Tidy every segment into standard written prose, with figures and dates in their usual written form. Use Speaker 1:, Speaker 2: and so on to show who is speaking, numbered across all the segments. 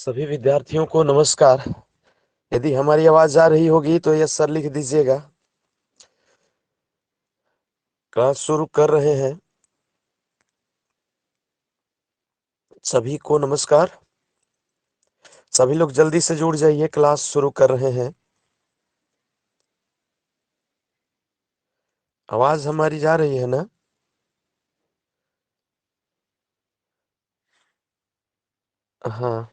Speaker 1: सभी विद्यार्थियों को नमस्कार। यदि हमारी आवाज आ रही होगी तो यस सर लिख दीजिएगा। क्लास शुरू कर रहे हैं। सभी को नमस्कार। सभी लोग जल्दी से जुड़ जाइए, क्लास शुरू कर रहे हैं। आवाज हमारी जा रही है ना? हाँ,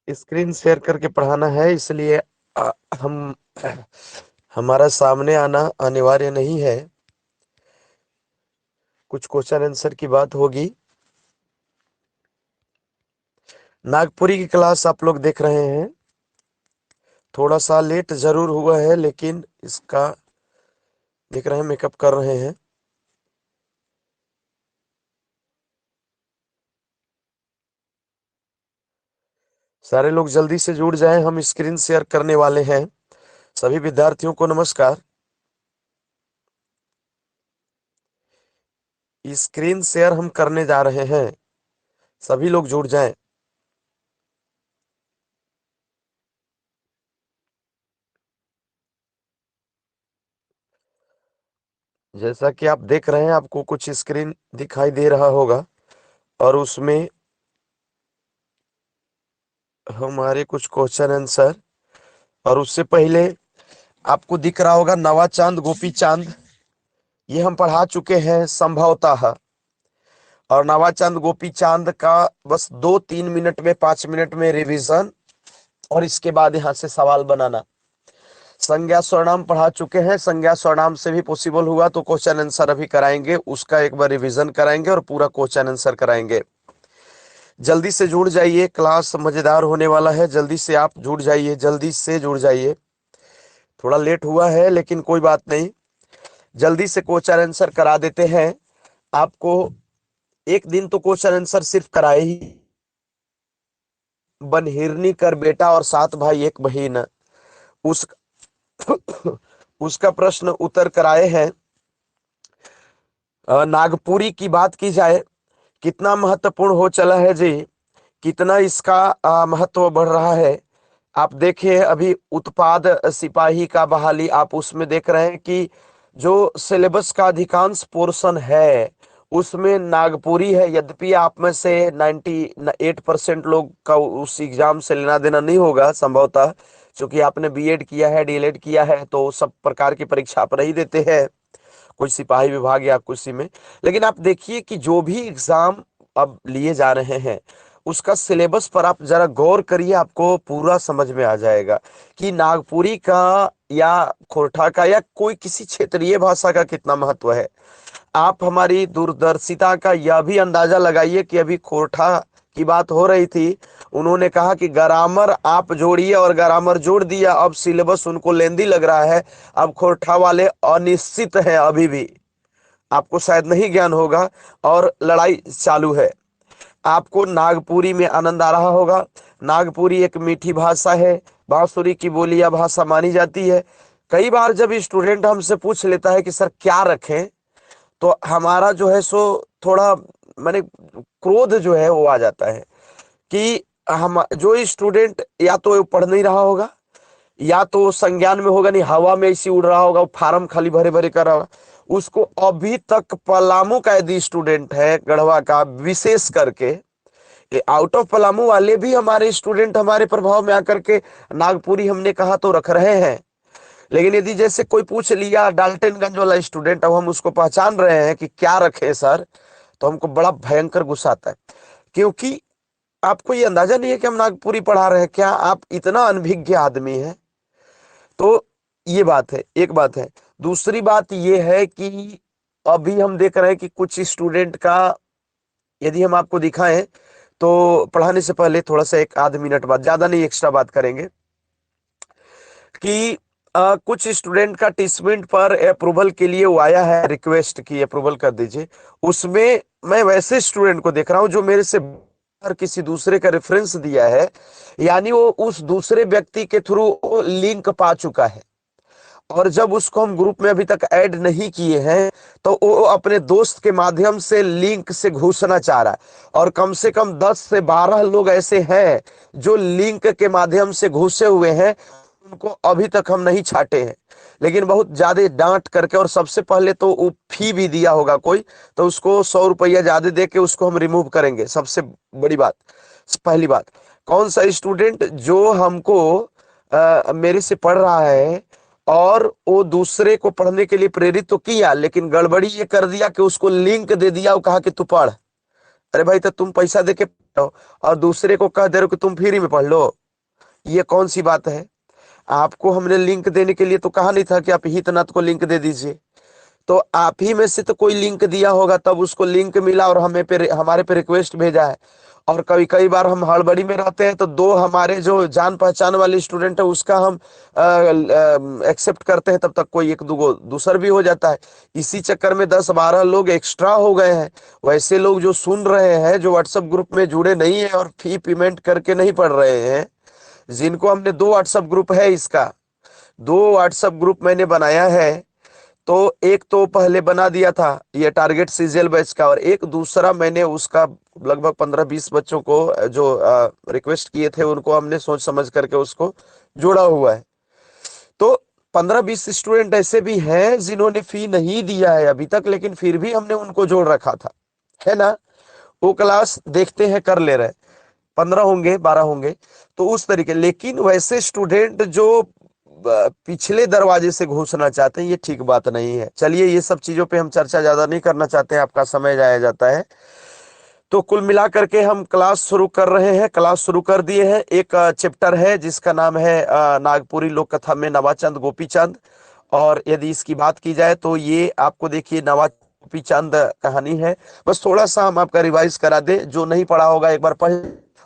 Speaker 1: स्क्रीन शेयर करके पढ़ाना है, इसलिए हम हमारा सामने आना अनिवार्य नहीं है। कुछ क्वेश्चन आंसर की बात होगी। नागपुरी की क्लास आप लोग देख रहे हैं। थोड़ा सा लेट जरूर हुआ है, लेकिन इसका देख रहे हैं, मेकअप कर रहे हैं। सारे लोग जल्दी से जुड़ जाएं, हम स्क्रीन शेयर करने वाले हैं। सभी विद्यार्थियों को नमस्कार। स्क्रीन शेयर हम करने जा रहे हैं, सभी लोग जुड़ जाएं। जैसा कि आप देख रहे हैं, आपको कुछ स्क्रीन दिखाई दे रहा होगा और उसमें हमारे कुछ क्वेश्चन आंसर, और उससे पहले आपको दिख रहा होगा नवा चांद गोपी चांद। ये हम पढ़ा चुके हैं संभवतः। और नवा चांद गोपी चांद का बस 2-3 मिनट में 5 मिनट में रिवीजन, और इसके बाद यहाँ से सवाल बनाना। संज्ञा सर्वनाम पढ़ा चुके हैं। संज्ञा सर्वनाम से भी पॉसिबल हुआ तो क्वेश्चन आंसर अभी कराएंगे, उसका एक बार रिवीजन कराएंगे और पूरा क्वेश्चन आंसर कराएंगे। जल्दी से जुड़ जाइए, क्लास मजेदार होने वाला है। जल्दी से आप जुड़ जाइए, जल्दी से जुड़ जाइए। थोड़ा लेट हुआ है लेकिन कोई बात नहीं, जल्दी से क्वेश्चन आंसर करा देते हैं। आपको एक दिन तो क्वेश्चन आंसर सिर्फ कराए ही। बनहिरनी कर बेटा और 7 भाई 1 बहिन, उस उसका प्रश्न उत्तर कराए हैं। नागपुरी की बात की जाए, कितना महत्वपूर्ण हो चला है जी, कितना इसका महत्व बढ़ रहा है। आप देखिए, अभी उत्पाद सिपाही का बहाली, आप उसमें देख रहे हैं कि जो सिलेबस का अधिकांश पोर्शन है उसमें नागपुरी है। यद्यपि आप में से 98% लोग का उस एग्जाम से लेना देना नहीं होगा संभवतः, क्योंकि आपने बीएड किया है, डीएलएड किया है, तो सब प्रकार की परीक्षा आप नहीं देते हैं, कोई सिपाही विभाग या किसी में। लेकिन आप देखिए कि जो भी एग्जाम अब लिए जा रहे हैं उसका सिलेबस पर आप जरा गौर करिए, आपको पूरा समझ में आ जाएगा कि नागपुरी का या खोरठा का या कोई किसी क्षेत्रीय भाषा का कितना महत्व है। आप हमारी दूरदर्शिता का यह भी अंदाजा लगाइए कि अभी खोरठा की बात हो रही थी, उन्होंने कहा कि ग्रामर आप जोड़िए और ग्रामर जोड़ दिया। अब सिलेबस उनको लेंदी लग रहा है। अब खोरठा वाले अनिश्चित हैं, अभी भी आपको शायद नहीं ज्ञान होगा और लड़ाई चालू है। आपको नागपुरी में आनंद आ रहा होगा। नागपुरी एक मीठी भाषा है, बांसुरी की बोलिया भाषा मानी जाती है। कई बार जब स्टूडेंट हमसे पूछ लेता है कि सर क्या रखें, तो हमारा जो है सो थोड़ा माने क्रोध जो है वो आ जाता है कि हम जो स्टूडेंट या तो पढ़ नहीं रहा होगा या तो संज्ञान में होगा नहीं, हवा में इसी उड़ रहा होगा, वो फार्म खाली भरे भरे कर रहा होगा। उसको अभी तक पलामू का यदि स्टूडेंट है, गढ़वा का विशेष करके, आउट ऑफ पलामू वाले भी हमारे स्टूडेंट हमारे प्रभाव में आकर के नागपुरी हमने कहा तो रख रहे हैं। लेकिन यदि जैसे कोई पूछ लिया डाल्टनगंज वाला स्टूडेंट, अब हम उसको पहचान रहे हैं कि क्या रखे सर, तो हमको बड़ा भयंकर गुस्सा आता है, क्योंकि आपको ये अंदाजा नहीं है कि हम नागपुरी पढ़ा रहे हैं। क्या आप इतना अनभिज्ञ आदमी है? तो ये बात है, एक बात है। दूसरी बात ये है कि अभी हम देख रहे हैं कि कुछ स्टूडेंट का, यदि हम आपको दिखाएं तो पढ़ाने से पहले थोड़ा सा 1 आध मिनट बाद, ज्यादा नहीं एक्स्ट्रा बात करेंगे कि कुछ स्टूडेंट का टिसमेंट पर अप्रूवल के लिए वो आया है, रिक्वेस्ट की अप्रूवल कर दीजिए। उसमें मैं वैसे स्टूडेंट को देख रहा हूं जो मेरे से और किसी दूसरे का रेफरेंस दिया है, यानी वो उस दूसरे व्यक्ति के थ्रू लिंक पा चुका है और जब उसको हम ग्रुप में अभी तक ऐड नहीं किए हैं तो वो अपने दोस्त के माध्यम से लिंक से घुसना चाह रहा है। और कम से कम 10 से 12 लोग ऐसे हैं जो लिंक के माध्यम से घुसे हुए हैं, उनको अभी तक हम नहीं छाटे हैं। लेकिन बहुत ज्यादा डांट करके, और सबसे पहले तो वो फी भी दिया होगा कोई, तो उसको 100 रुपया ज्यादा दे के उसको हम रिमूव करेंगे। सबसे बड़ी बात, पहली बात, कौन सा स्टूडेंट जो हमको मेरे से पढ़ रहा है और वो दूसरे को पढ़ने के लिए प्रेरित तो किया, लेकिन गड़बड़ी ये कर दिया कि उसको लिंक दे दिया और कहा कि तू पढ़। अरे भाई, तो तुम पैसा दे के पढ़ो और दूसरे को कह दे रहे हो कि तुम फ्री में पढ़ लो, ये कौन सी बात है? आपको हमने लिंक देने के लिए तो कहा नहीं था कि आप हितनाथ को लिंक दे दीजिए। तो आप ही में से तो कोई लिंक दिया होगा, तब उसको लिंक मिला और हमारे पे रिक्वेस्ट भेजा है। और कई कई बार हम हड़बड़ी में रहते हैं तो दो हमारे जो जान पहचान वाले स्टूडेंट है उसका हम एक्सेप्ट करते हैं, तब तक कोई एक दो दूसर भी हो जाता है। इसी चक्कर में 10-12 लोग एक्स्ट्रा हो गए हैं। वैसे लोग जो सुन रहे हैं, जो व्हाट्सएप ग्रुप में जुड़े नहीं है और फी पेमेंट करके नहीं पढ़ रहे हैं, जिनको हमने 2 व्हाट्सएप ग्रुप है, इसका 2 व्हाट्सएप ग्रुप मैंने बनाया है। तो एक तो पहले बना दिया था ये टारगेट सीजीएल बैच का, और एक दूसरा मैंने उसका लगभग 15-20 बच्चों को जो रिक्वेस्ट किए थे उनको हमने सोच समझ करके उसको जोड़ा हुआ है। तो 15-20 स्टूडेंट ऐसे भी हैं जिन्होंने फी नहीं दिया है अभी तक, लेकिन फिर भी हमने उनको जोड़ रखा था, है ना। वो क्लास देखते हैं, कर ले रहे, 15 होंगे 12 होंगे, तो उस तरीके। लेकिन वैसे स्टूडेंट जो पिछले दरवाजे से घुसना चाहते हैं, ये ठीक बात नहीं है। चलिए, ये सब चीजों पे हम चर्चा ज्यादा नहीं करना चाहते हैं, आपका समय जाया जाता है। तो कुल मिला करके हम क्लास शुरू कर रहे हैं, क्लास शुरू कर दिए हैं। एक चैप्टर है जिसका नाम है नागपुरी लोक कथा में नवाचंद गोपीचंद। और यदि इसकी बात की जाए तो ये आपको देखिए नवा गोपीचंद कहानी है। बस थोड़ा सा हम आपका रिवाइज करा दे, जो नहीं पढ़ा होगा एक बार पढ़,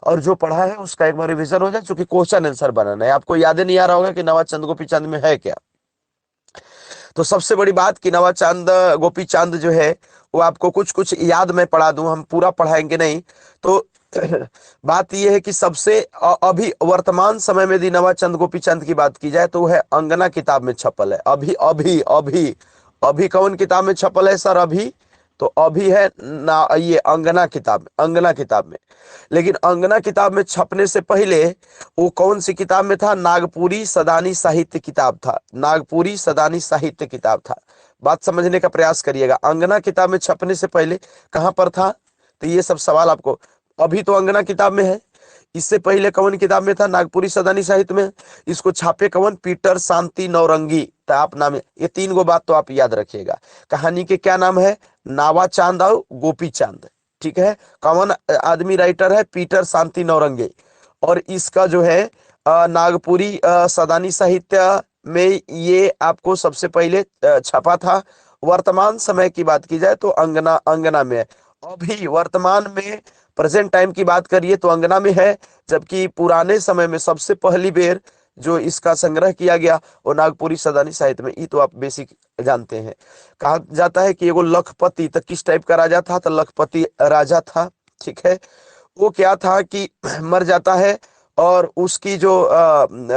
Speaker 1: और जो पढ़ा है उसका एक बार रिवीजन हो जाए, क्योंकि क्वेश्चन आंसर बनाना है। आपको याद नहीं आ रहा होगा कि नवाचंद गोपीचंद में है क्या। तो सबसे बड़ी बात कि नवाचांद गोपीचांद जो है वो आपको कुछ कुछ याद मैं पढ़ा दूं, हम पूरा पढ़ाएंगे नहीं। तो बात यह है कि सबसे अभी वर्तमान समय में यदि नवाचंद गोपीचंद की बात की जाए तो वो है अंगना किताब में छपल है। अभी अभी अभी अभी कौन किताब में छपल है सर? अभी तो अभी है ना, ये अंगना किताब में, अंगना किताब में। लेकिन अंगना किताब में छपने से पहले वो कौन सी किताब में था? नागपुरी सदानी साहित्य किताब था, नागपुरी सदानी साहित्य किताब था। बात समझने का प्रयास करिएगा, अंगना किताब में छपने से पहले कहां पर था? तो ये सब सवाल आपको, अभी तो अंगना किताब में है, इससे पहले कौन किताब में था? नागपुरी सदानी साहित्य में। इसको छापे कौन? पीटर शांति नौरंगी। तो आप नाम, ये 3 गो बात तो आप याद रखिएगा। कहानी के क्या नाम है? नावाचांद और गोपी चांद, ठीक है। कौन आदमी राइटर है? पीटर शांति नौरंगी। और इसका जो है नागपुरी सदानी साहित्य में ये आपको सबसे पहले छपा था। वर्तमान समय की बात की जाए तो अंगना, अंगना में है। अभी वर्तमान में प्रेजेंट टाइम की बात करिए तो अंगना में है, जबकि पुराने समय में सबसे पहली बेर जो इसका संग्रह किया गया वो नागपुरी सदानी साहित्य में। ये तो आप बेसिक जानते हैं। कहा जाता है कि एगो लखपति, तो किस टाइप का राजा था? तो लखपति राजा था, ठीक है। वो क्या था कि मर जाता है और उसकी जो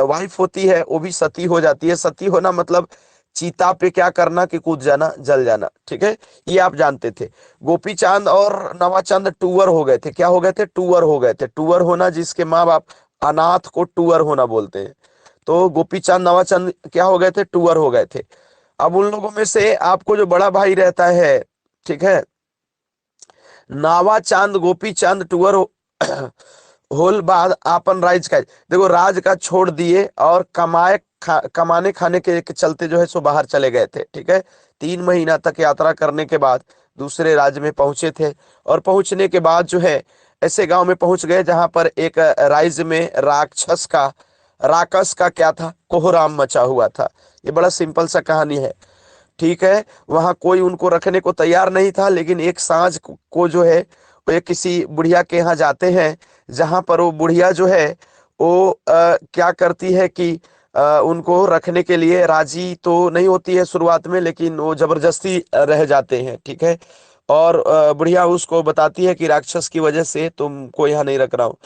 Speaker 1: वाइफ होती है वो भी सती हो जाती है। सती होना मतलब चीता पे क्या करना कि कूद जाना, जल जाना, ठीक है। ये आप जानते थे। गोपी चांद और नवाचांद टूअर हो गए थे। क्या हो गए थे? टूअर हो गए थे। टूअर होना, जिसके माँ बाप अनाथ को टूअर होना बोलते हैं। तो गोपी चांद नवाचांद क्या हो गए थे? टूअर हो गए थे। अब उन लोगों में से आपको जो बड़ा भाई रहता है, ठीक है, नावाचांद गोपी चांद टूअर होल बाद आपन राज का, देखो राज का छोड़ दिए और कमाने खाने के चलते जो है सो बाहर चले गए थे, ठीक है। 3 महीना तक यात्रा करने के बाद दूसरे राज्य में पहुंचे थे। और पहुंचने के बाद जो है ऐसे गांव में पहुंच गए जहां पर एक राज्य में राक्षस का क्या था? कोहराम मचा हुआ था। ये बड़ा सिंपल सा कहानी है, ठीक है। वहां कोई उनको रखने को तैयार नहीं था, लेकिन एक सांझ को जो है वो एक किसी बुढ़िया के यहाँ जाते हैं, जहां पर वो बुढ़िया जो है वो क्या करती है कि उनको रखने के लिए राजी तो नहीं होती है शुरुआत में, लेकिन वो जबरदस्ती रह जाते हैं, ठीक है। और बुढ़िया उसको बताती है कि राक्षस की वजह से तुमको यहाँ नहीं रख रहा हूँ।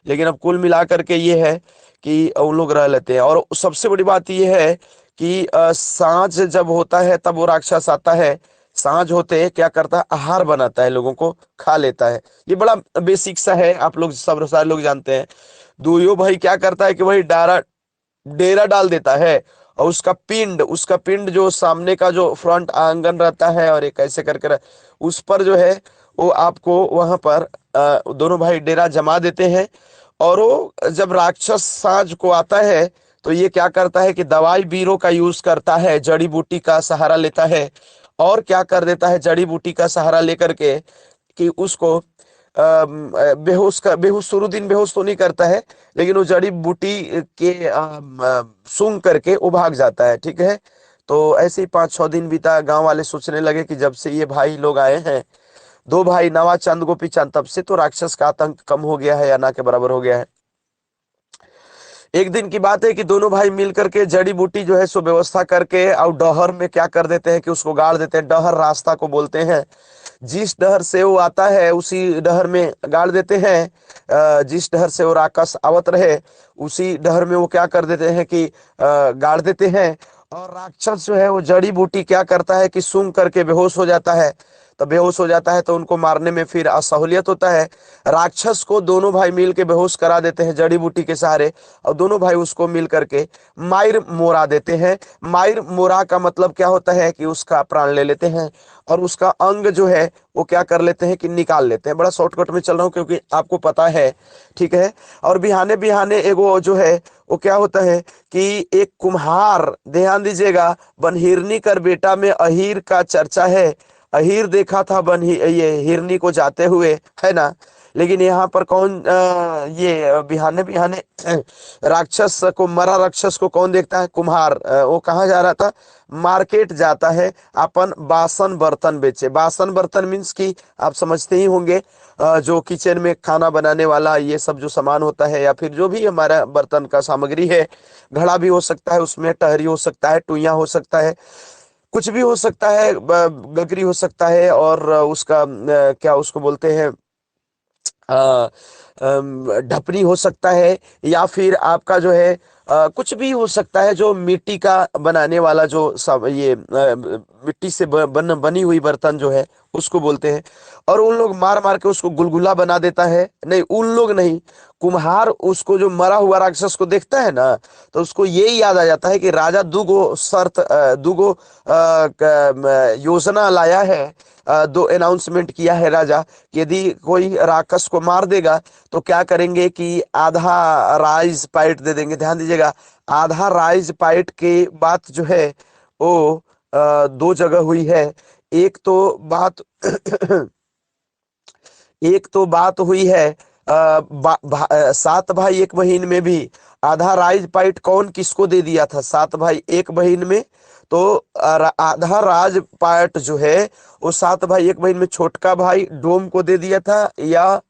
Speaker 1: लेकिन अब कुल मिला करके ये है कि उन लोग रह लेते हैं। और सबसे बड़ी बात ये है कि सांझ जब होता है तब वो राक्षस आता है। सांझ होते क्या करता है, आहार बनाता है, लोगों को खा लेता है। ये बड़ा बेसिक सा है, आप लोग सब सारे लोग जानते हैं। दुर्यो भाई क्या करता है कि वही डारा डेरा डाल देता है, और उसका पिंड जो सामने का जो फ्रंट आंगन रहता है और एक ऐसे करके उस पर जो है वो आपको वहां पर दोनों भाई डेरा जमा देते हैं। और वो जब राक्षस सांझ को आता है तो ये क्या करता है कि दवाई बीरो का यूज करता है, जड़ी बूटी का सहारा लेता है। और क्या कर देता है, जड़ी बूटी का सहारा लेकर के कि उसको बेहोश शुरू दिन बेहोश तो नहीं करता है, लेकिन वो जड़ी बूटी के सूंघ करके वो भाग जाता है। ठीक है। तो ऐसे ही 5-6 दिन बीता, गांव वाले सोचने लगे कि जब से ये भाई लोग आए हैं, दो भाई नवा चंद गोपी चंद, तब से तो राक्षस का आतंक कम हो गया है या ना के बराबर हो गया है। एक दिन की बात है कि दोनों भाई मिल करके जड़ी बूटी जो है सो व्यवस्था करके और डहर में क्या कर देते हैं कि उसको गाड़ देते हैं। डहर रास्ता को बोलते हैं, जिस डहर से वो आता है उसी डहर में गाड़ देते हैं। जिस डहर से वो राक्षस आवत रहे उसी डहर में वो क्या कर देते हैं कि गाड़ देते हैं। और राक्षस जो है वो जड़ी बूटी क्या करता है कि सूंघ करके बेहोश हो जाता है। तो बेहोश हो जाता है तो उनको मारने में फिर असहूलियत होता है। राक्षस को दोनों भाई मिल के बेहोश करा देते हैं जड़ी बूटी के सहारे, और दोनों भाई उसको मिल करके मायर मोरा देते हैं। मायर मोरा का मतलब क्या होता है कि उसका प्राण ले लेते हैं, और उसका अंग जो है वो क्या कर लेते हैं कि निकाल लेते हैं। बड़ा शॉर्टकट में चल रहा हूँ क्योंकि आपको पता है। ठीक है। और बिहाने बिहाने एगो जो है वो क्या होता है कि एक कुम्हार, ध्यान दीजिएगा, बनहिरनी कर बेटा में अहीर का चर्चा है। अहीर देखा था ये हिरनी को जाते हुए, है ना। लेकिन यहाँ पर कौन ये बिहाने बिहाने राक्षस को, मरा राक्षस को कौन देखता है, कुम्हार। वो कहाँ जा रहा था, मार्केट जाता है अपन बासन बर्तन बेचे। बासन बर्तन मीन्स की आप समझते ही होंगे, जो किचन में खाना बनाने वाला ये सब जो सामान होता है, या फिर जो भी हमारा बर्तन का सामग्री है। घड़ा भी हो सकता है, उसमें टहरी हो सकता है, टुइया हो सकता है, कुछ भी हो सकता है, गगरी हो सकता है, और उसका क्या उसको बोलते हैं, ढपनी हो सकता है, या फिर आपका जो है कुछ भी हो सकता है जो मिट्टी का बनाने वाला जो सब ये मिट्टी से बनी हुई बर्तन जो है उसको बोलते हैं। और उन लोग मार मार के उसको गुलगुला बना देता है। नहीं, उन लोग नहीं, कुम्हार उसको जो मरा हुआ राक्षस को देखता है ना, तो उसको यही याद आ जाता है कि राजा दुगो शर्त दुगो योजना लाया है। दो अनाउंसमेंट किया है राजा कि यदि कोई राक्षस को मार देगा तो क्या करेंगे कि आधा राइज पाइट दे देंगे। ध्यान दीजिएगा, आधा राइज पाइट की बात जो है वो दो जगह हुई है। एक तो बात एक तो बात हुई है सात भाई एक बहिन में भी आधा राइज पाइट कौन किसको दे दिया था, सात भाई एक बहिन में। तो आधा राज पाट जो है वो सात भाई एक बहिन में छोटका भाई डोम को दे दिया था, या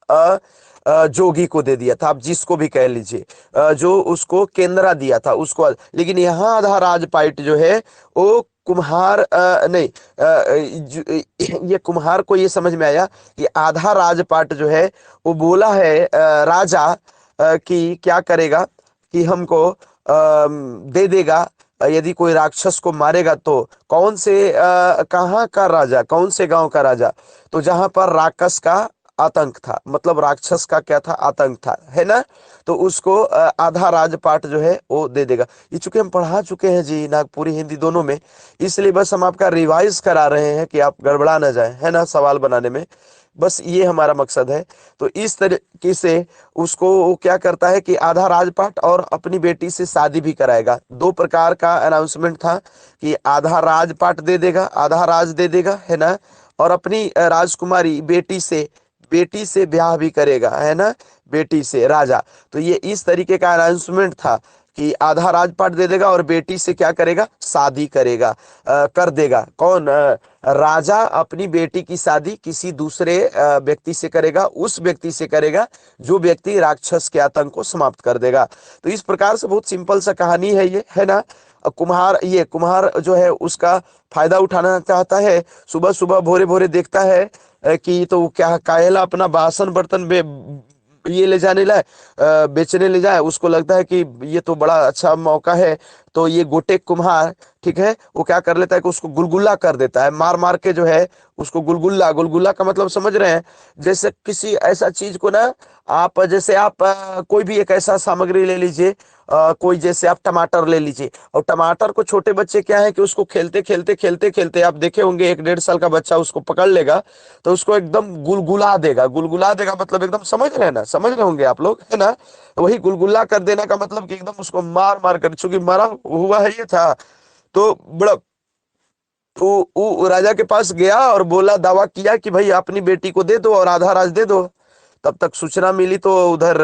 Speaker 1: जोगी को दे दिया था, आप जिसको भी कह लीजिए, जो उसको केंद्रा दिया था उसको। लेकिन यहाँ आधा राज पाट जो है वो कुम्हार नहीं, ये कुम्हार को ये समझ में आया कि आधा राजपाट जो है वो बोला है राजा कि क्या करेगा कि हमको दे देगा यदि कोई राक्षस को मारेगा। तो कौन से कहाँ का राजा, कौन से गांव का राजा, तो जहां पर राक्षस का आतंक था, मतलब राक्षस का क्या था, आतंक था, है ना। तो उसको आधा राजपाट जो है वो दे देगा। ये चूंकि हम पढ़ा चुके हैं जी नागपुरी हिंदी दोनों में, इसलिए बस हम आपका रिवाइज करा रहे हैं कि आप गड़बड़ा ना जाए, है ना, सवाल बनाने में। बस ये हमारा मकसद है। तो इस तरीके से उसको वो क्या करता है कि आधा राजपाट और अपनी बेटी से शादी भी कराएगा। दो प्रकार का अनाउंसमेंट था कि आधा राजपाट दे देगा, आधा राज दे देगा, है ना, और अपनी राजकुमारी बेटी से ब्याह भी करेगा, है ना, बेटी से राजा। तो ये इस तरीके का अनाउंसमेंट था कि आधा राजपाट दे देगा और बेटी से क्या करेगा, शादी करेगा, कर देगा। कौन, राजा अपनी बेटी की शादी किसी दूसरे व्यक्ति से करेगा, उस व्यक्ति से करेगा जो व्यक्ति राक्षस के आतंक को समाप्त कर देगा। तो इस प्रकार से बहुत सिंपल सा कहानी है ये, है ना। कुम्हार जो है उसका फायदा उठाना चाहता है। सुबह सुबह भोरे भोरे देखता है कि तो क्या काहेला अपना बासन बर्तन ये ले जाने लाए, बेचने ले जाए, उसको लगता है कि ये तो बड़ा अच्छा मौका है। तो ये गोटे कुम्हार, ठीक है, वो क्या कर लेता है कि उसको गुलगुला कर देता है, मार मार के जो है उसको गुलगुला, गुलगुला का मतलब समझ रहे हैं? जैसे किसी ऐसा चीज को ना, आप जैसे आप कोई भी एक ऐसा सामग्री ले लीजिए, कोई जैसे आप टमाटर ले लीजिए, और टमाटर को छोटे बच्चे क्या है कि उसको खेलते खेलते खेलते खेलते, आप देखे होंगे 1 1.5 साल का बच्चा उसको पकड़ लेगा तो उसको एकदम गुलगुला देगा। गुलगुला देगा मतलब एकदम, समझ रहे हैं ना, समझ रहे होंगे आप लोग, है ना? वही गुलगुला कर देना का मतलब कि एकदम उसको मार मार कर, चूंकि मरा हुआ है ये था, तो बड़ा वो राजा के पास गया और बोला, दावा किया कि भाई अपनी बेटी को दे दो और आधा राज दे दो। तब तक सूचना मिली तो उधर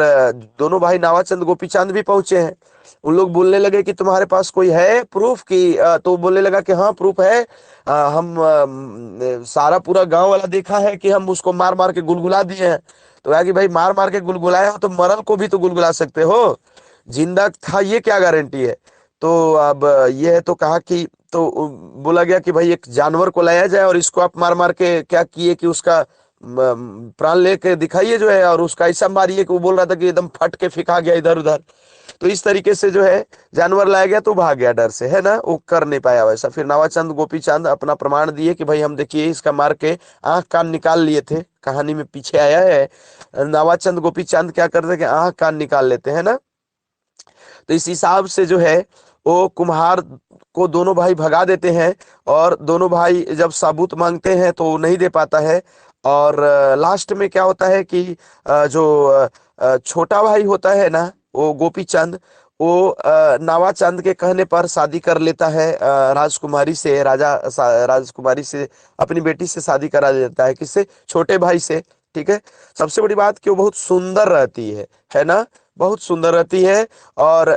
Speaker 1: दोनों भाई नावाचंद गोपीचंद भी पहुंचे हैं। उन लोग बोलने लगे कि तुम्हारे पास कोई है प्रूफ की? तो बोलने लगा कि हाँ प्रूफ है, हम सारा पूरा गांव वाला देखा है कि हम उसको मार मार के गुलगुला दिए हैं। तो कहा कि भाई मार मार के गुलगुलाए हो तो मरल को भी तो गुलगुला सकते हो, जिंदा था ये क्या गारंटी है? तो अब ये है, तो कहा कि, तो बोला गया कि भाई एक जानवर को लाया जाए और इसको आप मार मार के क्या किए कि उसका प्राण लेके दिखाइए जो है, और उसका ऐसा मारिए कि वो बोल रहा था कि एकदम फट के फेंका गया इधर उधर। तो इस तरीके से जो है जानवर लाया गया तो भाग गया डर से, है ना, वो कर नहीं पाया वैसा। फिर नवाचंद गोपीचंद अपना प्रमाण दिए कि भाई हम देखिए इसका मार के आंख कान निकाल लिए थे, कहानी में पीछे आया है। नवाचंद गोपीचंद क्या करते कि आंख कान निकाल लेते हैं ना। तो इस हिसाब से जो है वो कुम्हार को दोनों भाई भगा देते हैं, और दोनों भाई जब साबूत मांगते हैं तो वो नहीं दे पाता है। और लास्ट में क्या होता है कि जो छोटा भाई होता है ना, वो गोपीचंद, वो नावाचंद के कहने पर शादी कर लेता है राजकुमारी से, राजकुमारी से अपनी बेटी से शादी करा देता है, किससे? छोटे भाई से। ठीक है। सबसे बड़ी बात कि वो बहुत सुंदर रहती है ना, बहुत सुंदर रहती है। और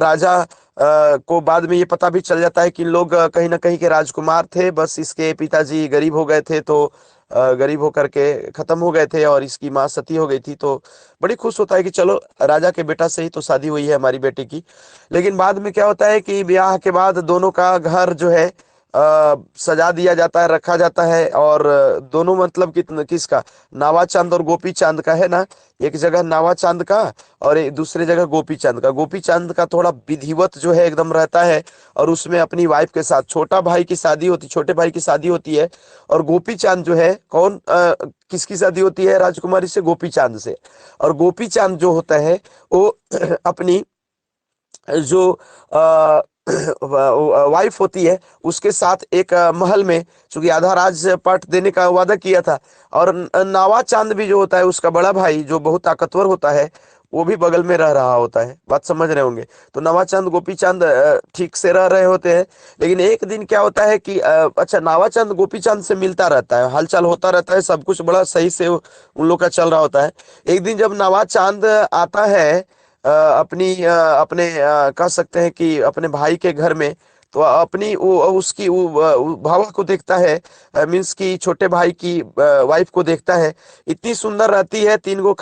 Speaker 1: राजा को बाद में ये पता भी चल जाता है कि इन लोग कहीं ना कहीं के राजकुमार थे, बस इसके पिताजी गरीब हो गए थे, तो गरीब होकर के खत्म हो गए थे, और इसकी माँ सती हो गई थी। तो बड़ी खुश होता है कि चलो राजा के बेटा से ही तो शादी हुई है हमारी बेटी की। लेकिन बाद में क्या होता है कि ब्याह के बाद दोनों का घर जो है सजा दिया जाता है, रखा जाता है। और दोनों मतलब किसका? नावाचंद और गोपीचंद का, है ना। एक जगह नावाचंद का और एक दूसरे जगह गोपीचंद का। गोपीचंद का थोड़ा विधिवत जो है एकदम रहता है, और उसमें अपनी वाइफ के साथ छोटा भाई की शादी होती, छोटे भाई की शादी होती है। और गोपीचंद जो है कौन, किसकी शादी होती है? राजकुमारी से, गोपीचंद से। और गोपीचंद जो होता है वो अपनी जो वाइफ होती है उसके साथ एक महल में, चूंकि आधा राजपाट देने का वादा किया था। और नावाचांद भी जो होता है उसका बड़ा भाई जो बहुत ताकतवर होता है, वो भी बगल में रह रहा होता है। बात समझ रहे होंगे। तो नवाचंद गोपीचंद ठीक से रह रहे होते हैं। लेकिन एक दिन क्या होता है कि अच्छा, नावाचंद गोपीचंद से मिलता रहता है, हालचाल होता रहता है, सब कुछ बड़ा सही से उन लोग का चल रहा होता है। एक दिन जब नवाचांद आता है अपने कह सकते हैं कि अपने भाई के घर में, तो अपनी उसकी भावा को देखता है, मीन्स की छोटे भाई की वाइफ को देखता है। इतनी सुंदर रहती है, 3 गो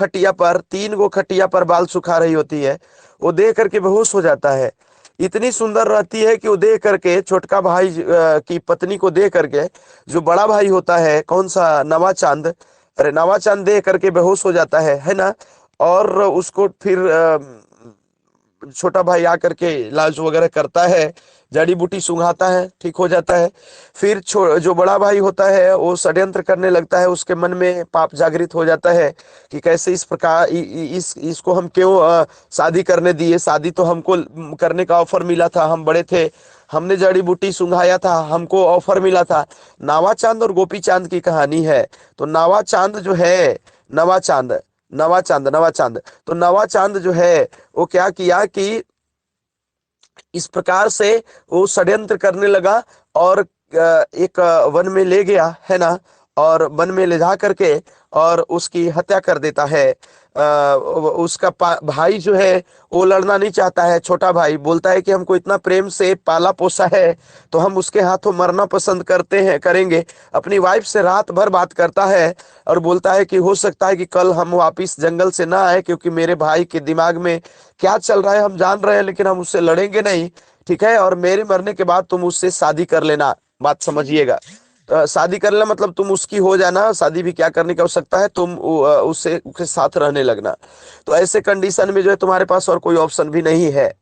Speaker 1: खटिया पर बाल सुखा रही होती है। वो देख करके बेहोश हो जाता है। इतनी सुंदर रहती है कि वो देख करके, छोटका भाई की पत्नी को देख करके जो बड़ा भाई होता है, कौन सा? नवाचांद। अरे नवाचांद देख करके बेहोश हो जाता है ना। और उसको फिर छोटा भाई आकर के इलाज वगैरह करता है, जड़ी बूटी सुंघाता है, ठीक हो जाता है। फिर जो बड़ा भाई होता है वो षड्यंत्र करने लगता है, उसके मन में पाप जागृत हो जाता है कि कैसे इस प्रकार इसको हम क्यों शादी करने दिए। शादी तो हमको करने का ऑफर मिला था, हम बड़े थे, हमने जड़ी बूटी सुंघाया था, हमको ऑफर मिला था। नावाचांद और गोपीचांद की कहानी है। तो नावाचांद जो है, नवाचांद नवाचांद, तो नवाचांद जो है वो क्या किया कि इस प्रकार से वो षड्यंत्र करने लगा, और एक वन में ले गया, है ना। और वन में ले जा करके और उसकी हत्या कर देता है। उसका भाई जो है वो लड़ना नहीं चाहता है। छोटा भाई बोलता है कि हमको इतना प्रेम से पाला पोसा है तो हम उसके हाथों मरना पसंद करते हैं, करेंगे। अपनी वाइफ से रात भर बात करता है और बोलता है कि हो सकता है कि कल हम वापिस जंगल से ना आए, क्योंकि मेरे भाई के दिमाग में क्या चल रहा है हम जान रहे हैं, लेकिन हम उससे लड़ेंगे नहीं, ठीक है। और मेरे मरने के बाद तुम उससे शादी कर लेना। बात समझिएगा। शादी कर लेना मतलब तुम उसकी हो जाना, शादी भी क्या करने की आवश्यकता है, तुम उससे उसके साथ रहने लगना। तो ऐसे कंडीशन में जो है तुम्हारे पास और कोई ऑप्शन भी नहीं है।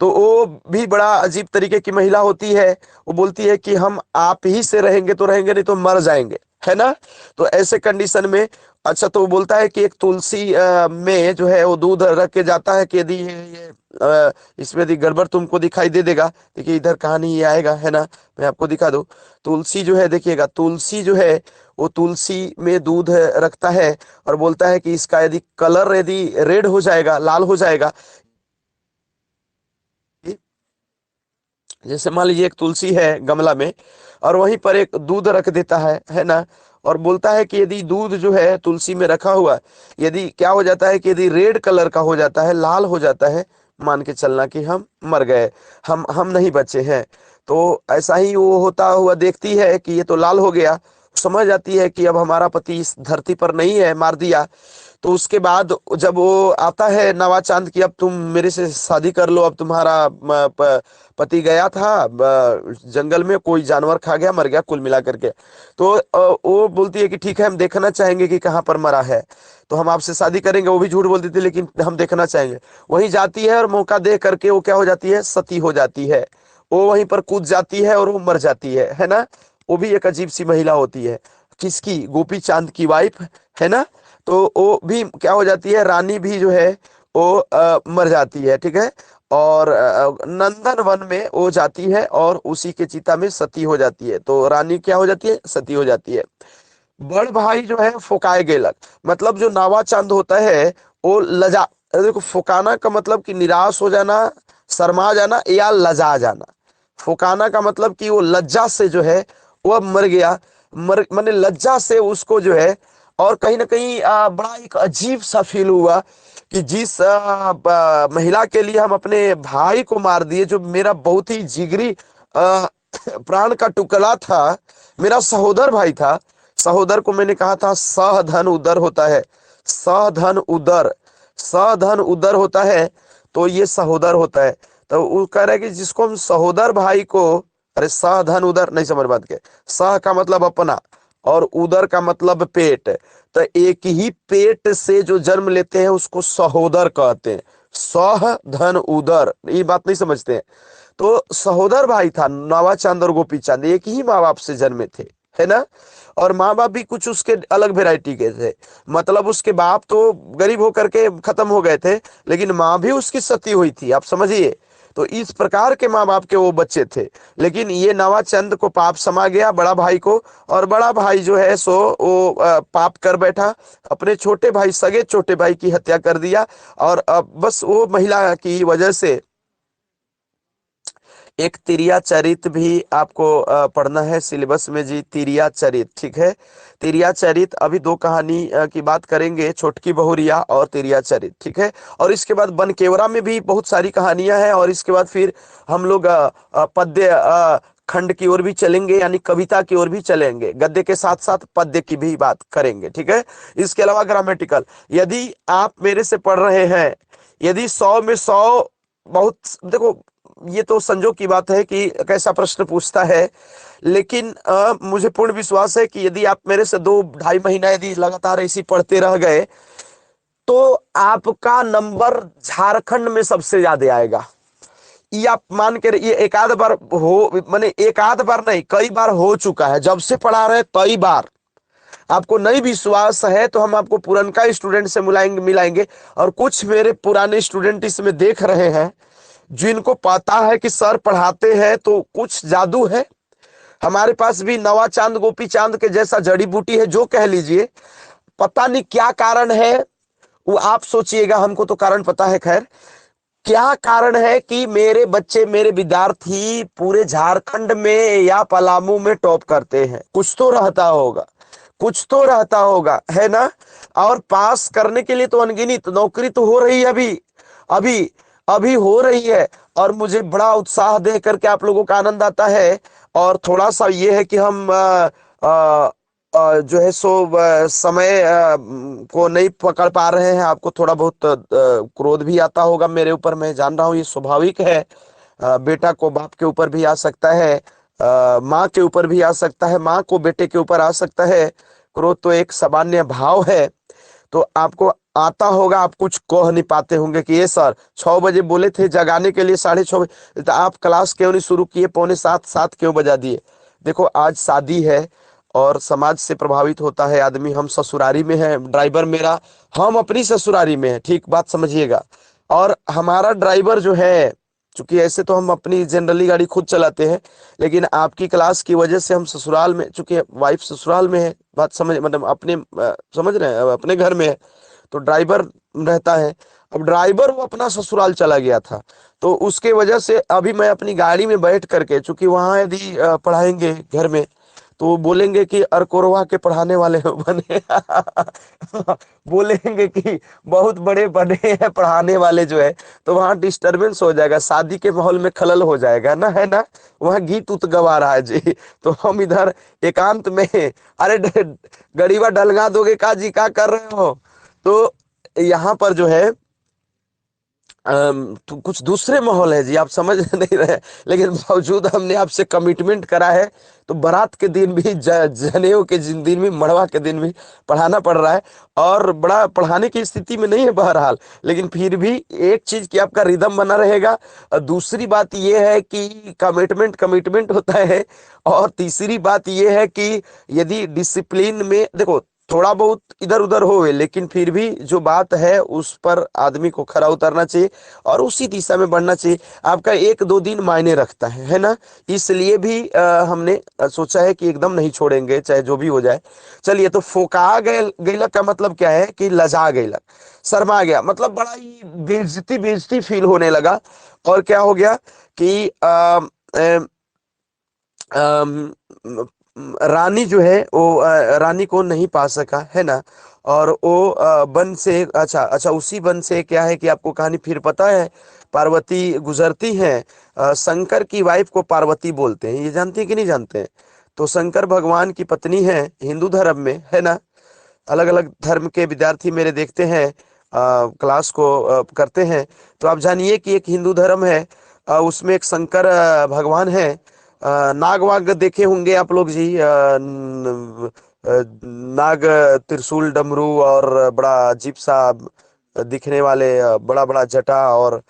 Speaker 1: तो वो भी बड़ा अजीब तरीके की महिला होती है। वो बोलती है कि हम आप ही से रहेंगे तो रहेंगे, नहीं तो मर जाएंगे, है ना। तो ऐसे कंडीशन में अच्छा, तो वो बोलता है कि एक तुलसी में जो है वो दूध रख के जाता है कि यदि ये इसमें यदि गड़बड़ तुमको दिखाई दे देगा, देखिए इधर कहानी ये आएगा, है ना। मैं आपको दिखा दूं। तुलसी जो है, देखिएगा तुलसी जो है वो तुलसी में दूध रखता है और बोलता है कि इसका यदि कलर यदि रेड हो जाएगा, लाल हो जाएगा, जैसे मान लीजिए एक तुलसी है गमला में और वहीं पर एक दूध रख देता है ना। और बोलता है कि यदि दूध जो है तुलसी में रखा हुआ, यदि क्या हो जाता है कि यदि रेड कलर का हो जाता है, लाल हो जाता है, मान के चलना कि हम मर गए, हम नहीं बचे हैं। तो ऐसा ही वो होता हुआ देखती है कि ये तो लाल हो गया, समझ जाती है कि अब हमारा पति इस धरती पर नहीं है, मार दिया। तो उसके बाद जब वो आता है नवा चांद की अब तुम मेरे से शादी कर लो, अब तुम्हारा पति गया था जंगल में, कोई जानवर खा गया, मर गया कुल मिला करके। तो वो बोलती है कि ठीक है, हम देखना चाहेंगे कि कहाँ पर मरा है, तो हम आपसे शादी करेंगे। वो भी झूठ बोल देती है लेकिन हम देखना चाहेंगे। वहीं जाती है और मौका दे करके वो क्या हो जाती है, सती हो जाती है। वो वहीं पर कूद जाती है और वो मर जाती है ना। वो भी एक अजीब सी महिला होती है, किसकी, गोपी चांद की वाइफ, है ना। तो वो भी क्या हो जाती है, रानी भी जो है वो मर जाती है, ठीक है। और नंदन वन में वो जाती है और उसी के चिता में सती हो जाती है। तो रानी क्या हो जाती है, सती हो जाती है। बड़ भाई जो है फुकाए गेलक, मतलब जो नावा चांद होता है वो लजा, देखो फुकाना का मतलब कि निराश हो जाना, शर्मा जाना या लजा जाना। फुकाना का मतलब कि वो लज्जा से जो है वो अब मर गया, मर माने लज्जा से उसको जो है। और कहीं ना कहीं बड़ा एक अजीब सा फील हुआ कि जिस महिला के लिए हम अपने भाई को मार दिए, जो मेरा बहुत ही जिगरी प्राण का टुकड़ा था, मेरा सहोदर भाई था। सहोदर को मैंने कहा था सह धन उदर होता है, सह धन उदर, सह धन उदर होता है, तो ये सहोदर होता है। तो वो कह रहा है कि जिसको हम सहोदर भाई को, अरे सह धन उदर नहीं समझ बात के, सह का मतलब अपना और उदर का मतलब पेट। तो एक ही पेट से जो जन्म लेते हैं उसको सहोदर कहते हैं, सह धन उदर, ये बात नहीं समझते हैं। तो सहोदर भाई था नवा चांद और गोपी चांद, एक ही माँ बाप से जन्मे थे, है ना। और माँ बाप भी कुछ उसके अलग वैरायटी के थे, मतलब उसके बाप तो गरीब होकर के खत्म हो गए थे, लेकिन माँ भी उसकी सती हुई थी, आप समझिए। तो इस प्रकार के माँ बाप के वो बच्चे थे। लेकिन ये नवा चंद को पाप समा गया बड़ा भाई को, और बड़ा भाई जो है सो वो पाप कर बैठा, अपने छोटे भाई, सगे छोटे भाई की हत्या कर दिया। और बस वो महिला की वजह से एक तिरिया चरित भी आपको पढ़ना है सिलेबस में जी, तिरिया चरित, ठीक है। तिरिया चरित, अभी दो कहानी की बात करेंगे, छोटकी बहुरिया और तिरिया चरित, ठीक है। और इसके बाद बनकेवरा में भी बहुत सारी कहानियां हैं, और इसके बाद फिर हम लोग पद्य खंड की ओर भी चलेंगे, यानी कविता की ओर भी चलेंगे, गद्य के साथ साथ पद्य की भी बात करेंगे, ठीक है। इसके अलावा ग्रामेटिकल, यदि आप मेरे से पढ़ रहे हैं, यदि 100 में 100, बहुत देखो ये तो संजोग की बात है कि कैसा प्रश्न पूछता है, लेकिन मुझे पूर्ण विश्वास है कि यदि आप मेरे से 2-2.5 महीना यदि लगातार ऐसी पढ़ते रह गए तो आपका नंबर झारखंड में सबसे ज्यादा आएगा। ये आप मान के, ये एक आध बार हो, माने एक आध बार नहीं, कई बार हो चुका है, जब से पढ़ा रहे कई बार। आपको नहीं विश्वास है तो हम आपको पुरनका स्टूडेंट से मिलाएंगे, और कुछ मेरे पुराने स्टूडेंट इसमें देख रहे हैं जिनको पता है कि सर पढ़ाते हैं तो कुछ जादू है। हमारे पास भी नवा चांद गोपी चांद के जैसा जड़ी बूटी है, जो कह लीजिए, पता नहीं क्या कारण है, वो आप सोचिएगा, हमको तो कारण पता है। खैर, क्या कारण है कि मेरे बच्चे, मेरे विद्यार्थी पूरे झारखंड में या पलामू में टॉप करते हैं? कुछ तो रहता होगा, कुछ तो रहता होगा, है ना। और पास करने के लिए तो अनगिनत नौकरी तो हो रही है, अभी अभी अभी हो रही है। और मुझे बड़ा उत्साह देख करके आप लोगों का आनंद आता है। और थोड़ा सा ये है कि हम जो है सो समय को नहीं पकड़ पा रहे हैं। आपको थोड़ा बहुत क्रोध भी आता होगा मेरे ऊपर, मैं जान रहा हूँ, ये स्वाभाविक है। बेटा को बाप के ऊपर भी आ सकता है, माँ के ऊपर भी आ सकता है, माँ को बेटे के ऊपर आ सकता है। क्रोध तो एक सामान्य भाव है। तो आपको आता होगा, आप कुछ कह नहीं पाते होंगे कि ये सर 6 बजे बोले थे जगाने के लिए, 6:30 बजे तो आप क्लास क्यों नहीं शुरू किए, पौने 7 7 क्यों बजा दिए। देखो आज शादी है और समाज से प्रभावित होता है आदमी। हम ससुरारी में है, ड्राइवर मेरा, हम अपनी ससुरारी में है, ठीक बात समझिएगा। और हमारा ड्राइवर जो है, चूंकि ऐसे तो हम अपनी जनरली गाड़ी खुद चलाते हैं, लेकिन आपकी क्लास की वजह से हम ससुराल में, चूंकि वाइफ ससुराल में है, बात समझ मतलब अपने समझ रहे हैं, अपने घर में है, तो ड्राइवर रहता है। अब ड्राइवर वो अपना ससुराल चला गया था, तो उसके वजह से अभी मैं अपनी गाड़ी में बैठ करके, चूंकि वहां यदि पढ़ाएंगे घर में, तो वो बोलेंगे कि अरकोरवा के पढ़ाने वाले हो बने बोलेंगे कि बहुत बड़े बने हैं पढ़ाने वाले जो है, तो वहां डिस्टरबेंस हो जाएगा, शादी के माहौल में खलल हो जाएगा ना, है ना। वहां गीत उत गवा रहा है जी, तो हम इधर एकांत में, अरे गरीबा डलगा दोगे का जी, का कर रहे हो। तो यहाँ पर जो है तो कुछ दूसरे माहौल है जी, आप समझ नहीं रहे, लेकिन बावजूद हमने आपसे कमिटमेंट करा है, तो बारात के दिन भी, जनेऊ के दिन भी, मड़वा के दिन भी पढ़ाना पड़ रहा है। और बड़ा पढ़ाने की स्थिति में नहीं है बहरहाल, लेकिन फिर भी एक चीज कि आपका रिदम बना रहेगा। और दूसरी बात यह है कि कमिटमेंट कमिटमेंट होता है। और तीसरी बात यह है कि यदि डिसिप्लिन में देखो, थोड़ा बहुत इधर उधर होवे, लेकिन फिर भी जो बात है उस पर आदमी को खरा उतरना चाहिए और उसी दिशा में बढ़ना चाहिए। आपका 1 2 दिन मायने रखता है ना। इसलिए भी हमने सोचा है कि एकदम नहीं छोड़ेंगे चाहे जो भी हो जाए। चलिए, तो फोका गए गैलक का मतलब क्या है कि लजा गैलक, शर्मा गया, मतलब बड़ा ही बेइज्जती बेइज्जती फील होने लगा। और क्या हो गया कि अम, रानी जो है वो रानी को नहीं पा सका, है ना। और वो वन से, अच्छा अच्छा, उसी वन से क्या है कि आपको कहानी फिर पता है, पार्वती गुजरती हैं। शंकर की वाइफ को पार्वती बोलते हैं, ये जानते हैं कि नहीं जानते हैं। तो शंकर भगवान की पत्नी है हिंदू धर्म में, है ना। अलग अलग धर्म के विद्यार्थी मेरे देखते हैं, क्लास को करते हैं। तो आप जानिए कि एक हिंदू धर्म है, उसमें एक शंकर भगवान है। नाग वाग देखे होंगे आप लोग जी, नाग, त्रिशूल, डमरू और बड़ा अजीब सा दिखने वाले, बड़ा बड़ा जटा, और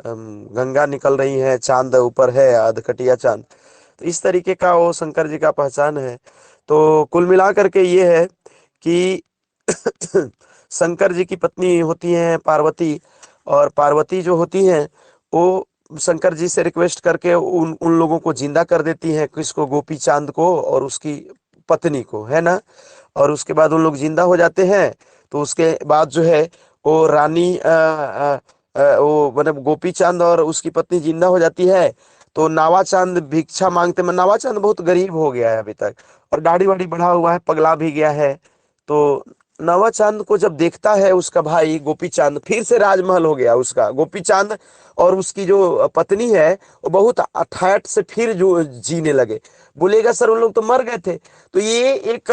Speaker 1: गंगा निकल रही है, चांद ऊपर है, अधकटिया चांद। तो इस तरीके का वो शंकर जी का पहचान है। तो कुल मिला करके ये है कि शंकर जी की पत्नी होती हैं पार्वती, और पार्वती जो होती हैं वो शंकर जी से रिक्वेस्ट करके उन उन लोगों को जिंदा कर देती हैं, किसको, गोपी चांद को और उसकी पत्नी को, है ना। और उसके बाद उन लोग जिंदा हो जाते हैं। तो उसके बाद जो है वो रानी वो मतलब गोपी चांद और उसकी पत्नी जिंदा हो जाती है। तो नावा चांद भिक्षा मांगते में, नावा चांद बहुत गरीब हो गया है अभी तक, और दाढ़ी वाड़ी बढ़ा हुआ है, पगला भी गया है। तो नवा चांद को जब देखता है उसका भाई गोपी चांद, फिर से राजमहल हो गया उसका, गोपी चांद और उसकी जो पत्नी है वो बहुत अठाट से फिर जो जीने लगे। बोलेगा सर उन लोग तो मर गए थे। तो ये एक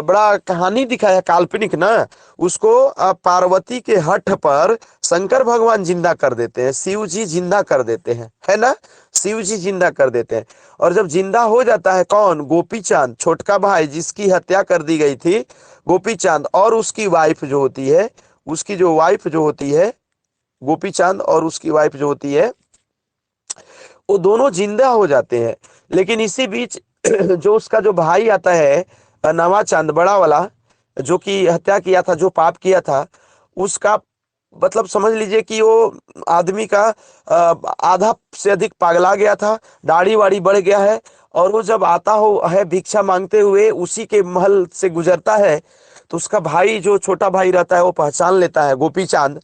Speaker 1: बड़ा कहानी दिखाया काल्पनिक ना। उसको पार्वती के हठ पर शंकर भगवान जिंदा कर देते हैं, शिव जी जिंदा कर देते हैं, है ना। शिव जी जिंदा कर देते हैं। और जब जिंदा हो जाता है कौन, गोपी चांद, छोटका भाई जिसकी हत्या कर दी गई थी, गोपी चांद और उसकी वाइफ जो होती है, उसकी जो वाइफ जो होती है, गोपी चांद और उसकी वाइफ जो होती है, वो दोनों जिंदा हो जाते हैं। लेकिन इसी बीच जो उसका जो भाई आता है, नवा चांद बड़ा वाला, जो कि हत्या किया था, जो पाप किया था, उसका मतलब समझ लीजिए कि वो आदमी का आधा से अधिक पागला गया था, दाढ़ी वाड़ी बढ़ गया है। और वो जब आता हो है भिक्षा मांगते हुए, उसी के महल से गुजरता है, तो उसका भाई जो छोटा भाई रहता है वो पहचान लेता है गोपी चांद,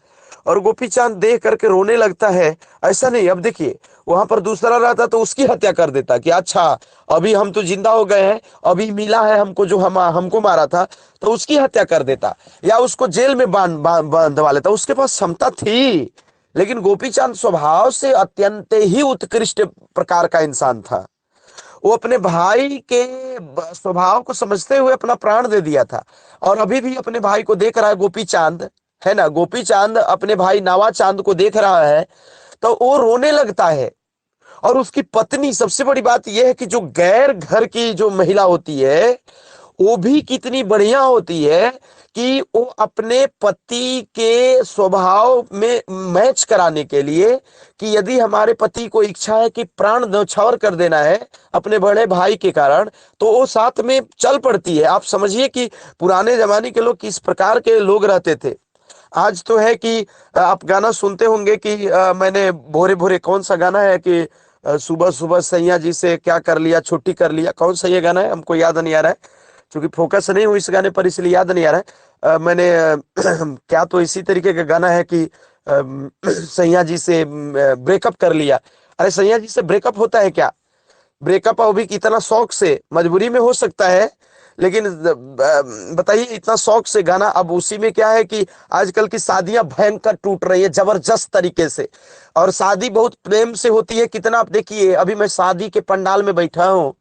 Speaker 1: और गोपी चांद देख करके रोने लगता है। ऐसा नहीं, अब देखिए, वहां पर दूसरा रहता तो उसकी हत्या कर देता कि अच्छा अभी हम तो जिंदा हो गए हैं, अभी मिला है हमको जो हमको मारा था, तो उसकी हत्या कर देता, या उसको जेल में बांधवा लेता, उसके पास क्षमता थी। लेकिन गोपी चांद स्वभाव से अत्यंत ही उत्कृष्ट प्रकार का इंसान था। वो अपने भाई के स्वभाव को समझते हुए अपना प्राण दे दिया था। और अभी भी अपने भाई को देख रहा है गोपी चांद, है ना। गोपी चांद अपने भाई नावा चांद को देख रहा है, तो वो रोने लगता है। और उसकी पत्नी, सबसे बड़ी बात यह है कि जो गैर घर की जो महिला होती है वो भी कितनी बढ़िया होती है कि वो अपने पति के स्वभाव में मैच कराने के लिए, कि यदि हमारे पति को इच्छा है कि प्राण न्यौछावर कर देना है अपने बड़े भाई के कारण, तो वो साथ में चल पड़ती है। आप समझिए कि पुराने जमाने के लोग किस प्रकार के लोग रहते थे। आज तो है कि आप गाना सुनते होंगे कि मैंने भोरे भोरे, कौन सा गाना है कि सुबह सुबह सैया जी से क्या कर लिया, छुट्टी कर लिया, कौन सा ये गाना है, हमको याद नहीं आ रहा है क्योंकि फोकस नहीं हुई इस गाने पर, इसलिए याद नहीं आ रहा है। मैंने क्या तो इसी तरीके का गाना है कि सैया जी से ब्रेकअप कर लिया। अरे सैया जी से ब्रेकअप होता है क्या? ब्रेकअप वो भी कितना शौक से, मजबूरी में हो सकता है, लेकिन बताइए इतना शौक से गाना। अब उसी में क्या है कि आजकल की शादियां भयंकर टूट रही है जबरदस्त तरीके से, और शादी बहुत प्रेम से होती है। कितना आप देखिए, अभी मैं शादी के पंडाल में बैठा हूँ,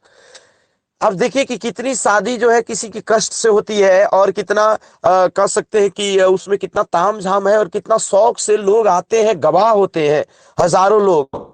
Speaker 1: अब देखिए कि कितनी शादी जो है किसी की कष्ट से होती है, और कितना कह सकते हैं कि उसमें कितना ताम झाम है, और कितना शौक से लोग आते हैं, गवाह होते हैं हजारों लोग।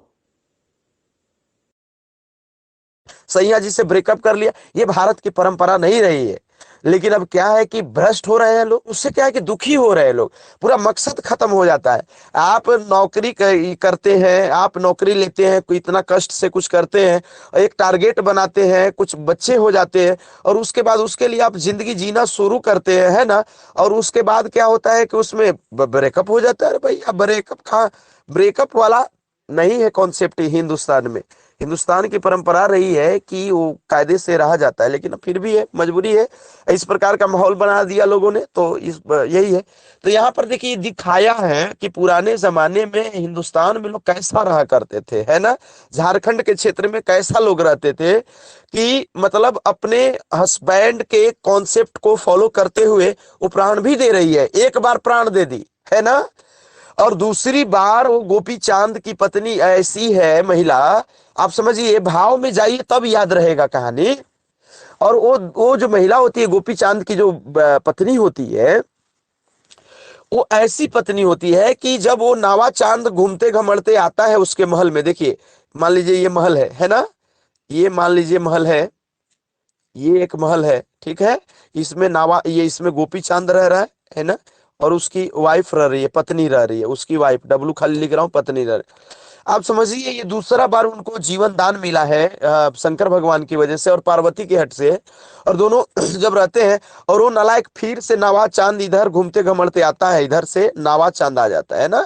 Speaker 1: सैया जी से ब्रेकअप कर लिया, ये भारत की परंपरा नहीं रही है। लेकिन अब क्या है कि भ्रष्ट हो रहे हैं लोग, उससे क्या है कि दुखी हो रहे हैं लोग, पूरा मकसद खत्म हो जाता है। आप नौकरी करते हैं, आप नौकरी लेते हैं, कोई इतना कष्ट से कुछ करते हैं, एक टारगेट बनाते हैं, कुछ बच्चे हो जाते हैं, और उसके बाद उसके लिए आप जिंदगी जीना शुरू करते हैं, है ना। और उसके बाद क्या होता है कि उसमें ब्रेकअप हो जाता है। अरे भैया ब्रेकअप कहाँ, ब्रेकअप वाला नहीं है कॉन्सेप्ट हिंदुस्तान में। हिंदुस्तान की परंपरा रही है कि वो कायदे से रहा जाता है, लेकिन फिर भी है, मजबूरी है, इस प्रकार का माहौल बना दिया लोगों ने, तो इस यही है। तो यहाँ पर देखिए दिखाया है कि पुराने जमाने में हिंदुस्तान में लोग कैसा रहा करते थे, है ना। झारखंड के क्षेत्र में कैसा लोग रहते थे कि मतलब अपने हस्बैंड के कॉन्सेप्ट को फॉलो करते हुए वो प्राण भी दे रही है, एक बार प्राण दे दी, है ना। और दूसरी बार वो गोपी चांद की पत्नी ऐसी है महिला, आप समझिए, भाव में जाइए तब याद रहेगा कहानी। और वो जो महिला होती है, गोपी चांद की जो पत्नी होती है, वो ऐसी पत्नी होती है कि जब वो नावा चांद घूमते घमड़ते आता है उसके महल में, देखिए मान लीजिए ये महल है ना, ये मान लीजिए महल ये एक महल है, ठीक है। इसमें नावा, ये इसमें गोपी चांद रह रहा है ना, और उसकी वाइफ रह रही है, पत्नी रह रही है, उसकी वाइफ, डब्लू खाली लिख रहा हूँ, पत्नी रह रही। आप समझिए ये दूसरा बार उनको जीवन दान मिला है शंकर भगवान की वजह से और पार्वती के हट से। और दोनों जब रहते हैं, और वो नालायक फिर से नावा चांद इधर घूमते घमड़ते आता है, इधर से नावा चांद आ जाता है ना।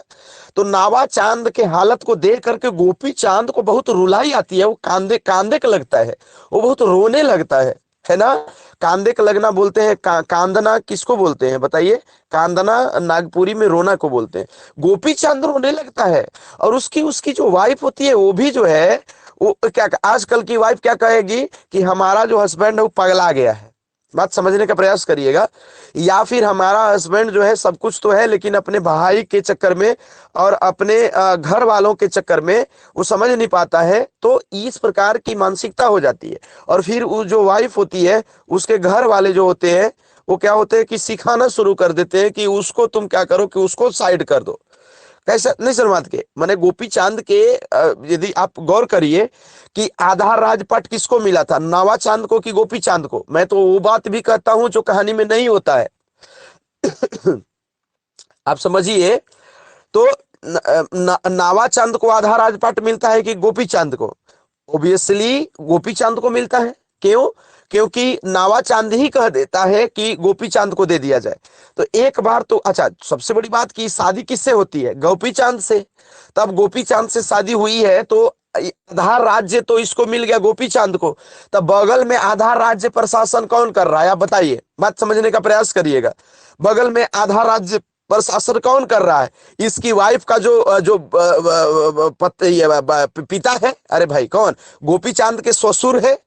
Speaker 1: तो नावा चांद के हालत को देख करके गोपी चांद को बहुत रुलाई आती है, वो कांदे कांदे का लगता है, वो बहुत रोने लगता है ना। कांदे का लगना बोलते हैं, कांदना किसको बोलते हैं बताइए? कांदना नागपुरी में रोना को बोलते हैं। गोपी चांद रोने लगता है, और उसकी उसकी जो वाइफ होती है वो भी जो है, वो क्या आजकल की वाइफ क्या कहेगी कि हमारा जो हस्बैंड है वो पगला गया है। बात समझने का प्रयास करिएगा। या फिर हमारा हस्बैंड जो है सब कुछ तो है, लेकिन अपने भाई के चक्कर में और अपने घर वालों के चक्कर में वो समझ नहीं पाता है, तो इस प्रकार की मानसिकता हो जाती है। और फिर वो जो वाइफ होती है, उसके घर वाले जो होते हैं, वो क्या होते हैं कि सिखाना शुरू कर देते हैं कि उसको तुम क्या करो कि उसको साइड कर दो। कैसा नहीं शर्मात के मैंने गोपी चांद के यदि आप गौर करिए कि आधा राजपाट किसको मिला था, नावा चांद को कि गोपी चांद को? मैं तो वो बात भी कहता हूं जो कहानी में नहीं होता है। आप समझिए, तो नावा चांद को आधा राजपाट मिलता है कि गोपी चांद को? ऑब्वियसली गोपी चांद को मिलता है। क्यों? क्योंकि नावा चांद ही कह देता है कि गोपी चांद को दे दिया जाए। तो एक बार तो अच्छा, सबसे बड़ी बात कि शादी किससे होती है? गोपी चांद से। तब गोपी चांद से शादी हुई है, तो आधा राज्य तो इसको मिल गया गोपी चांद को। तब बगल में आधा राज्य प्रशासन कौन कर रहा है, आप बताइए, बात समझने का प्रयास करिएगा। बगल में आधा राज्य प्रशासन कौन कर रहा है? इसकी वाइफ का जो जो पिता है। अरे भाई कौन? गोपी चांद के ससुर है।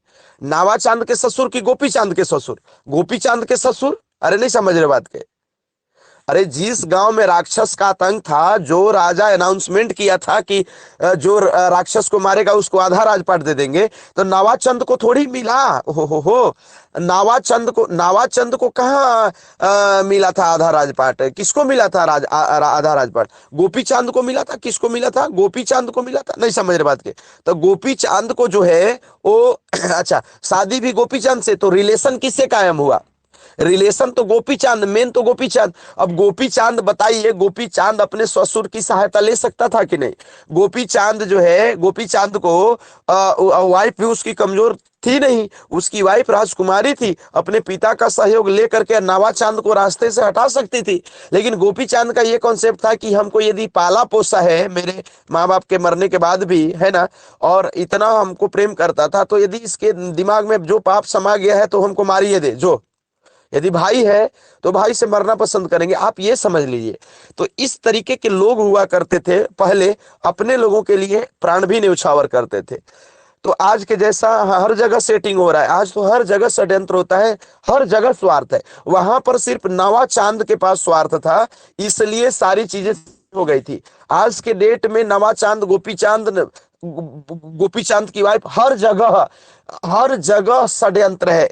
Speaker 1: नावा चांद के ससुर की गोपी चांद के ससुर? गोपी चांद के ससुर। अरे नहीं समझ रहे बात के? अरे जिस गांव में राक्षस का आतंक था, जो राजा अनाउंसमेंट किया था कि जो राक्षस को मारेगा उसको आधा राजपाट दे देंगे, तो नवाचंद को थोड़ी मिला। हो नावाचंद को कहाँ मिला था आधा राजपाट? किसको मिला था आधा राजपाट? गोपी चांद को मिला था। किसको मिला था? गोपी चांद को मिला था। नहीं समझ रहे बात के? तो गोपी चांद को जो है वो अच्छा, शादी भी गोपी चांद से, तो रिलेशन किससे कायम हुआ? रिलेशन तो गोपी चांद, मेन तो गोपी चांद। अब गोपी चांद बताइए, गोपी चांद अपने ससुर की सहायता ले सकता था कि नहीं? गोपी चांद जो है, गोपी चांद को वाइफ भी उसकी कमजोर थी नहीं, उसकी वाइफ राजकुमारी थी, अपने पिता का सहयोग लेकर के नवा चांद को रास्ते से हटा सकती थी। लेकिन गोपी चांद का ये कॉन्सेप्ट था कि हमको यदि पाला पोसा है मेरे माँ बाप के मरने के बाद भी, है ना, और इतना हमको प्रेम करता था, तो यदि इसके दिमाग में जो पाप समा गया है तो हमको मारिए दे। जो यदि भाई है तो भाई से मरना पसंद करेंगे, आप ये समझ लीजिए। तो इस तरीके के लोग हुआ करते थे पहले, अपने लोगों के लिए प्राण भी न्यौछावर करते थे। तो आज के जैसा हर जगह सेटिंग हो रहा है, आज तो हर जगह षड्यंत्र होता है, हर जगह स्वार्थ है। वहां पर सिर्फ नवा चांद के पास स्वार्थ था, इसलिए सारी चीजें हो गई थी। आज के डेट में नवा चांद, गोपी चांद की वाइफ, हर जगह षड्यंत्र है।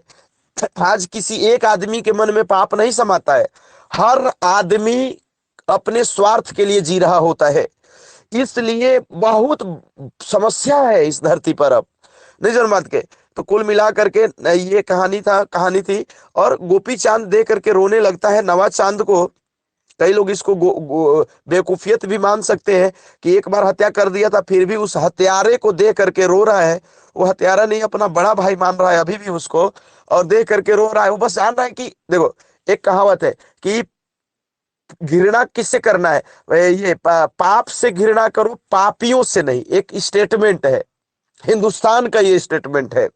Speaker 1: आज किसी एक आदमी के मन में पाप नहीं समाता है, हर आदमी अपने स्वार्थ के लिए जी रहा होता है। इसलिए बहुत समस्या है इस धरती पर अब, नहीं जन बात के? तो कुल मिला करके ये कहानी थी। और गोपी चांद दे करके रोने लगता है नवा चांद को। कई लोग इसको बेवकूफियत भी मान सकते हैं कि एक बार हत्या कर दिया था, फिर भी उस हत्यारे को दे करके रो रहा है। वो हत्यारा नहीं, अपना बड़ा भाई मान रहा है अभी भी उसको, और दे करके रो रहा है। वो बस जान रहा है कि देखो, एक कहावत है कि घृणा किससे करना है, ये पाप से घृणा करो, पापियों से नहीं। एक स्टेटमेंट है, हिंदुस्तान का ये स्टेटमेंट है।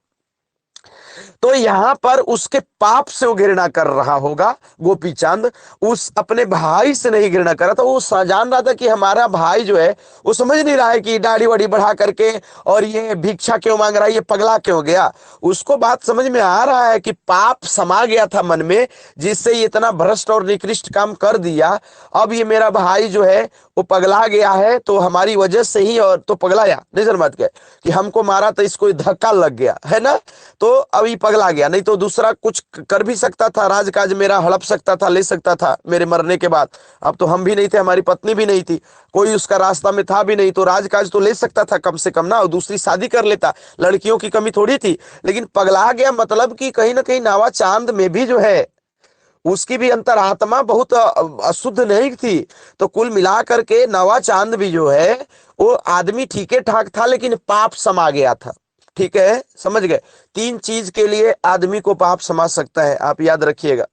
Speaker 1: तो यहां पर उसके पाप से वो घृणा कर रहा होगा गोपी चांद, उस अपने भाई से नहीं घृणा कर रहा था। वो जान रहा था कि हमारा भाई जो है, वो समझ नहीं रहा है कि दाढ़ी वाड़ी बढ़ा करके और ये भिक्षा क्यों मांग रहा है, ये पगला क्यों गया। उसको बात समझ में आ रहा है कि पाप समा गया था मन में, जिससे ये इतना भ्रष्ट और निकृष्ट काम कर दिया। अब ये मेरा भाई जो है वो पगला गया है, तो हमारी वजह से ही, और तो पगलाया नहीं सर मत कह कि हमको मारा तो इसको धक्का लग गया है ना, तो अभी पगला गया। नहीं तो दूसरा कुछ कर भी सकता था, राजकाज मेरा हड़प सकता था, ले सकता था मेरे मरने के बाद। अब तो हम भी नहीं थे, हमारी पत्नी भी नहीं थी, कोई उसका रास्ता में था भी नहीं, तो राजकाज तो ले सकता था कम से कम ना, और दूसरी शादी कर लेता, लड़कियों की कमी थोड़ी थी। लेकिन पगला गया मतलब कि कहीं ना कहीं नावा चांद में भी जो है, उसकी भी अंतरात्मा बहुत अशुद्ध नहीं थी। तो कुल मिलाकर के नवा चांद भी जो है वो आदमी ठीके ठाक था, लेकिन पाप समा गया था। ठीक है, समझ गए? तीन चीज के लिए आदमी को पाप समा सकता है, आप याद रखिएगा।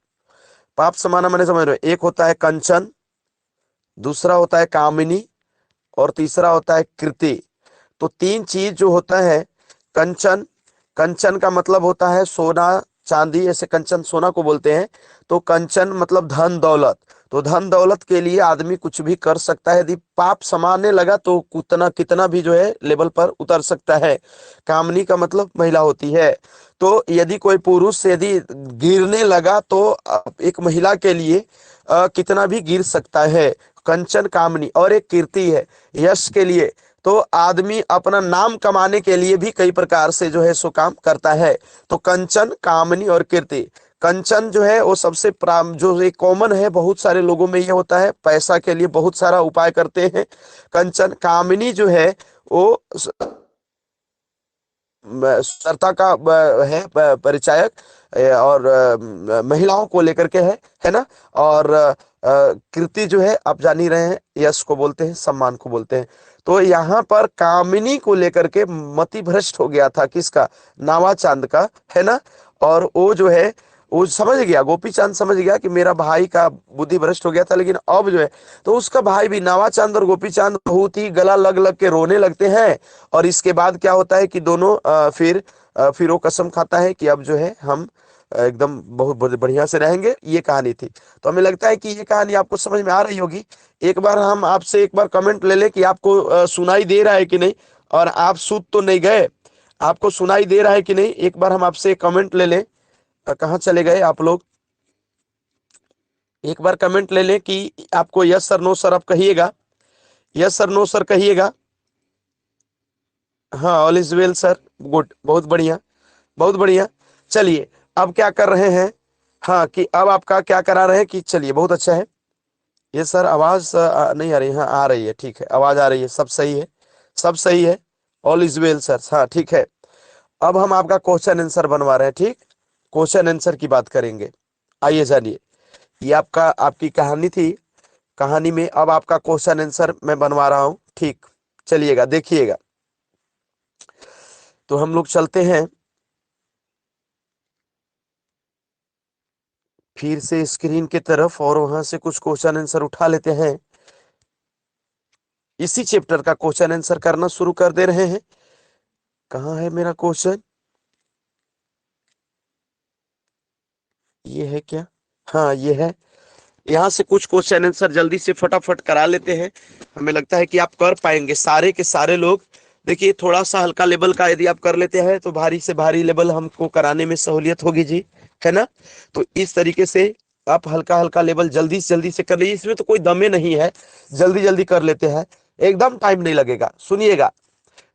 Speaker 1: पाप समाना मैंने समझ रहे हो, एक होता है कंचन, दूसरा होता है कामिनी, और तीसरा होता है कृति। तो तीन चीज जो होता है, कंचन, कंचन का मतलब होता है सोना चांदी, ऐसे कंचन सोना को बोलते हैं। तो कंचन मतलब धन दौलत। तो धन दौलत के लिए आदमी कुछ भी कर सकता है, यदि पाप समाने लगा तो कितना कितना भी जो है लेवल पर उतर सकता है। कामनी का मतलब महिला होती है। तो यदि कोई पुरुष यदि गिरने लगा तो एक महिला के लिए कितना भी गिर सकता है। कंचन कामनी। और एक कीर्ति है, यश के लिए। तो आदमी अपना नाम कमाने के लिए भी कई प्रकार से जो है सो काम करता है। तो कंचन कामनी और कीर्ति। कंचन जो है वो सबसे जो एक कॉमन है, बहुत सारे लोगों में ये होता है, पैसा के लिए बहुत सारा उपाय करते हैं। कंचन कामनी जो है वो सुंदरता का है परिचायक, और महिलाओं को लेकर के है ना। और कीर्ति जो है आप जान ही रहे हैं, यश को बोलते हैं, सम्मान को बोलते हैं। तो यहाँ पर कामिनी को लेकर के मति भ्रष्ट हो गया था, किसका? नावा चांद का, है ना। और वो जो है वो समझ गया, गोपी चांद समझ गया कि मेरा भाई का बुद्धि भ्रष्ट हो गया था। लेकिन अब जो है, तो उसका भाई भी नावा चांद और गोपी चांद बहुत ही गला लग लग के रोने लगते हैं। और इसके बाद क्या होता है कि दोनों फिर वो कसम खाता है कि अब जो है हम एकदम बहुत बढ़िया से रहेंगे। ये कहानी थी। तो हमें लगता है कि ये कहानी आपको समझ में आ रही होगी। एक बार हम आपसे एक बार कमेंट ले ले कि आपको सुनाई दे रहा है कि नहीं, और आप सुध तो नहीं गए, आपको सुनाई दे रहा है कि नहीं, एक बार हम आपसे कमेंट ले लें। कहाँ चले गए आप लोग? एक बार कमेंट ले लें कि आपको यस सर नो सर आप कहिएगा, यस सर नो सर कहिएगा। हाँ, all is well sir, good, बहुत बढ़िया, बहुत बढ़िया। चलिए, अब क्या कर रहे हैं, हाँ कि अब आपका क्या करा रहे हैं कि चलिए बहुत अच्छा है। ये सर आवाज नहीं आ रही, हाँ आ रही है, ठीक है, आवाज आ रही है, सब सही है, सब सही है, ऑल इज वेल सर, हाँ ठीक है। अब हम आपका क्वेश्चन आंसर बनवा रहे हैं, ठीक, क्वेश्चन आंसर की बात करेंगे। आइए जानिए, ये आपका आपकी कहानी थी, कहानी में अब आपका क्वेश्चन आंसर मैं बनवा रहा हूं, ठीक। चलिएगा देखिएगा, तो हम लोग चलते हैं फिर से स्क्रीन की तरफ और वहां से कुछ क्वेश्चन आंसर उठा लेते हैं। इसी चैप्टर का क्वेश्चन आंसर करना शुरू कर दे रहे हैं। कहाँ है मेरा क्वेश्चन, ये है क्या, हाँ ये है। यहाँ से कुछ क्वेश्चन आंसर जल्दी से फटाफट करा लेते हैं, हमें लगता है कि आप कर पाएंगे सारे के सारे लोग। देखिए थोड़ा सा हल्का लेवल का यदि आप कर लेते हैं तो भारी से भारी लेवल हमको कराने में सहूलियत होगी जी, है ना। तो इस तरीके से आप हल्का हल्का लेवल जल्दी से कर लीजिए, इसमें तो कोई दमे नहीं है, जल्दी जल्दी कर लेते हैं, एकदम टाइम नहीं लगेगा। सुनिएगा,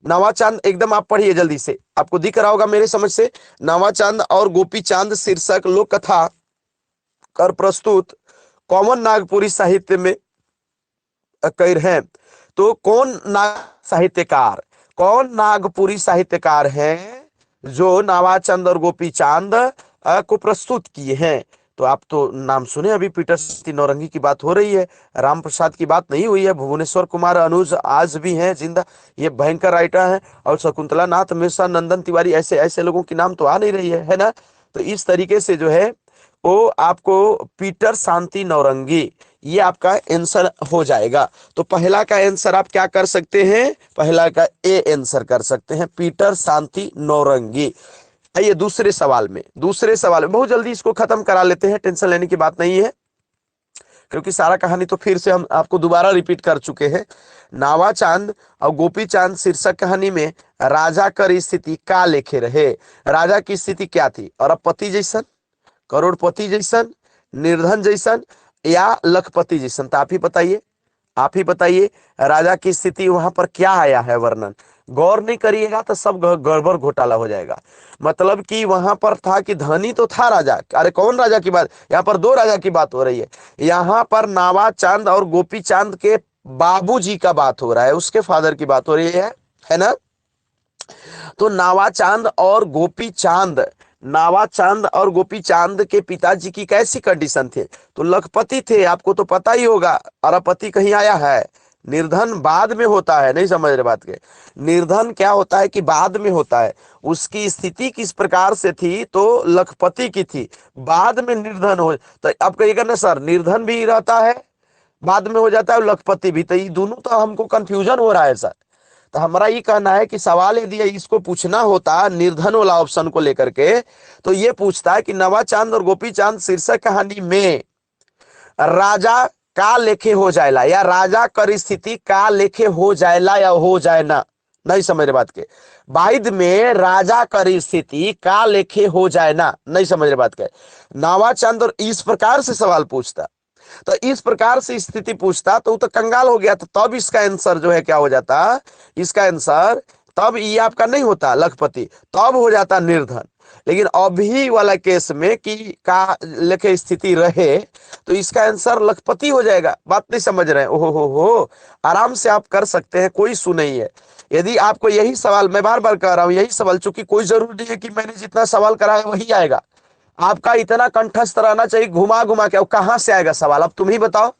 Speaker 1: नवाचांद, एकदम आप पढ़िए जल्दी से, आपको दिख रहा होगा मेरे समझ से। नवाचांद और गोपी चांद शीर्षक लोक कथा कर प्रस्तुत कॉमन नागपुरी साहित्य में कई हैं। तो कौन नाग साहित्यकार, कौन नागपुरी साहित्यकार हैं जो नवाचंद और गोपी चांद को प्रस्तुत किए हैं। तो आप तो नाम सुने, अभी पीटर सती नौरंगी की बात हो रही है, राम प्रसाद की बात नहीं हुई है, भुवनेश्वर कुमार अनुज आज भी हैं जिंदा, ये भयंकर राइटर हैं, और शकुंतला नाथ मिश्रा, नंदन तिवारी, ऐसे ऐसे लोगों की नाम तो आ नहीं रही है ना। तो इस तरीके से जो है वो आपको पीटर शांति नौरंगी, ये आपका आंसर हो जाएगा। तो पहला का आंसर आप क्या कर सकते हैं, पहला का ए आंसर कर सकते हैं, पीटर शांति नौरंगी। आइए दूसरे सवाल में, दूसरे सवाल में बहुत जल्दी इसको खत्म करा लेते हैं, टेंशन लेने की बात नहीं है, क्योंकि सारा कहानी तो फिर से हम आपको दोबारा रिपीट कर चुके हैं। नावा चांद और गोपी चांद शीर्षक कहानी में राजा कर स्थिति का लेखे रहे। राजा की स्थिति क्या थी, अरबपति जैसन, करोड़पति जैसन, निर्धन जैसन, या लखपति जैसन। तो आप ही बताइए, आप ही बताइए, राजा की स्थिति वहां पर क्या आया है वर्णन। गौर नहीं करिएगा तो सब गड़बड़ घोटाला हो जाएगा। मतलब कि वहां पर था कि धनी तो था राजा, अरे कौन राजा की बात, यहाँ पर दो राजा की बात हो रही है। यहाँ पर नावा चांद और गोपी चांद के बाबूजी का बात हो रहा है, उसके फादर की बात हो रही है ना। तो नावा चांद और गोपी चांद, नावा चांद और गोपी चांद के पिताजी की कैसी कंडीशन थे, तो लखपति थे, आपको तो पता ही होगा। अरबपति कहीं आया है, निर्धन बाद में होता है, नहीं समझ रहे बात के। निर्धन क्या होता है कि बाद में होता है, उसकी स्थिति किस प्रकार से थी तो लखपति की थी, बाद में निर्धन हो। तो अब कहिएगा ना सर निर्धन भी रहता है बाद में हो जाता है, लखपति भी, तो ये दोनों तो हमको कंफ्यूजन हो रहा है सर। तो हमारा ये कहना है कि सवाल यदि इसको पूछना होता निर्धन वाला ऑप्शन को लेकर के, तो ये पूछता है कि नवा चांद और गोपी चांद शीर्षक कहानी में राजा का लेखे हो जाएला, या राजा कर स्थिति का लेखे हो जाएला या हो जाए ना, नहीं समझ रहे बात के। वाहिद में राजा कर स्थिति का लेखे हो जाए ना, नहीं समझ रहे बात के। नवाचंद और इस प्रकार से सवाल पूछता, तो इस प्रकार से स्थिति पूछता तो तो कंगाल हो गया, तो तब इसका आंसर जो है क्या हो जाता, इसका आंसर तब ये आपका नहीं होता लखपति, तब हो जाता निर्धन। लेकिन अभी वाला केस में कि का लेके स्थिति रहे तो इसका आंसर लखपति हो जाएगा। बात नहीं समझ रहे हैं, ओहो हो, आराम से आप कर सकते हैं, कोई इशू नहीं है। यदि आपको यही सवाल, मैं बार बार कह रहा हूं यही सवाल, चूंकि कोई जरूरी नहीं है कि मैंने जितना सवाल करा है वही आएगा, आपका इतना कंठस्थ रहना चाहिए, घुमा घुमा के। कहां से आएगा सवाल, अब तुम ही बताओ।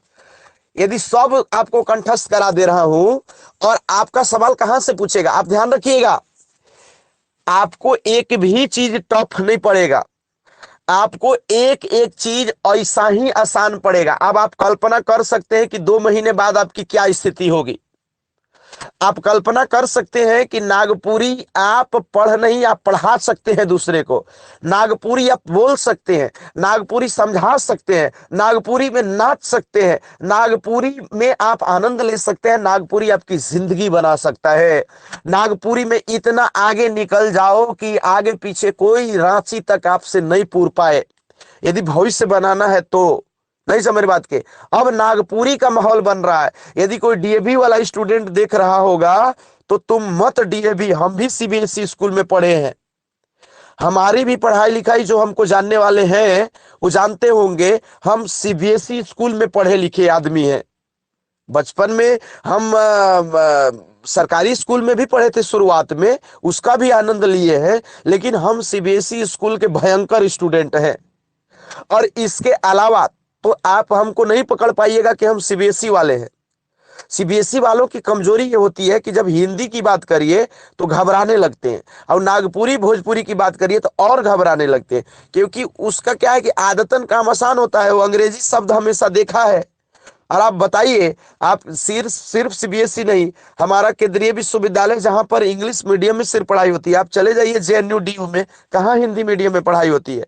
Speaker 1: यदि सब आपको कंठस्थ करा दे रहा हूं और आपका सवाल कहां से पूछेगा, आप ध्यान रखिएगा, आपको एक भी चीज टफ नहीं पड़ेगा, आपको एक एक चीज ऐसा ही आसान पड़ेगा। अब आप कल्पना कर सकते हैं कि 2 महीने बाद आपकी क्या स्थिति होगी। आप कल्पना कर सकते हैं कि नागपुरी आप पढ़ नहीं, आप पढ़ा सकते हैं दूसरे को, नागपुरी आप बोल सकते हैं, नागपुरी समझा सकते हैं, नागपुरी में नाच सकते हैं, नागपुरी में आप आनंद ले सकते हैं, नागपुरी आपकी जिंदगी बना सकता है। नागपुरी में इतना आगे निकल जाओ कि आगे पीछे कोई रांची तक आपसे नहीं पूर पाए। यदि भविष्य बनाना है तो नहीं समझ बात के। अब नागपुरी का माहौल बन रहा है। यदि कोई डीएवी वाला स्टूडेंट देख रहा होगा तो तुम मत डीएवी, हम भी सीबीएसई स्कूल में पढ़े हैं। हमारी भी पढ़ाई लिखाई जो हमको जानने वाले हैं वो जानते होंगे, हम सीबीएसई स्कूल में पढ़े लिखे आदमी हैं। बचपन में हम सरकारी स्कूल में भी पढ़े थे शुरुआत में, उसका भी आनंद लिए हैं, लेकिन हम सीबीएसई स्कूल के भयंकर स्टूडेंट हैं। और इसके अलावा तो आप हमको नहीं पकड़ पाइएगा कि हम सीबीएसई वाले हैं। सीबीएसई वालों की कमजोरी ये होती है कि जब हिंदी की बात करिए तो घबराने लगते हैं, और नागपुरी भोजपुरी की बात करिए तो और घबराने लगते हैं, क्योंकि उसका क्या है कि आदतन काम आसान होता है, वो अंग्रेजी शब्द हमेशा देखा है। और आप बताइए, आप सिर्फ सिर्फ सीबीएसई नहीं, हमारा केंद्रीय विश्वविद्यालय जहां पर इंग्लिश मीडियम में सिर्फ पढ़ाई होती है, आप चले जाइए जेएनयू डीयू में, कहाँ हिंदी मीडियम में पढ़ाई होती है।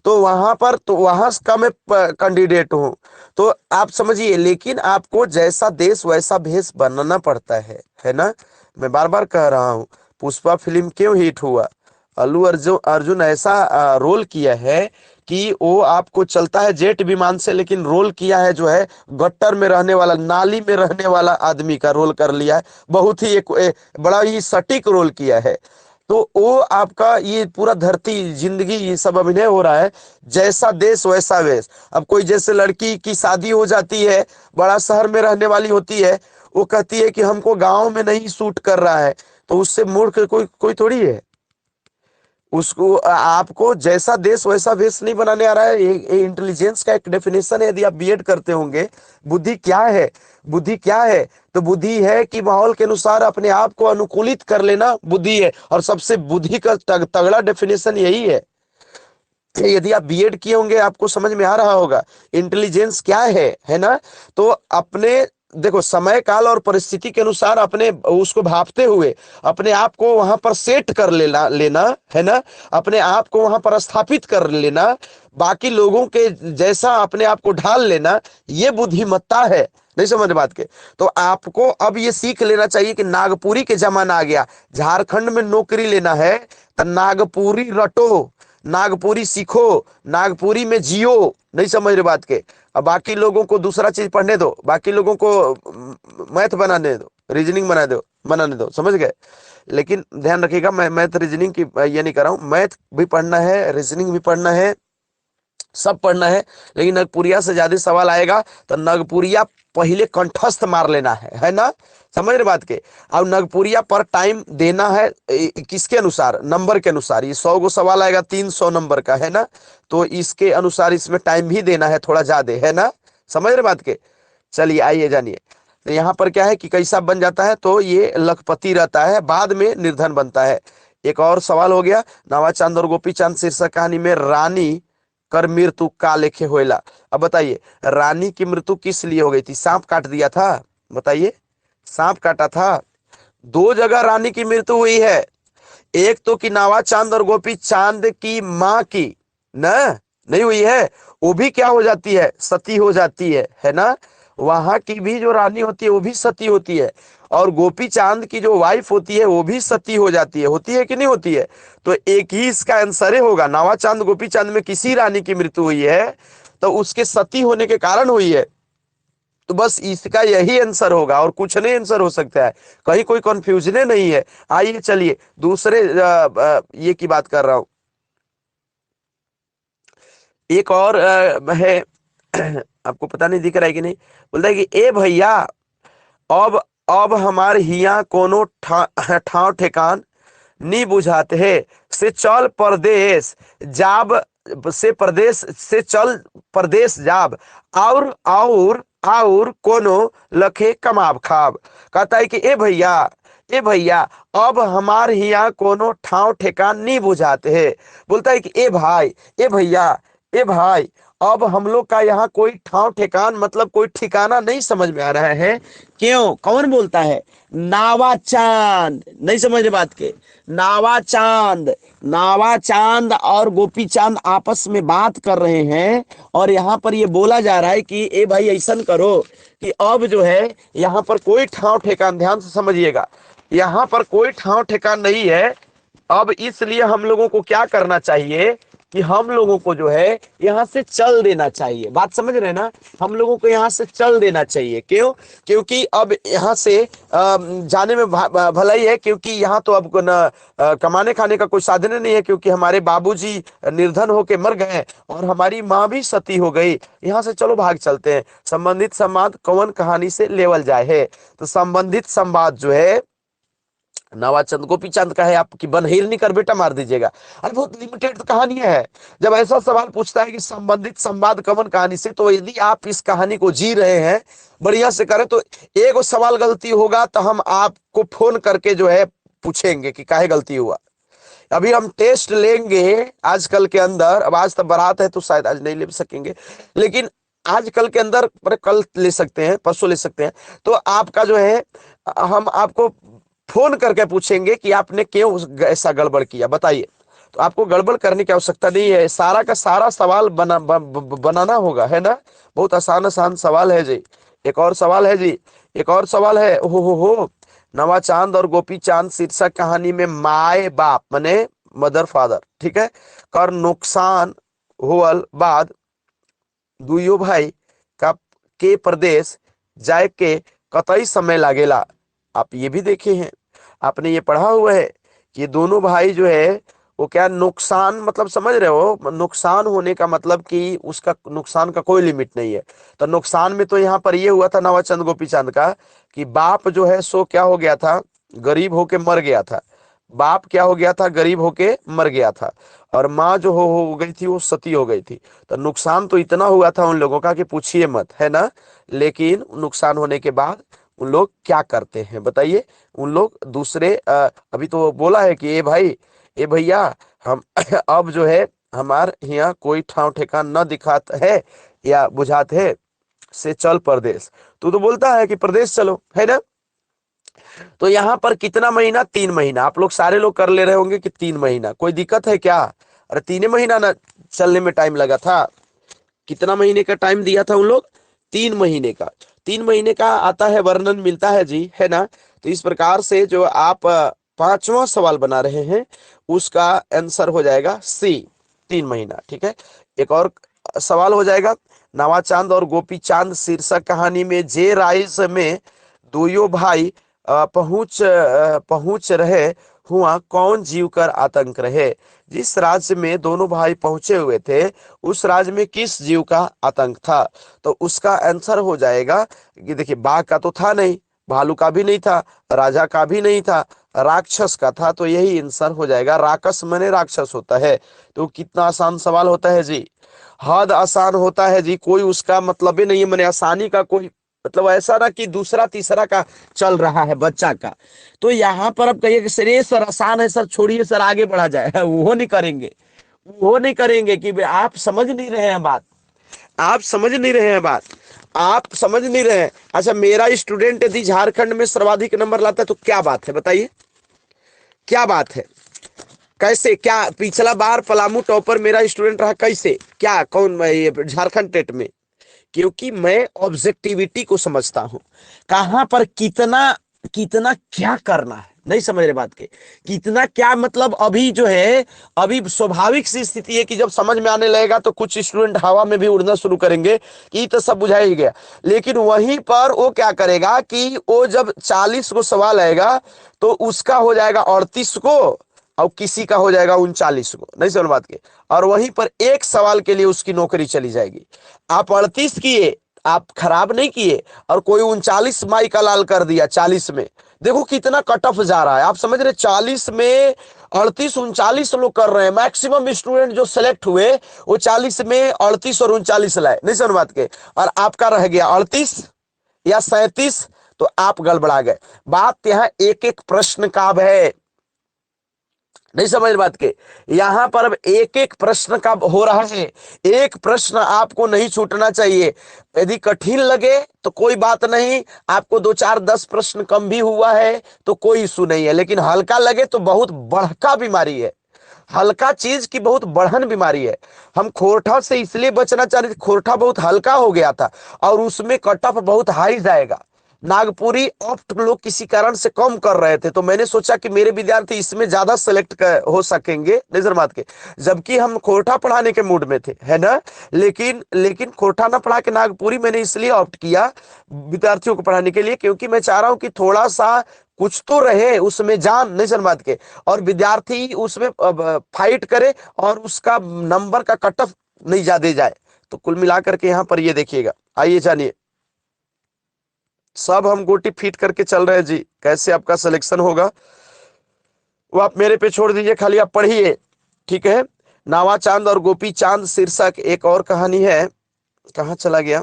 Speaker 1: तो वहां पर, तो वहां का मैं कैंडिडेट हूं। तो आप समझिए, लेकिन आपको जैसा देश वैसा भेष बनना पड़ता है ना। मैं बार बार कह रहा हूं, पुष्पा फिल्म क्यों हिट हुआ? अल्लू अर्जुन अर्जुन ऐसा रोल किया है कि वो आपको चलता है जेट विमान से, लेकिन रोल किया है जो है गट्टर में रहने वाला, नाली में रहने वाला आदमी का रोल कर लिया है। बहुत ही एक बड़ा ही सटीक रोल किया है। तो वो आपका ये पूरा धरती जिंदगी ये सब अभिनय हो रहा है, जैसा देश वैसा वेश। अब कोई जैसे लड़की की शादी हो जाती है, बड़ा शहर में रहने वाली होती है, वो कहती है कि हमको गांव में नहीं सूट कर रहा है, तो उससे मूर्ख कोई कोई थोड़ी है। उसको आपको जैसा देश वैसा वेश नहीं बनाने आ रहा है। ये इंटेलिजेंस का एक डेफिनेशन है, यदि आप बीएड करते होंगे। बुद्धि क्या है? बुद्धि क्या है? तो बुद्धि है कि माहौल के अनुसार अपने आप को अनुकूलित कर लेना बुद्धि है। और सबसे बुद्धि का तगड़ा डेफिनेशन यही है। यदि आप बीएड किए होंगे आपको समझ में आ रहा होगा इंटेलिजेंस क्या है ना। तो अपने देखो, समय काल और परिस्थिति के अनुसार अपने उसको भापते हुए अपने आप को वहां पर सेट कर लेना है ना, अपने आप को वहां पर स्थापित कर लेना, बाकी लोगों के जैसा अपने आप को ढाल लेना, ये बुद्धिमत्ता है। नहीं समझ बात के। तो आपको अब ये सीख लेना चाहिए कि नागपुरी के जमाना आ गया। झारखंड में नौकरी लेना है तो नागपुरी रटो, नागपुरी सीखो, नागपुरी में जियो। नहीं समझ रहे बात के। अब बाकी लोगों को दूसरा चीज पढ़ने दो, बाकी लोगों को मैथ बनाने दो, रीजनिंग बनाने दो, समझ गए। लेकिन ध्यान रखिएगा, मैं मैथ रीजनिंग की ये नहीं कर रहा हूं, मैथ भी पढ़ना है, रीजनिंग भी पढ़ना है, सब पढ़ना है। लेकिन नगपुरिया से ज्यादा सवाल आएगा तो नगपुरिया पहले कंठस्थ मार लेना है ना। समझ रहे बात के। अब नगपुरिया पर टाइम देना है किसके अनुसार? नंबर के अनुसार। ये 100 गो सवाल आएगा 300 नंबर का है ना, तो इसके अनुसार इसमें टाइम भी देना है थोड़ा ज्यादा, है ना। समझ रहे बात के। चलिए आइए जानिए। तो यहाँ पर क्या है कि कैसा बन जाता है, तो ये लखपति रहता है, बाद में निर्धन बनता है। एक और सवाल हो गया, नवाचांद और गोपी चांद शीर्षक कहानी में रानी कर मृत्यु का लेखे होइला। अब बताइए, रानी की मृत्यु किस लिए हो गई थी? सांप काट दिया था? बताइए, सांप काटा था। दो जगह रानी की मृत्यु हुई है। एक तो कि नावा चांद और गोपी चांद की मां की ना नहीं हुई है, वो भी क्या हो जाती है? सती हो जाती है ना। वहां की भी जो रानी होती है वो भी सती होती है, और गोपी चांद की जो वाइफ होती है वो भी सती हो जाती है। होती है कि नहीं होती है? तो एक ही इसका आंसर होगा। नावा चांद गोपी चांद में किसी रानी की मृत्यु हुई है तो उसके सती होने के कारण हुई है। तो बस इसका यही आंसर होगा, और कुछ नहीं आंसर हो सकता है। कहीं कोई कंफ्यूजन नहीं है। आइए चलिए दूसरे ये की बात कर रहा हूं। एक और है आपको पता नहीं दिख रहा है कि नहीं। बोलता है कि ए भैया, अब हमार हिया कोनो ठाव ठेकान नी बुझाते है, से चल परदेश जाब, से प्रदेश से चल परदेश जाब, और कोनो लखे कमाब खाब। कहता है कि ए भैया अब हमार हिया कोनो ठाव ठेकान नहीं बुझाते है। बोलता है कि ए भाई, ए भैया, ए भाई, अब हम लोग का यहाँ कोई ठाव ठेकान मतलब कोई ठिकाना नहीं समझ में आ रहा है। क्यों? कौन बोलता है? नावा चांद। नहीं समझ रहे बात के। नावा चांद और गोपी चांद आपस में बात कर रहे हैं, और यहाँ पर ये बोला जा रहा है कि ए भाई ऐसा करो कि अब जो है यहाँ पर कोई ठाव ठेकान, ध्यान से समझिएगा, यहाँ पर कोई ठाव ठेकान नहीं है। अब इसलिए हम लोगों को क्या करना चाहिए कि हम लोगों को जो है यहाँ से चल देना चाहिए। बात समझ रहे हैं ना, हम लोगों को यहाँ से चल देना चाहिए। क्यों? क्योंकि अब यहाँ से जाने में भलाई है, क्योंकि यहाँ तो अब न कमाने खाने का कोई साधन नहीं है, क्योंकि हमारे बाबूजी निर्धन होके मर गए और हमारी माँ भी सती हो गई। यहाँ से चलो भाग चलते हैं। संबंधित संवाद कौन कहानी से लेवल जाए है। तो संबंधित संवाद जो है नवाचंद गोपीचंद का है। आपकी बनहेल नहीं कर बेटा मार दीजिएगा। अरे बहुत लिमिटेड कहानी है। जब ऐसा सवाल पूछता है कि संबंधित संवाद कवन कहानी से, तो यदि आप इस कहानी को जी रहे हैं बढ़िया से करें, तो एक सवाल गलती होगा तो हम आपको फोन करके जो है पूछेंगे कि काहे गलती हुआ। अभी हम टेस्ट लेंगे आजकल के अंदर। अब आज तो बारात है तो शायद आज नहीं ले सकेंगे, लेकिन आजकल के अंदर कल ले सकते हैं, परसों ले सकते हैं। तो आपका जो है हम आपको फोन करके पूछेंगे कि आपने क्यों ऐसा गड़बड़ किया, बताइए। तो आपको गड़बड़ करने की आवश्यकता नहीं है, सारा का सारा सवाल बनाना होगा, है ना। बहुत आसान आसान सवाल है जी। एक और सवाल है जी, एक और सवाल है। हो नवाचांद और गोपी चांद शीर्षक कहानी में माए बाप मने मदर फादर, ठीक है, कर नुकसान होल बाद दुयो भाई का के प्रदेश जाए के कतई समय लागेला। आप ये भी देखे हैं, आपने ये पढ़ा हुआ है कि ये दोनों भाई जो है वो क्या नुकसान, मतलब समझ रहे हो, नुकसान होने का मतलब कि उसका नुकसान का कोई लिमिट नहीं है। तो नुकसान में तो यहाँ पर ये हुआ था नवाचंद गोपीचंद का कि बाप जो है सो क्या हो गया था, गरीब होके मर गया था। बाप क्या हो गया था, गरीब होके मर गया था। और माँ जो हो गई थी वो सती हो गई थी। तो नुकसान तो इतना हुआ था उन लोगों का कि पूछिए मत, है ना। लेकिन नुकसान होने के बाद उन लोग क्या करते हैं बताइए। उन लोग दूसरे अभी तो बोला है कि ए भाई, ए भैया, हम अब जो है हमार यहाँ कोई ठाव ठिकान न दिखात है या बुझात है, से चल परदेश। तू तो बोलता है कि प्रदेश चलो, है ना। तो यहाँ पर कितना महीना, 3 महीना। आप लोग सारे लोग कर ले रहे होंगे कि 3 महीना, कोई दिक्कत है क्या? अरे 3 महीना ना चलने में टाइम लगा था। कितना महीने का टाइम दिया था उन लोग? 3 महीने का। 3 महीने का आता है वर्णन मिलता है जी, है ना। तो इस प्रकार से जो आप पांचवा सवाल बना रहे हैं उसका आंसर हो जाएगा सी, 3 महीना, ठीक है। एक और सवाल हो जाएगा, नवाचांद और गोपी चांद शीर्षक कहानी में जे राइस में दोयो भाई पहुंच रहे हुआ कौन जीव कर आतंक रहे। जिस राज्य में दोनों भाई पहुंचे हुए थे उस राज्य में किस जीव का आतंक था। तो उसका आंसर हो जाएगा कि देखिए, बाघ का तो था नहीं, भालू का भी नहीं था, राजा का भी नहीं था, राक्षस का था। तो यही आंसर हो जाएगा, राक्षस माने राक्षस होता है। तो कितना आसान सवाल होता है जी, हद आसान होता है जी। कोई उसका मतलब ही नहीं है, मैंने आसानी का कोई मतलब ऐसा ना कि दूसरा तीसरा का चल रहा है बच्चा का। तो यहाँ पर अब कहिए कि सर ये सर आसान है सर, छोड़िए सर आगे बढ़ा जाए। वो नहीं करेंगे, वो नहीं करेंगे कि आप समझ नहीं रहे हैं बात, आप समझ नहीं रहे हैं बात, आप समझ नहीं रहे हैं। अच्छा, मेरा स्टूडेंट यदि झारखंड में सर्वाधिक नंबर लाता है तो क्या बात है बताइए, क्या बात है, कैसे, क्या पिछला बार पलामू टॉपर मेरा स्टूडेंट रहा, कैसे, क्या, कौन, ये झारखंड टेट में? क्योंकि मैं ऑब्जेक्टिविटी को समझता हूं, कहां पर कितना कितना क्या करना है। नहीं समझ रहे बात के, कितना क्या मतलब। अभी जो है, अभी स्वाभाविक सी स्थिति है कि जब समझ में आने लगेगा तो कुछ स्टूडेंट हवा में भी उड़ना शुरू करेंगे कि तो सब बुझा ही गया। लेकिन वहीं पर वो क्या करेगा कि वो जब 40 को सवाल आएगा तो उसका हो जाएगा 38 को और किसी का हो जाएगा 39 को। नहीं समझ बात के, और वहीं पर एक सवाल के लिए उसकी नौकरी चली जाएगी। आप 38 किए, आप खराब नहीं किए, और कोई 39 माई का लाल कर दिया 40 में। देखो कितना कट ऑफ जा रहा है, आप समझ रहे। 40 में 38 39 लोग कर रहे हैं। मैक्सिमम स्टूडेंट जो सेलेक्ट हुए वो 40 में 38 और 39 लाए। नहीं समझ बात के, और आपका रह गया 38 या 37। तो आप गड़बड़ा गए। बात यहाँ एक एक प्रश्न का है। नहीं समझ बात के, यहां पर अब एक एक प्रश्न का हो रहा है। एक प्रश्न आपको नहीं छूटना चाहिए। यदि कठिन लगे तो कोई बात नहीं, आपको 2 4 10 प्रश्न कम भी हुआ है तो कोई इशू नहीं है। लेकिन हल्का लगे तो बहुत बढ़का बीमारी है, हल्का चीज की बहुत बढ़न बीमारी है। हम खोरठा से इसलिए बचना चाह रहे थे, खोरठा बहुत हल्का हो गया था और उसमें कट ऑफ बहुत हाई जाएगा। नागपुरी ऑप्ट लोग किसी कारण से कम कर रहे थे, तो मैंने सोचा कि मेरे विद्यार्थी इसमें ज्यादा सेलेक्ट हो सकेंगे निजामाबाद के, जबकि हम खोरठा पढ़ाने के मूड में थे, है ना। लेकिन लेकिन खोरठा ना पढ़ा के नागपुरी मैंने इसलिए ऑप्ट किया विद्यार्थियों को पढ़ाने के लिए, क्योंकि मैं चाह रहा हूं कि थोड़ा सा कुछ तो रहे उसमें जान निजामाबाद के, और विद्यार्थी उसमें फाइट करे और उसका नंबर का कट ऑफ नहीं ज्यादा जाए। तो कुल मिलाकर के यहाँ पर ये देखिएगा, आइए जानिए। सब हम गोटी फीट करके चल रहे हैं जी, कैसे आपका सिलेक्शन होगा वो आप मेरे पे छोड़ दीजिए, खाली आप पढ़िए, ठीक है। नावा चांद और गोपी चांद शीर्षक एक और कहानी है, कहाँ चला गया,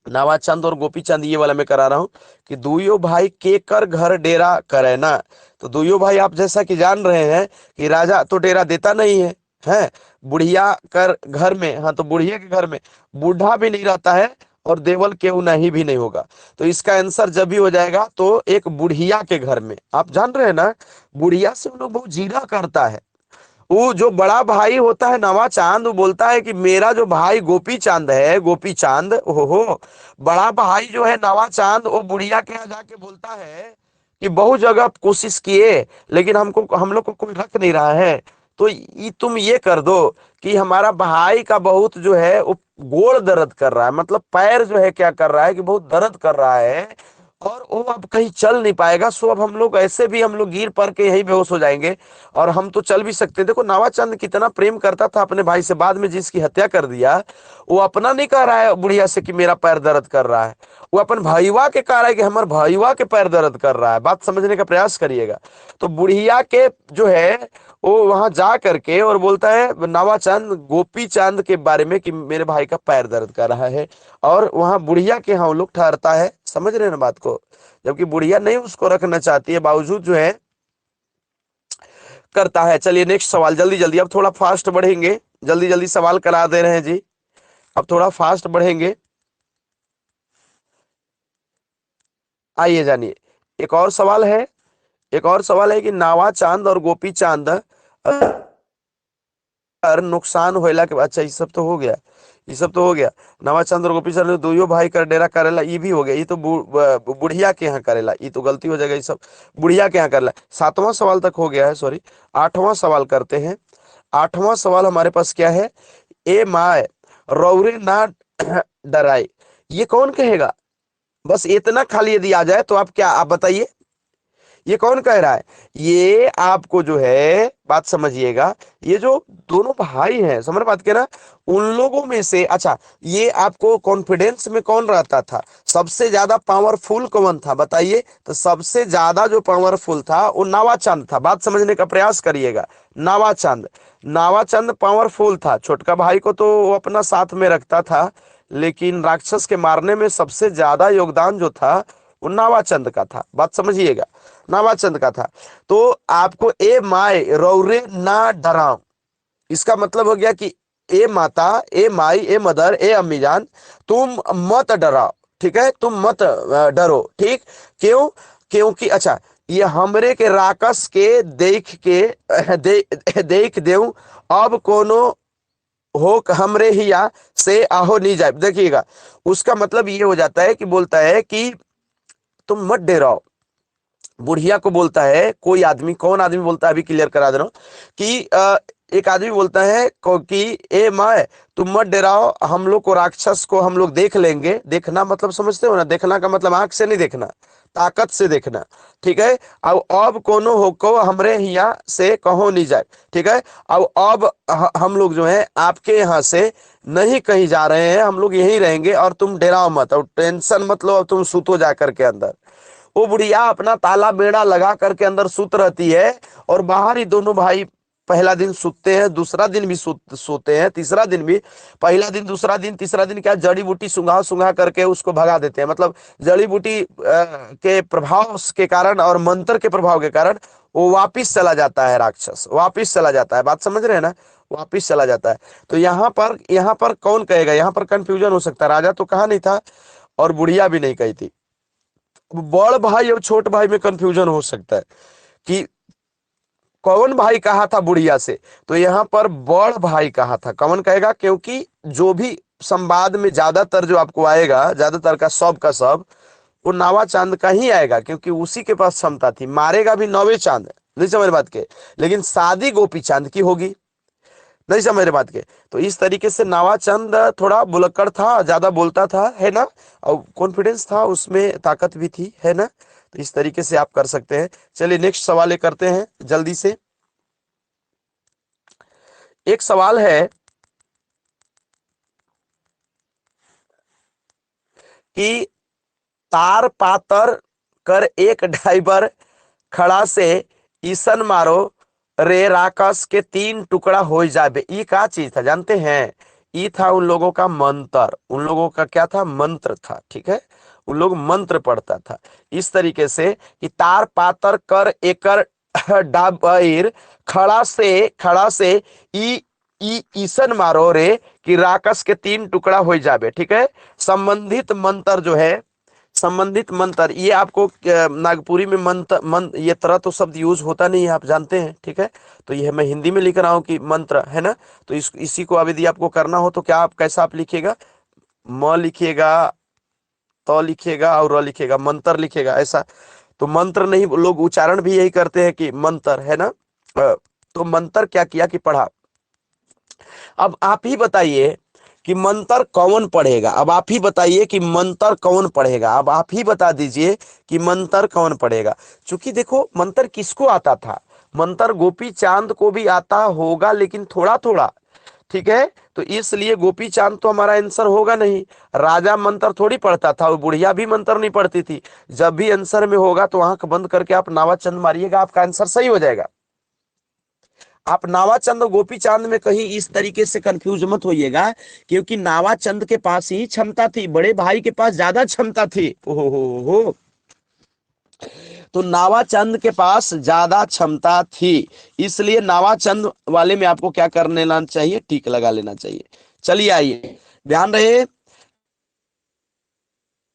Speaker 1: नावा चांद और गोपी चांद, ये वाला मैं करा रहा हूं कि दुइयो भाई के कर घर डेरा करे ना। तो दुइयो भाई आप जैसा कि जान रहे हैं कि राजा तो डेरा देता नहीं है, है बुढ़िया कर घर में, हाँ तो बुढ़िया के घर में बूढ़ा भी नहीं रहता है और देवल केहू नहीं भी नहीं होगा। तो इसका आंसर जब भी हो जाएगा तो एक बुढ़िया के घर में, आप जान रहे हैं ना, बुढ़िया से वो लोग बहुत जीरा करता है। वो जो बड़ा भाई होता है नवा चांद, वो बोलता है कि मेरा जो भाई गोपी चांद है, गोपी चांद, ओहो, बड़ा भाई जो है नवा चांद, वो बुढ़िया के यहाँ जाके बोलता है कि बहुत जगह कोशिश किए लेकिन हम लोग को कोई रख नहीं रहा है, तो ये तुम ये कर दो कि हमारा भाई का बहुत जो है वो गोड़ दर्द कर रहा है, मतलब पैर जो है क्या कर रहा है कि बहुत दर्द कर रहा है और वो अब कहीं चल नहीं पाएगा। सो अब हम लोग ऐसे भी हम लोग गिर पड़ के यही बेहोश हो जाएंगे, और हम तो चल भी सकते हैं। देखो नवाचंद कितना प्रेम करता था अपने भाई से, बाद में जिसकी हत्या कर दिया वो अपना नहीं कह रहा है बुढ़िया से कि मेरा पैर दर्द कर रहा है, वो अपन भाईवा के कह रहा है कि हमारे भाईवा के पैर दर्द कर रहा है। बात समझने का प्रयास करिएगा। तो बुढ़िया के जो है वो वहां जा करके और बोलता है नवाचंद गोपी चांद के बारे में कि मेरे भाई का पैर दर्द कर रहा है, और वहां बुढ़िया के यहाँ वो लोग ठहरता है। समझ रहे हैं ना बात को, जबकि बुढ़िया नहीं उसको रखना चाहती है, बावजूद जो है करता है। चलिए नेक्स्ट सवाल, जल्दी जल्दी, अब थोड़ा फास्ट बढ़ेंगे, जल्दी जल्दी सवाल करा दे रहे हैं जी, अब थोड़ा फास्ट बढ़ेंगे। आइए जानिए, एक और सवाल है, एक और सवाल है कि नावा चांद और गोपी चांद नुकसान होला के, अच्छा ये सब तो हो गया, ये सब तो हो गया। नवाचंद्र गोपी चंद्र दुइयो भाई कर डेरा करेला, ये भी हो गया। ये तो बुढ़िया के यहाँ करेला, ये तो गलती हो जाएगा, ये सब बुढ़िया के यहाँ करेला। सातवां सवाल तक हो गया है, सॉरी, आठवां सवाल करते हैं। आठवां सवाल हमारे पास क्या है, ए माए रौरे ना डराए, ये कौन कहेगा? बस इतना खाली यदि आ जाए तो आप क्या, आप बताइए ये कौन कह रहा है? ये आपको जो है बात समझिएगा, ये जो दोनों भाई हैं, समझ बात के ना, उन लोगों में से, अच्छा ये आपको कॉन्फिडेंस में कौन रहता था, सबसे ज्यादा पावरफुल कौन था बताइए? तो सबसे ज्यादा जो पावरफुल था वो नावाचंद था। बात समझने का प्रयास करिएगा, नावाचंद, नावाचंद पावरफुल था। छोटका भाई को तो वो अपना साथ में रखता था, लेकिन राक्षस के मारने में सबसे ज्यादा योगदान जो था वो नावाचंद का था। बात समझिएगा, नावाचंद का था। तो आपको ए माए रौरे ना डराओ, इसका मतलब हो गया कि ए माता, ए माई, ए मदर, ए अम्मी जान, तुम मत डराओ, ठीक है, तुम मत डरो, ठीक। क्यों? क्योंकि अच्छा ये हमरे के राकस के देख के देख देऊ, अब कोनो हो हमरे हिया से आहो नहीं जाए। देखिएगा उसका मतलब ये हो जाता है कि बोलता है कि तुम मत डराओ, बुढ़िया को बोलता है कोई आदमी, कौन आदमी बोलता है अभी क्लियर करा दे रहा हूं कि एक आदमी बोलता है कि ए माए तुम मत डराओ, हम लोग को राक्षस को हम लोग देख लेंगे। देखना मतलब समझते हो ना, देखना का मतलब आंख से नहीं देखना, ताकत से देखना, ठीक है। अब कोनो हो को हमरे यहाँ से कहो नहीं जाए, ठीक है। अब हम लोग जो है आपके यहाँ से नहीं कहीं जा रहे हैं, हम लोग यहीं रहेंगे और तुम डराओ मत और टेंशन मत लो, अब तुम सुतो जा करके अंदर। वो बुढ़िया अपना ताला बेड़ा लगा करके अंदर सुत रहती है, और बाहर ही दोनों भाई पहला दिन सुतते हैं, दूसरा दिन भी सोते हैं, तीसरा दिन भी, पहला दिन, दूसरा दिन, तीसरा दिन क्या जड़ी बूटी सुंघा सुंघा करके उसको भगा देते हैं। मतलब जड़ी बूटी के प्रभाव के कारण और मंत्र के प्रभाव के कारण वो वापिस चला जाता है, राक्षस वापिस चला जाता है। बात समझ रहे हैं ना, वापिस चला जाता है। तो यहाँ पर कौन कहेगा, यहाँ पर कंफ्यूजन हो सकता है। राजा तो कहा नहीं था और बुढ़िया भी नहीं कही थी, बड़ भाई और छोट भाई में कंफ्यूजन हो सकता है कि कौन भाई कहा था बुढ़िया से। तो यहाँ पर बड़ भाई कहा था, कौन कहेगा? क्योंकि जो भी संवाद में ज्यादातर जो आपको आएगा, ज्यादातर का सब वो नावा चांद का ही आएगा, क्योंकि उसी के पास क्षमता थी। मारेगा भी नौवे चांद, नहीं समझ बात के, लेकिन शादी गोपी चांद की होगी। नहीं समझ रहे बात के। तो इस तरीके से नावाचंद थोड़ा बुलक्कड़ था, ज्यादा बोलता था, है ना, और कॉन्फिडेंस था उसमें, ताकत भी थी, है ना। तो इस तरीके से आप कर सकते हैं। चलिए नेक्स्ट सवाल ये करते हैं जल्दी से। एक सवाल है कि तार पातर कर एक ड्राइवर खड़ा से ईसन मारो रे राकस के तीन टुकड़ा हो जाबे। ये क्या चीज था जानते हैं? ये था उन लोगों का मंत्र, उन लोगों का क्या था? मंत्र था, ठीक है। उन लोग मंत्र पढ़ता था इस तरीके से कि तार पातर कर एकर डाबर खड़ा से ई ई ईसन मारो रे कि राकस के तीन टुकड़ा हो जाबे, ठीक है। संबंधित मंत्र जो है, संबंधित मंत्र, ये आपको नागपुरी में मंत्र ये तरह तो शब्द यूज होता नहीं है, आप जानते हैं, ठीक है। तो ये मैं हिंदी में लिख रहा हूँ कि मंत्र, है ना। तो इसी को अब यदि आपको करना हो तो क्या आप कैसा आप लिखिएगा? म लिखिएगा, त लिखिएगा और र लिखिएगा, मंत्र लिखिएगा, ऐसा। तो मंत्र नहीं, लोग उच्चारण भी यही करते हैं कि मंत्र, है ना। तो मंत्र क्या किया कि पढ़ा। अब आप ही बताइए कि मंत्र कौन पढ़ेगा? अब आप ही बताइए कि मंत्र कौन पढ़ेगा? अब आप ही बता दीजिए कि मंत्र कौन पढ़ेगा। क्योंकि देखो मंत्र किसको आता था? मंत्र गोपी चांद को भी आता होगा, लेकिन थोड़ा थोड़ा, ठीक है। तो इसलिए गोपी चांद तो हमारा आंसर होगा नहीं। राजा मंत्र थोड़ी पढ़ता था, वो बुढ़िया भी मंत्र नहीं पढ़ती थी। जब भी आंसर में होगा तो आंख बंद करके आप नावाचंद मारिएगा, आपका आंसर सही हो जाएगा। आप नावाचंद और गोपी चांद में कहीं इस तरीके से कंफ्यूज मत होइएगा, क्योंकि नावाचंद के पास ही क्षमता थी, बड़े भाई के पास ज्यादा क्षमता थी। ओहो हो। तो नावाचंद के पास ज्यादा क्षमता थी, इसलिए नावाचंद वाले में आपको क्या कर लेना चाहिए? टिक लगा लेना चाहिए। चलिए आइए, ध्यान रहे,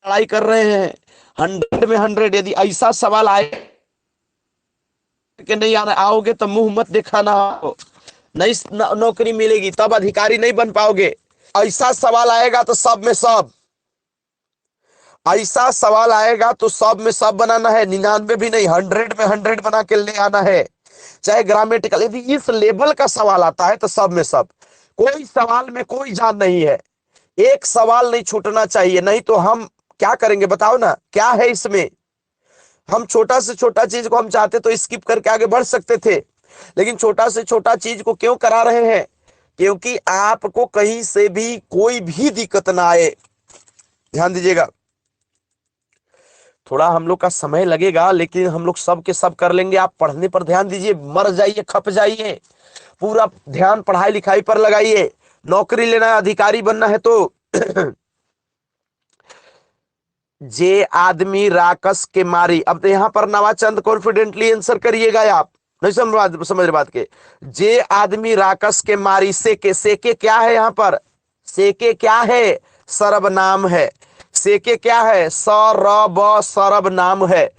Speaker 1: लड़ाई कर रहे हैं 100 में 100। यदि ऐसा सवाल आए कि नहीं आना आओगे तो मुंह मत दिखाना, नहीं नौकरी मिलेगी, तब अधिकारी नहीं बन पाओगे। ऐसा सवाल आएगा तो सब में सब, ऐसा सवाल आएगा तो सब में सब बनाना है, 99 भी नहीं, 100 में 100 बना के ले आना है। चाहे ग्रामेटिकल, यदि इस लेवल का सवाल आता है तो सब में सब। कोई सवाल में कोई जान नहीं है, एक सवाल नहीं छूटना चाहिए, नहीं तो हम क्या करेंगे बताओ ना, क्या है इसमें? हम छोटा से छोटा चीज को हम चाहते तो स्किप करके आगे बढ़ सकते थे, लेकिन छोटा से छोटा चीज को क्यों करा रहे हैं? क्योंकि आपको कहीं से भी कोई भी दिक्कत ना आए। ध्यान दीजिएगा, थोड़ा हम लोग का समय लगेगा, लेकिन हम लोग सब के सब कर लेंगे। आप पढ़ने पर ध्यान दीजिए, मर जाइए खप जाइए, पूरा ध्यान पढ़ाई लिखाई पर लगाइए। नौकरी लेना है, अधिकारी बनना है तो जे आदमी राकस के मारी। अब तो यहां पर नवाचंद कॉन्फिडेंटली आंसर करिएगा आप, नहीं समझ रहे बात के। जे आदमी राकस के मारी, सेके क्या है यहाँ पर? सेके क्या है? सर्वनाम है। सेके क्या है? सरब सर्वनाम है।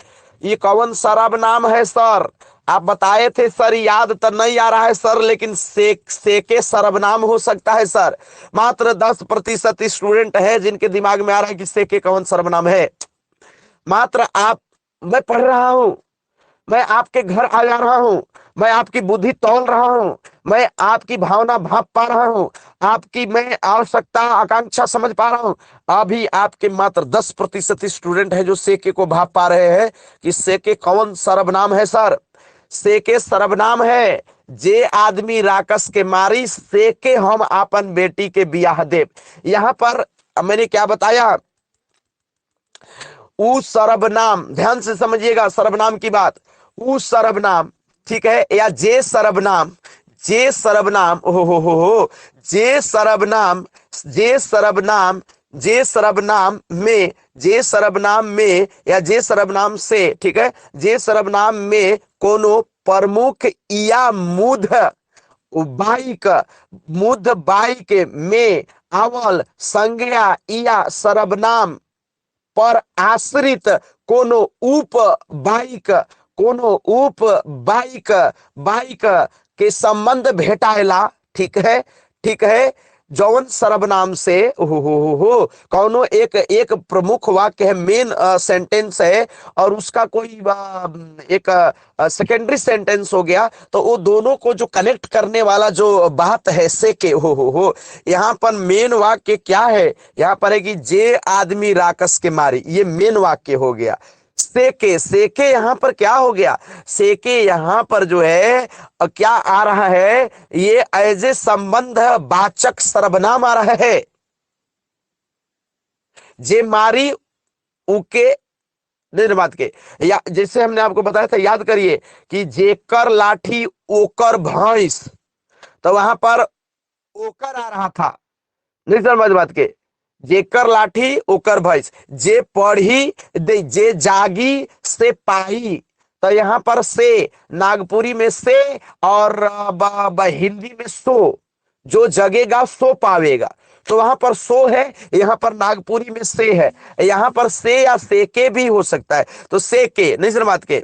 Speaker 1: ये कौन सर्वनाम है सर? आप बताए थे सर, याद तो नहीं आ रहा है सर, लेकिन सेके सर्वनाम हो सकता है सर। मात्र 10% स्टूडेंट है जिनके दिमाग में आ रहा है कि सेके कौन सर्वनाम है। मात्र आप, मैं पढ़ रहा हूं, मैं आपके घर आ जा रहा हूं, मैं आपकी बुद्धि तौल रहा हूं, मैं आपकी भावना भाप पा रहा हूं, आपकी मैं आवश्यकता आकांक्षा समझ पा रहा हूं। अभी आपके मात्र 10% स्टूडेंट है जो सेके को भाप पा रहे हैं कि सेके कौन सर्वनाम है सर। सेके सर्वनाम है, जे आदमी राकस के मारी, सेके हम आपन बेटी के बियाह देव। यहां पर मैंने क्या बताया? उ सर्वनाम, ध्यान से समझिएगा सर्वनाम की बात। उ सर्वनाम, ठीक है, या जे सर्वनाम, जे सर्वनाम, हो जे सर्वनाम, जे सर्वनाम, जे सर्वनाम में, जे सर्वनाम में या जे सर्वनाम से, ठीक है, जे सर्वनाम में कोनो प्रमुख या मुध बाइक, मुध बाइक में आवल संज्ञा या सर्वनाम पर आश्रित कोनो उप बाइक, कोनो उप बाइक, बाइक के संबंध भेटाएला, ठीक है, ठीक है। जौन सर्वनाम से हो कौनो एक एक प्रमुख वाक्य है, मेन सेंटेंस है, और उसका कोई एक सेकेंडरी सेंटेंस हो गया, तो वो दोनों को जो कनेक्ट करने वाला जो बात है से के हो। यहाँ पर मेन वाक्य क्या है, यहाँ पर है कि जे आदमी राकस के मारी, ये मेन वाक्य हो गया। सेके यहां पर क्या हो गया, सेके यहां पर जो है क्या आ रहा है, ये एज ए संबंध वाचक सर्वनाम आ रहा है। जे मारी उके बात के, या जैसे हमने आपको बताया था, याद करिए कि जेकर लाठी ओकर भैंस, तो वहां पर ओकर आ रहा था, नहीं समझ बात के, जेकर लाठी ओकर भैंस, जे पढ़ी जे जागी से पाई, तो यहां पर से नागपुरी में से, और हिंदी में सो, जो जगेगा सो पावेगा, तो वहां पर सो है, यहां पर नागपुरी में से है, यहां पर से या से के भी हो सकता है, तो से के नहीं सर बात के,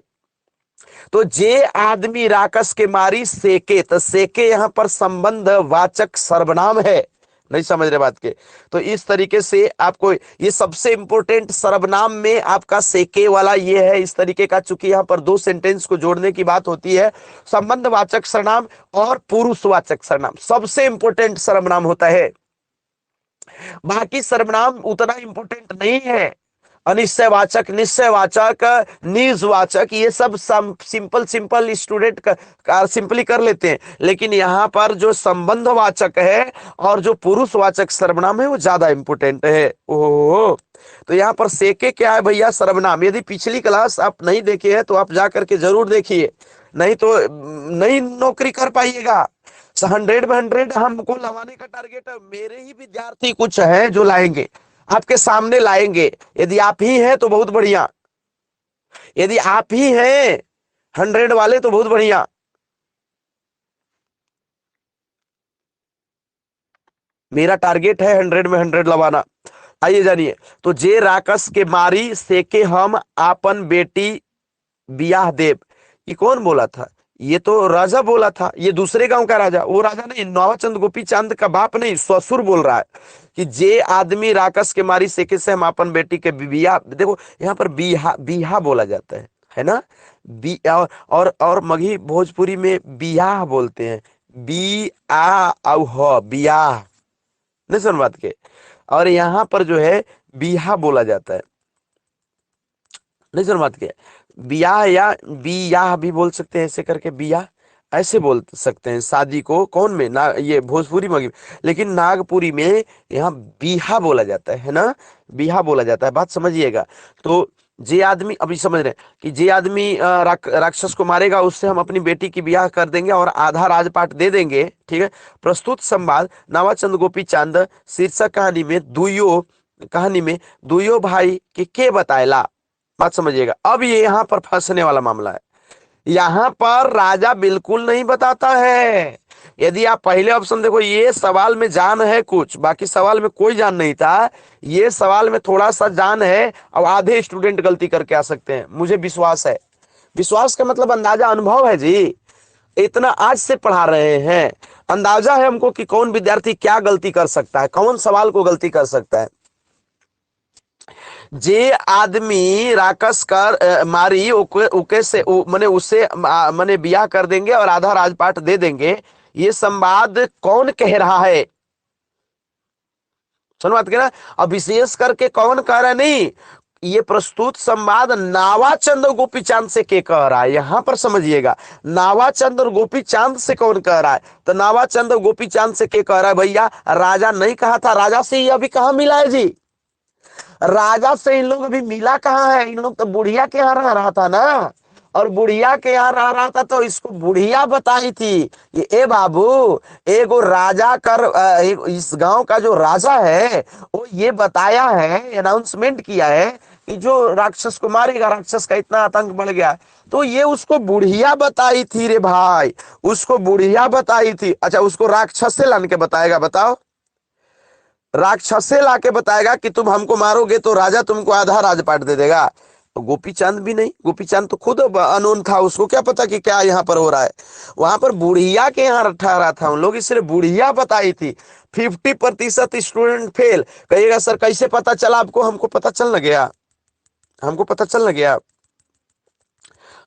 Speaker 1: तो जे आदमी राकस के मारी सेके, तो सेके यहां पर संबंध वाचक सर्वनाम है, नहीं समझ रहे बात के। तो इस तरीके से आपको ये सबसे इंपॉर्टेंट सर्वनाम में आपका सेके वाला ये है, इस तरीके का, चूंकि यहां पर दो सेंटेंस को जोड़ने की बात होती है, संबंधवाचक सर्वनाम और पुरुषवाचक सर्वनाम सबसे इंपॉर्टेंट सर्वनाम होता है। बाकी सर्वनाम उतना इंपॉर्टेंट नहीं है, अनिश्चयवाचक, निश्चयवाचक, निजवाचक, ये सब सिंपल सिंपल स्टूडेंट सिंपली कर लेते हैं, लेकिन यहां पर जो संबंधवाचक है और जो पुरुषवाचक सर्वनाम है वो ज्यादा इंपॉर्टेंट है। ओह, तो यहाँ पर सेके क्या है भैया, सर्वनाम। यदि पिछली क्लास आप नहीं देखे हैं तो आप जा करके जरूर देखिए, नहीं तो नहीं नौकरी कर पाइएगा। 100 में 100 हमको लगाने का टारगेट है, मेरे ही विद्यार्थी कुछ है जो लाएंगे, आपके सामने लाएंगे। यदि आप ही हैं तो बहुत बढ़िया, यदि आप ही हैं 100 वाले तो बहुत बढ़िया। मेरा टारगेट है 100 में 100 लवाना। आइए जानिए, तो जे राकस के मारी से के हम आपन बेटी बियाह देव, ये कौन बोला था, ये तो राजा बोला था, ये दूसरे गांव का राजा, वो राजा नहीं, नवाचंद गोपी चांद का बाप नहीं, ससुर बोल रहा है कि जे आदमी राकस के मारी सेके से हम अपन बेटी के बिया, देखो यहाँ पर बिहा बिहा बोला जाता है ना, बी और मगही भोजपुरी में बियाह बोलते हैं, बी आ औ ह बियाह, नहीं सुन बात के, और यहाँ पर जो है बिहा बोला जाता है, नहीं सुन बात के, बियाह या बियाह भी बोल सकते हैं, ऐसे करके बियाह ऐसे बोल सकते हैं शादी को, कौन में ना, ये भोजपुरी में, लेकिन नागपुरी में यहाँ बिहा बोला जाता है ना, बिहा बोला जाता है, बात समझिएगा। तो जे आदमी, अभी समझ रहे हैं कि जे आदमी राक्षस को मारेगा उससे हम अपनी बेटी की बियाह कर देंगे और आधा राजपाट दे देंगे, ठीक है। प्रस्तुत संवाद नवाचंद गोपी चांद शीर्षक कहानी में दुयो भाई के बताएला, बात समझिएगा। अब ये यहाँ पर फंसने वाला मामला है, यहां पर राजा बिल्कुल नहीं बताता है। यदि आप पहले ऑप्शन देखो, ये सवाल में जान है कुछ, बाकी सवाल में कोई जान नहीं था, ये सवाल में थोड़ा सा जान है, अब आधे स्टूडेंट गलती करके आ सकते हैं, मुझे विश्वास है। विश्वास का मतलब अंदाजा, अनुभव है जी, इतना आज से पढ़ा रहे हैं, अंदाजा है हमको कि कौन विद्यार्थी क्या गलती कर सकता है, कौन सवाल को गलती कर सकता है। जे आदमी राकस कर मारी उके से मने उससे मने बियाह कर देंगे और आधा राजपाट दे देंगे, ये संवाद कौन कह रहा है, सुनो बात के ना, अब विशेष करके कौन कह रहा है, नहीं, ये प्रस्तुत संवाद नावाचंद और गोपी चांद से के कह रहा है, यहां पर समझिएगा, नावाचंद और गोपी चांद से कौन कह रहा है, तो नावाचंद और गोपी चांद से के कह रहा है भैया, राजा नहीं कहा था, राजा से ये अभी कहां मिला है जी, राजा से इन लोग अभी मिला कहाँ है, इन लोग तो बुढ़िया के यहाँ रह रहा था ना, और बुढ़िया के यहाँ रह रहा था तो इसको बुढ़िया बताई थी, ये ए बाबू, एगो राजा कर इस गांव का जो राजा है वो ये बताया है, अनाउंसमेंट किया है कि जो राक्षस को मारेगा, राक्षस का इतना आतंक बढ़ गया, तो ये उसको बुढ़िया बताई थी रे भाई, उसको बुढ़िया बताई थी। अच्छा, उसको राक्षस से लान के बताएगा, बताओ, राक्षस से लाके बताएगा कि तुम हमको मारोगे तो राजा तुमको आधा राजपाट दे देगा। तो गोपी चांद भी नहीं, गोपी चांद तो खुद अनोन था, उसको क्या पता कि क्या यहाँ पर हो रहा है, वहां पर बुढ़िया के यहाँ ठहरा था उन लोग, इसलिए बुढ़िया बताई थी। 50% स्टूडेंट फेल। कहिएगा सर कैसे पता चला आपको? हमको पता चल न गया, हमको पता चल न गया।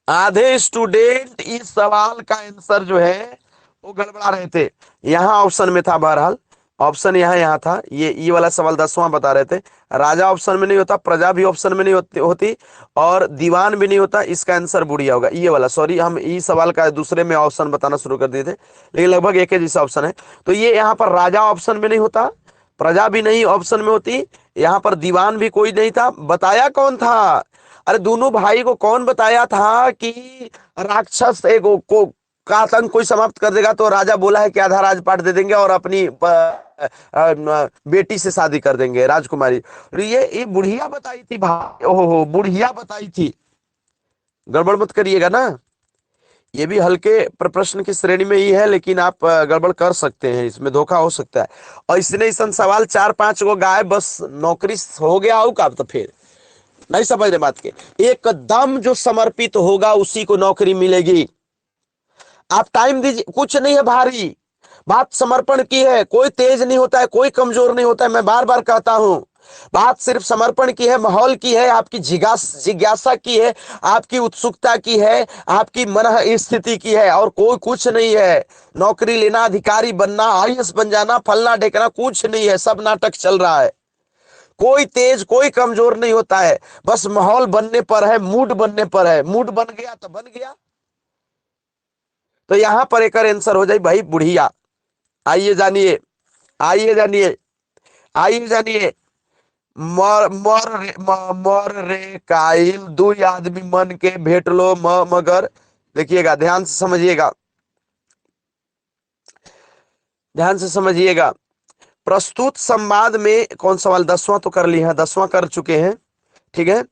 Speaker 1: आधे स्टूडेंट इस सवाल का आंसर जो है वो गड़बड़ा रहे थे। यहाँ ऑप्शन में था, बहरहाल ऑप्शन यहाँ था। ये वाला सवाल 10वां बता रहे थे। राजा ऑप्शन में नहीं होता, प्रजा भी ऑप्शन में नहीं होती और दीवान भी नहीं होता। इसका आंसर बुढ़िया होगा, ये वाला। सॉरी, हम इस सवाल का दूसरे में ऑप्शन बताना शुरू कर दिए थे, लेकिन लगभग एक ही जैसा ऑप्शन है। तो ये यहाँ पर राजा ऑप्शन में नहीं होता, प्रजा भी नहीं ऑप्शन में होती, यहाँ पर दीवान भी कोई नहीं था। बताया कौन था? अरे दोनों भाई को कौन बताया था कि राक्षस एक को का आतंक कोई समाप्त कर देगा, तो राजा बोला है कि आधा राजपाट दे देंगे और अपनी बेटी से शादी कर देंगे, राजकुमारी। तो ये बुढ़िया बताई थी भाई, ओहो बुढ़िया बताई थी। गड़बड़ मत करिएगा ना, ये भी हल्के प्रश्न की श्रेणी में ही है, लेकिन आप गड़बड़ कर सकते हैं, इसमें धोखा हो सकता है। और इसने इस सवाल 4-5 को गाय बस नौकरी हो गया हो का, तो फिर नहीं समझ रहे बात के। एकदम जो समर्पित होगा उसी को नौकरी मिलेगी। आप टाइम दीजिए, कुछ नहीं है भारी, बात समर्पण की है। कोई तेज नहीं होता है, कोई कमजोर नहीं होता है, मैं बार बार कहता हूं। बात सिर्फ समर्पण की है, माहौल की है, आपकी जिज्ञासा की है, आपकी उत्सुकता की है, आपकी मन स्थिति की है, और कोई कुछ नहीं है। नौकरी लेना, अधिकारी बनना, आईएएस बन जाना, फलना ढेकना कुछ नहीं है, सब नाटक चल रहा है। कोई तेज कोई कमजोर नहीं होता है, बस माहौल बनने पर है, मूड बनने पर है। मूड बन गया तो बन गया। तो यहां पर एक आंसर हो जाए भाई बुढ़िया। आइए जानिए, आइए जानिए, आइए जानिए। मर रे काइल, दुई आदमी मन के भेट लो मगर। देखिएगा, ध्यान से समझिएगा, ध्यान से समझिएगा। प्रस्तुत संवाद में कौन सवाल? 10वां तो कर लिया है, 10वां कर चुके हैं, ठीक है।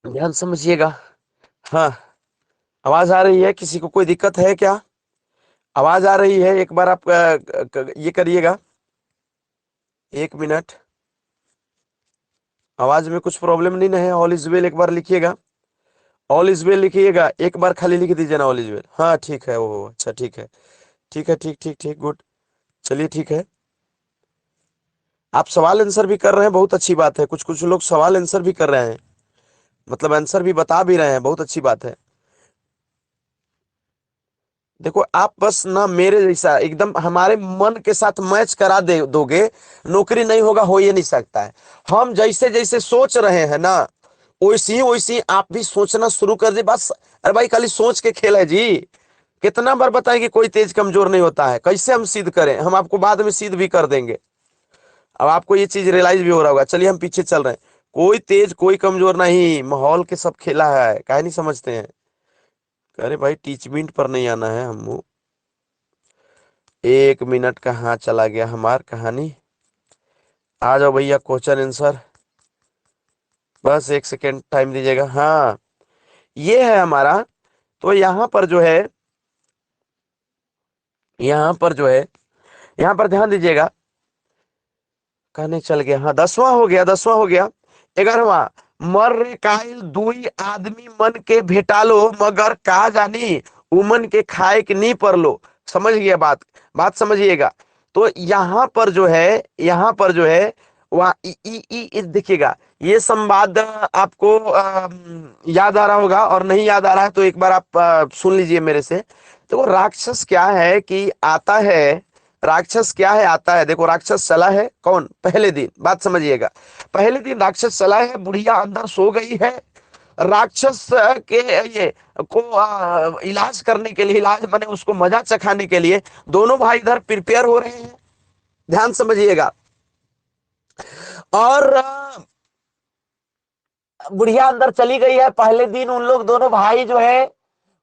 Speaker 1: ध्यान समझिएगा। हाँ, आवाज आ रही है? किसी को कोई दिक्कत है क्या? आवाज आ रही है? एक बार आप ये करिएगा, 1 मिनट। आवाज में कुछ प्रॉब्लम नहीं ना है? ऑल इज वेल एक बार लिखिएगा, ऑल इज वेल लिखिएगा, एक बार खाली लिख दीजिए ना ऑल इज वेल। हाँ ठीक है, वो अच्छा ठीक है, ठीक है, ठीक ठीक ठीक, गुड। चलिए ठीक है। आप सवाल आंसर भी कर रहे हैं, बहुत अच्छी बात है। कुछ कुछ लोग सवाल आंसर भी कर रहे हैं, मतलब आंसर भी बता भी रहे हैं, बहुत अच्छी बात है। देखो, आप बस ना मेरे जैसा एकदम हमारे मन के साथ मैच करा दे दोगे, नौकरी नहीं होगा, हो ये नहीं सकता है। हम जैसे जैसे सोच रहे हैं ना, वैसी आप भी सोचना शुरू कर दे बस। अरे भाई, खाली सोच के खेल है जी। कितना बार बताएं कि कोई तेज कमजोर नहीं होता है? कैसे हम सिद्ध करें? हम आपको बाद में सिद्ध भी कर देंगे। अब आपको ये चीज रियलाइज भी हो रहा होगा। चलिए हम पीछे चल रहे हैं। कोई तेज कोई कमजोर नहीं, माहौल के सब खेला है, काहे नहीं समझते हैं? अरे भाई, टीचमेंट पर नहीं आना है हम। 1 मिनट कहाँ चला गया हमार कहानी? आ जाओ भैया, क्वेश्चन आंसर। बस 1 सेकेंड टाइम दीजिएगा। हाँ, ये है हमारा। तो यहाँ पर जो है, यहाँ पर जो है, यहाँ पर ध्यान दीजिएगा। कहने चल गया, हाँ 10वां हो गया, 10वां हो गया। 11वां, मर रे काइल दुई आदमी मन के भेटालो मगर का जानी उमन के खाए के नहीं पर लो। समझ गया बात? बात समझिएगा। तो यहाँ पर जो है, यहाँ पर जो है, वहाँ देखिएगा, ये संवाद आपको याद आ रहा होगा, और नहीं याद आ रहा है तो एक बार आप सुन लीजिए मेरे से। तो राक्षस क्या है कि आता है, राक्षस क्या है आता है। देखो, राक्षस चला है कौन? पहले दिन, बात समझिएगा। पहले दिन राक्षस चला है, बुढ़िया अंदर सो गई है। राक्षस के ये को इलाज करने के लिए, इलाज माने उसको मजा चखाने के लिए दोनों भाई इधर प्रिपेयर हो रहे हैं। ध्यान समझिएगा। और बुढ़िया अंदर चली गई है। पहले दिन उन लोग दोनों भाई जो है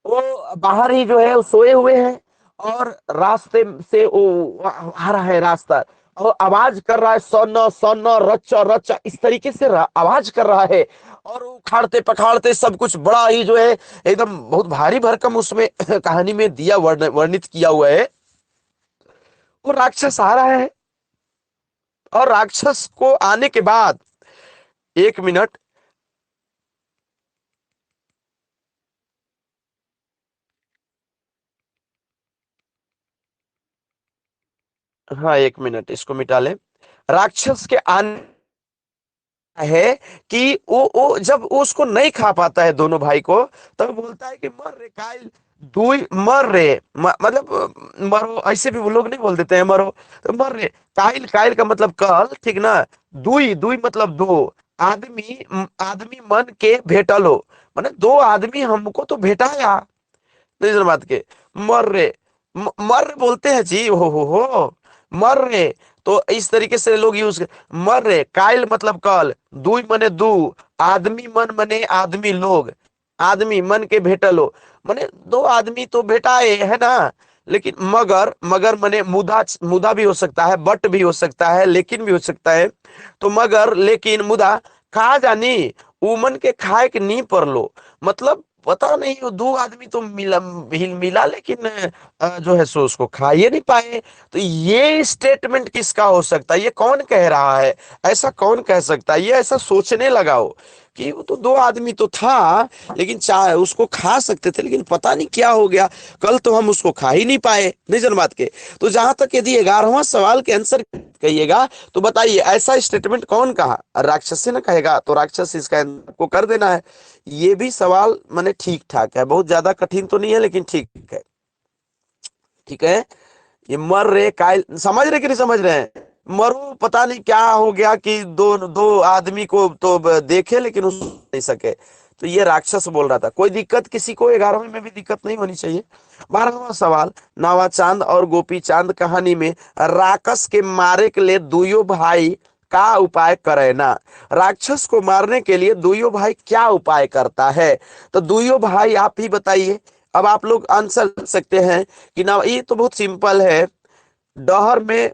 Speaker 1: वो बाहर ही जो है वो सोए हुए हैं, और रास्ते से वो आ रहा है रास्ता। और आवाज कर रहा है, सोना सोना रचा रचा, इस तरीके से आवाज कर रहा है। और उखाड़ते पखाड़ते सब कुछ बड़ा ही जो है एकदम बहुत भारी भरकम उसमें कहानी में दिया वर्णित किया हुआ है। वो राक्षस आ रहा है, और राक्षस को आने के बाद, एक मिनट, हाँ एक मिनट इसको मिटा ले। राक्षस के आने है कि वो जब वो उसको नहीं खा पाता है दोनों भाई को, तब बोलता है कि मर रे काइल, दुई मर रे, मतलब मरो, ऐसे भी वो लोग नहीं बोल देते हैं मरो, तो मर रे काइल, काइल का मतलब कल, ठीक ना। दुई, दुई मतलब दो, आदमी, आदमी मन के भेटलो, माने दो आदमी हमको तो भेटाया, नहीं सुन बात के, मर रे, मर बोलते हैं जी, हो मर रे। तो इस तरीके से लोग यूज, मर रे काइल मतलब कल, दुई मने दू, आदमी मन मने आदमी लोग, आदमी मन के भेटलो, मने दो आदमी तो भेटाए है ना। लेकिन मगर, मगर मने मुदा, मुदा भी हो सकता है, बट भी हो सकता है, लेकिन भी हो सकता है। तो मगर लेकिन मुदा खा जानी, उमन के खाए के नी पर लो, मतलब पता नहीं वो दो आदमी तो मिला, मिला लेकिन जो है सो उसको खा ही नहीं पाए। तो ये स्टेटमेंट किसका हो सकता है, ये कौन कह रहा है, ऐसा कौन कह सकता है, ये ऐसा सोचने लगा हो कि वो तो दो आदमी तो था, लेकिन चाहे उसको खा सकते थे, लेकिन पता नहीं क्या हो गया, कल तो हम उसको खा ही नहीं पाए, नहीं जन बात के। तो जहां तक यदि 11वां सवाल के आंसर कहिएगा, तो बताइए ऐसा स्टेटमेंट कौन कहा, राक्षस से ना कहेगा, तो राक्षस इसका आंसर को कर देना है। ये भी सवाल माने ठीक ठाक है, बहुत ज्यादा कठिन तो नहीं है, लेकिन ठीक है, ठीक है। ये मर रहे कायल, समझ रहे कि नहीं समझ रहे हैं, मरो पता नहीं क्या हो गया कि दो दो आदमी को तो देखे लेकिन उस नहीं सके। तो ये राक्षस बोल रहा था, कोई दिक्कत किसी को, 11वीं में भी दिक्कत नहीं होनी चाहिए। 12वां सवाल, नावा चांद और गोपी चांद कहानी में राक्षस के मारे के लिए दुयो भाई का उपाय करे ना, राक्षस को मारने के लिए दुयो भाई क्या उपाय करता है। तो दुयो भाई आप ही बताइए। अब आप लोग आंसर कर सकते हैं कि ना, ये तो बहुत सिंपल है, डहर में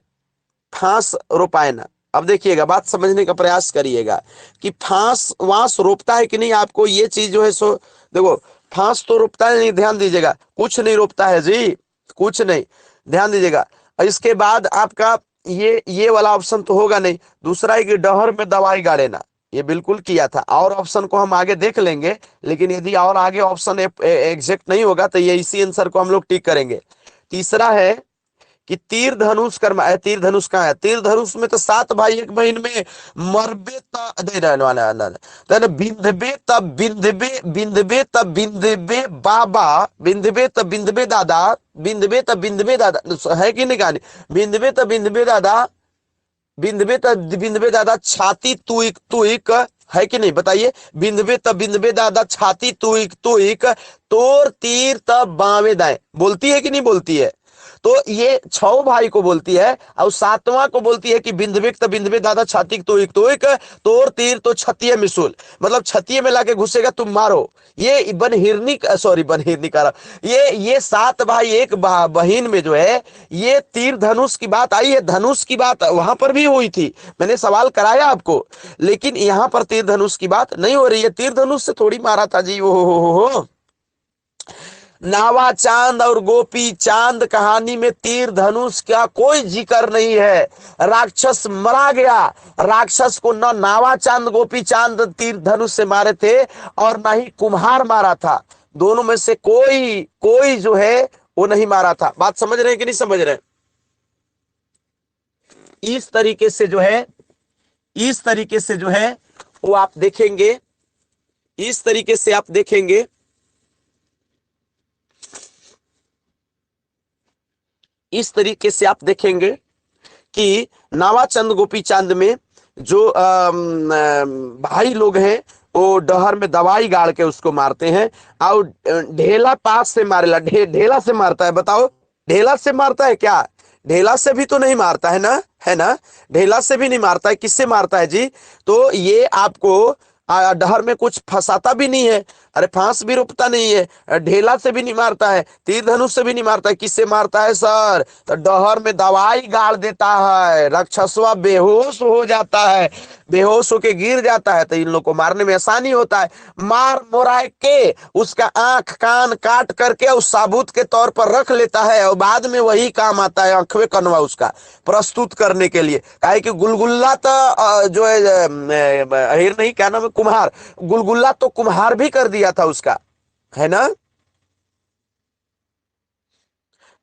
Speaker 1: फांस रोपायना। अब देखिएगा, बात समझने का प्रयास करिएगा कि फांस वांस रोपता है कि नहीं, आपको ये चीज जो है सो देखो, फांस तो रोपता है नहीं, ध्यान दीजिएगा, कुछ नहीं रोपता है जी, कुछ नहीं, ध्यान दीजिएगा। इसके बाद आपका ये वाला ऑप्शन तो होगा नहीं। दूसरा है कि डहर में दवाई गाड़ेना, ये बिल्कुल किया था, और ऑप्शन को हम आगे देख लेंगे, लेकिन यदि और आगे ऑप्शन एग्जैक्ट नहीं होगा तो ये इसी आंसर को हम लोग टिक करेंगे। तीसरा है कि तीर धनुष कर्म है, तीर धनुष कहाँ है, तीर धनुष में तो 7 भाई एक महीने में मरबे तब बिंदबे तब बिंदबे, बिंदबे तब बिंदबे बाबा, बिंदबे तब बिंदबे दादा, बिंदबे तब बिंदबे दादा, है कि नहीं कहानी, बिंदबे तब बिंदबे दादा, बिंदबे तब बिंदबे दादा छाती तुइक तुइक, है कि नहीं बताइए, बिंदबे तब बिंदबे दादा छाती तुइक तुइक, तोर तीर तब बावे दाएं, बोलती है कि नहीं बोलती है। तो ये 6 भाई को बोलती है, और 7वां को बोलती है कि बिंदबे त बिंदबे दादा छाती तुइक तुइक, तोर तीर तो छतिये मिसूल, मतलब छतिये में लाके घुसेगा तुम मारो। ये बन हिरनी, सॉरी बन हिरनी का, ये 7 भाई एक बहन में जो है, ये तीर धनुष की बात आई है, धनुष की बात वहां पर भी हुई थी, मैंने सवाल कराया आपको, लेकिन यहां पर तीर धनुष की बात नहीं हो रही है, तीर धनुष से थोड़ी मारा था जी, ओ हो। नावा चांद और गोपी चांद कहानी में तीर धनुष का कोई जिक्र नहीं है, राक्षस मरा गया, राक्षस को न नावा चांद गोपी चांद तीर धनुष से मारे थे, और न ही कुम्हार मारा था, दोनों में से कोई कोई जो है वो नहीं मारा था। बात समझ रहे हैं कि नहीं समझ रहे हैं। इस तरीके से जो है, इस तरीके से जो है वो आप देखेंगे, इस तरीके से आप देखेंगे, इस तरीके से आप देखेंगे कि नावाचंद गोपी चांद में जो भाई लोग हैं, वो डहर में दवाई गाड़ के उसको मारते हैं, और ढेला पास से मारेला, ढेला से मारता है, बताओ ढेला से मारता है क्या, ढेला से भी तो नहीं मारता है ना, है ना, ढेला से भी नहीं मारता है, किससे मारता है जी। तो ये आपको डहर में कुछ फंसाता भी नहीं है। अरे फांस भी रोकता नहीं है, ढेला से भी नहीं मारता है, तीर धनुष से भी नहीं मारता है, किससे मारता है सर? तो डहर में दवाई गाड़ देता है, राक्षसवा बेहोश हो जाता है, बेहोश होके गिर जाता है, तो इन लोग को मारने में आसानी होता है। मार मोरा के उसका आंख कान काट करके उस साबुत के तौर पर रख लेता है, और बाद में वही काम आता है आंखवे कनवा उसका प्रस्तुत करने के लिए। काहे कि गुलगुल्ला तो जो है अहिर नहीं, क्या नाम है, कुम्हार, गुलगुल्ला तो कुम्हार भी कर दिया था उसका, है ना।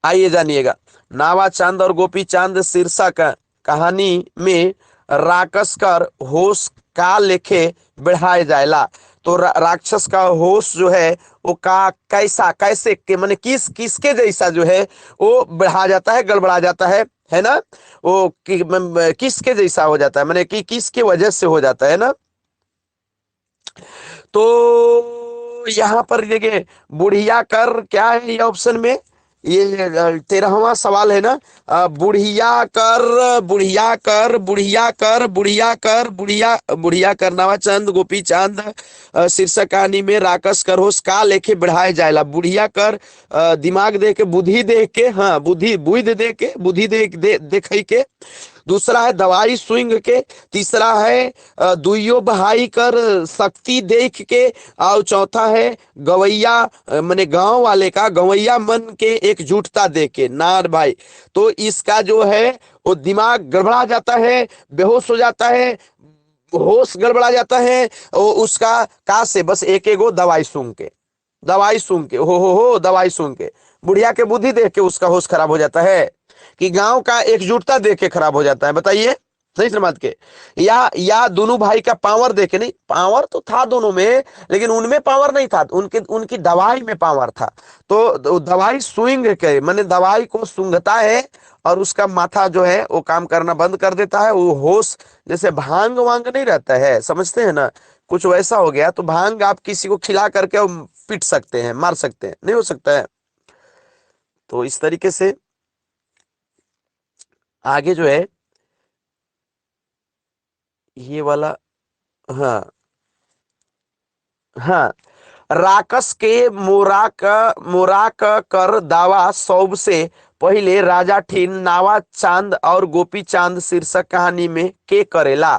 Speaker 1: आइए जानिएगा, नावा चांद और गोपी चांद शीर्षक कहानी में राक्षस कर होश का लेखे बढ़ाए जाएला। तो राक्षस का होश जो है वो का कैसा कैसे के माने किसके जैसा जो है वो बढ़ा जाता है, गड़बड़ा जाता है ना। वो किसके जैसा हो जाता है, माने कि किसके वजह से हो जाता है ना। तो यहाँ पर देखिए, बुढ़िया कर क्या है ये ऑप्शन में, ये 13वां सवाल है ना। बुढ़िया कर बुढ़िया कर बुढ़िया कर बुढ़िया कर बुढ़िया बुढ़िया कर नवाचंद गोपी चांद शीर्षक कहानी में राकस कर होश का लेके बढ़ाए जाएला। बुढ़िया कर दिमाग दे के बुद्धि दे के, हाँ बुद्धि बुद्धि दे के बुद्धि देखई के। दूसरा है दवाई सुइंग के। तीसरा है दुइयो बहाई कर शक्ति देख के। और चौथा है गवैया माने गांव वाले का गवैया मन के एकजुटता देख के नार भाई। तो इसका जो है वो दिमाग गड़बड़ा जाता है, बेहोश हो जाता है, होश गड़बड़ा जाता है। उसका का से बस एक एगो दवाई सूंघ के, दवाई सूंघ के, हो दवाई सूंघ के। बुढ़िया के बुद्धि देख के उसका होश खराब हो जाता है, कि गांव का एकजुटता देख के खराब हो जाता है, बताइए सही समाज के। या दोनों भाई का पावर देखे, नहीं पावर तो था दोनों में, लेकिन उनमें पावर नहीं था, उनके उनकी दवाई में पावर था। तो दवाई सुइंग के माने दवाई को सूंघता है, और उसका माथा जो है वो काम करना बंद कर देता है, वो होश, जैसे भांग वांग नहीं रहता है, समझते हैं ना, कुछ वैसा हो गया। तो भांग आप किसी को खिला करके पीट सकते हैं, मार सकते हैं, नहीं हो सकता है। तो इस तरीके से आगे जो है ये वाला, हाँ हाँ, राकस के मोराक कर दावा सौब से पहले राजा ठीन नावा चांद और गोपी चांद शीर्षक कहानी में के करेला।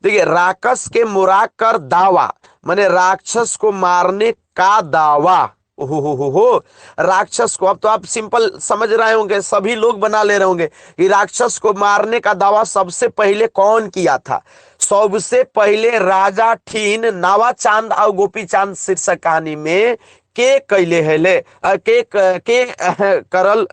Speaker 1: देखिए, राक्षस के मुराक कर दावा माने राक्षस को मारने का दावा। हो राक्षस को, अब तो आप सिंपल समझ रहे होंगे, सभी लोग बना ले रहे होंगे कि राक्षस को मारने का दावा सबसे पहले कौन किया था। सबसे पहले राजा ठीन नावा चांद और गोपी चांद शीर्षक कहानी में के कैले हेले के करलक,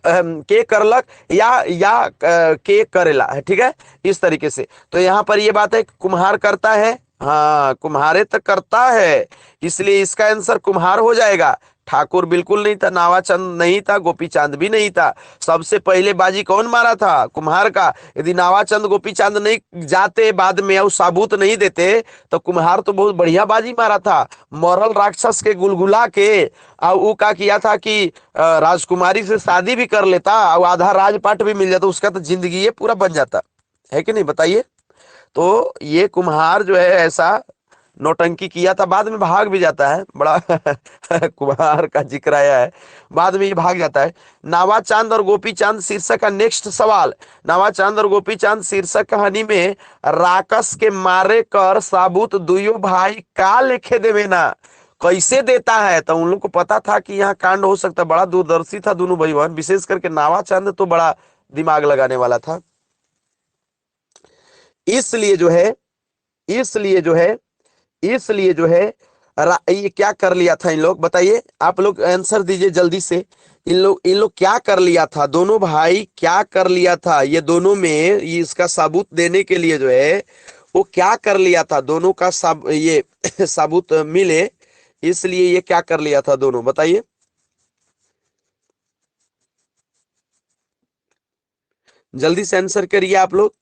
Speaker 1: के करेला है, ठीक है, इस तरीके से। तो यहाँ पर ये बात है, कुम्हार करता है, हाँ कुम्हारे तो करता है, इसलिए इसका आंसर कुम्हार हो जाएगा। ठाकुर बिल्कुल नहीं था, नावाचंद नहीं था, गोपी चांद भी नहीं था। सबसे पहले बाजी कौन मारा था? कुम्हार का। यदि नावाचंद गोपी चांद नहीं जाते बाद में और साबूत नहीं देते, तो कुम्हार तो बहुत बढ़िया बाजी मारा था। मरल राक्षस के गुलगुला के, और वो क्या किया था कि राजकुमारी से शादी भी कर लेता और आधा राजपाट भी मिल जाता, उसका तो जिंदगी ये पूरा बन जाता है कि नहीं, बताइए। तो ये कुम्हार जो है ऐसा नौटंकी किया था, बाद में भाग भी जाता है, बड़ा कुम्हार का जिक्र आया है, बाद में ये भाग जाता है। नावा चांद और गोपी चांद शीर्षक का नेक्स्ट सवाल। नावा चांद और गोपी चांद शीर्षक कहानी में राकस के मारे कर साबुत दुयो भाई का लेखे देवे ना, कैसे देता है? तो उन लोग को पता था कि यहाँ कांड हो सकता है, बड़ा दूरदर्शी था दोनों भाई बहन, विशेष करके नावा चांद तो बड़ा दिमाग लगाने वाला था। इसलिए जो है इसलिए जो है इसलिए जो है ये क्या कर लिया था इन लोग, बताइए आप लोग आंसर दीजिए जल्दी से। इन लोग क्या कर लिया था, दोनों भाई क्या कर लिया था, ये दोनों में ये इसका सबूत देने के लिए जो है वो क्या कर लिया था, दोनों का ये सबूत मिले, इसलिए ये क्या कर लिया था दोनों, बताइए जल्दी से आंसर करिए आप लोग।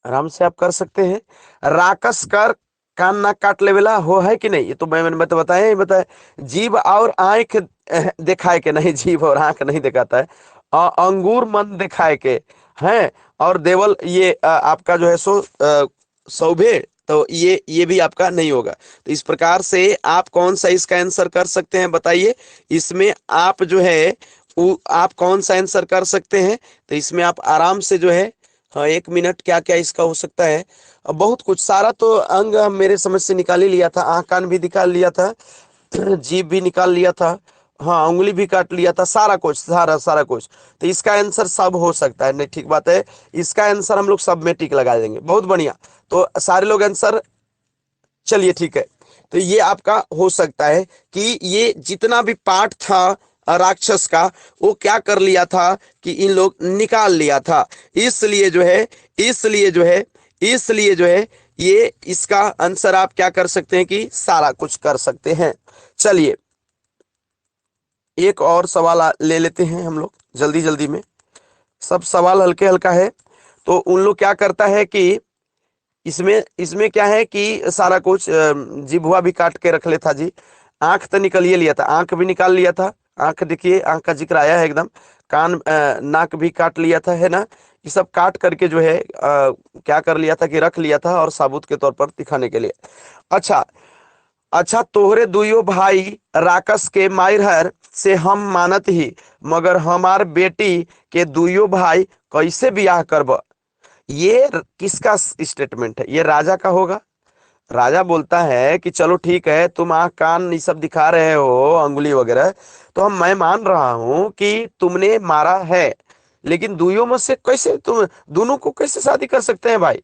Speaker 1: आराम से आप कर सकते हैं। राकस कर कान नाक काट लेवेला हो है कि नहीं, ये तो मैंने तो बताया ही बताया। जीभ और आंख दिखाए के नहीं, जीभ और आंख नहीं दिखाता है। अंगूर मन दिखाए के हैं। और देवल ये आपका जो है सो सौभे, तो ये भी आपका नहीं होगा। तो इस प्रकार से आप कौन सा इसका आंसर कर सकते हैं बताइए। इसमें आप जो है आप कौन सा आंसर कर सकते हैं। तो इसमें आप आराम से जो है, हाँ 1 मिनट क्या क्या इसका हो सकता है। बहुत कुछ सारा तो अंग हम मेरे समझ से निकाल ही लिया था, आंख कान भी निकाल लिया था, जीभ भी निकाल लिया था, हाँ उंगली भी काट लिया था, सारा कुछ सारा सारा कुछ। तो इसका आंसर सब हो सकता है, नहीं ठीक बात है। इसका आंसर हम लोग सब में टिक लगा देंगे, बहुत बढ़िया। तो सारे लोग आंसर, चलिए ठीक है। तो ये आपका हो सकता है कि ये जितना भी पार्ट था राक्षस का, वो क्या कर लिया था कि इन लोग निकाल लिया था। इसलिए जो है इसलिए जो है इसलिए जो है ये इसका आंसर आप क्या कर सकते हैं कि सारा कुछ कर सकते हैं। चलिए एक और सवाल ले लेते हैं हम लोग जल्दी जल्दी में। सब सवाल हल्के हल्का है। तो उन लोग क्या करता है कि इसमें इसमें क्या है कि सारा कुछ जिभुआ भी काट के रख लेता जी। आंख तो निकल ही लिया था, आंख भी निकाल लिया था। आंख देखिए, आंख का जिक्र आया है एकदम। कान नाक भी काट लिया था, है ना। ये सब काट करके जो है क्या कर लिया था कि रख लिया था, और साबुत के तौर पर दिखाने के लिए। अच्छा, अच्छा तोहरे दुइयो भाई राकस के मायरहर से हम मानत ही, मगर हमार बेटी के दुइयो भाई कैसे बियाह करब। ये किसका स्टेटमेंट है, ये राजा का होगा। राजा बोलता है कि चलो ठीक है, तुम आँख कान ये सब दिखा रहे हो, अंगुली वगैरह, तो मैं मान रहा हूं कि तुमने मारा है, लेकिन दुइयों में से कैसे तुम दोनों को कैसे शादी कर सकते हैं भाई।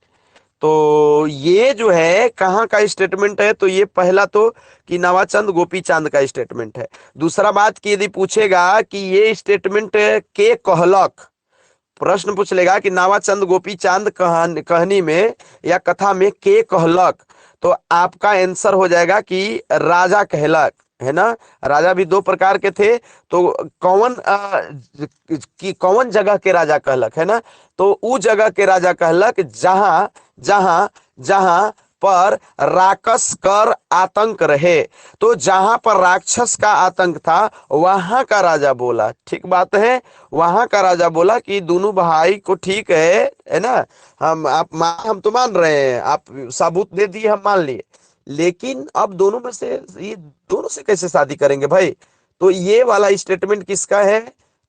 Speaker 1: तो ये जो है कहाँ का स्टेटमेंट है, तो ये पहला तो कि नवाचंद गोपी चांद का स्टेटमेंट है। दूसरा बात कि यदि पूछेगा कि ये स्टेटमेंट के कहलक, प्रश्न पूछ लेगा कि नावाचंद गोपी चांद कहानी में या कथा में के कहलक, तो आपका आंसर हो जाएगा कि राजा कहलक, है ना। राजा भी दो प्रकार के थे, तो कौन कि कौन जगह के राजा कहलक, है ना। तो उ जगह के राजा कहलक जहां जहां जहां पर राक्षस कर आतंक रहे। तो जहां पर राक्षस का आतंक था वहां का राजा बोला, ठीक बात है। वहां का राजा बोला कि दोनों भाई को ठीक है ना। हम तो मान रहे हैं, आप सबूत दे दिए, हम मान लिए, लेकिन अब दोनों में से ये दोनों से कैसे शादी करेंगे भाई। तो ये वाला स्टेटमेंट किसका है,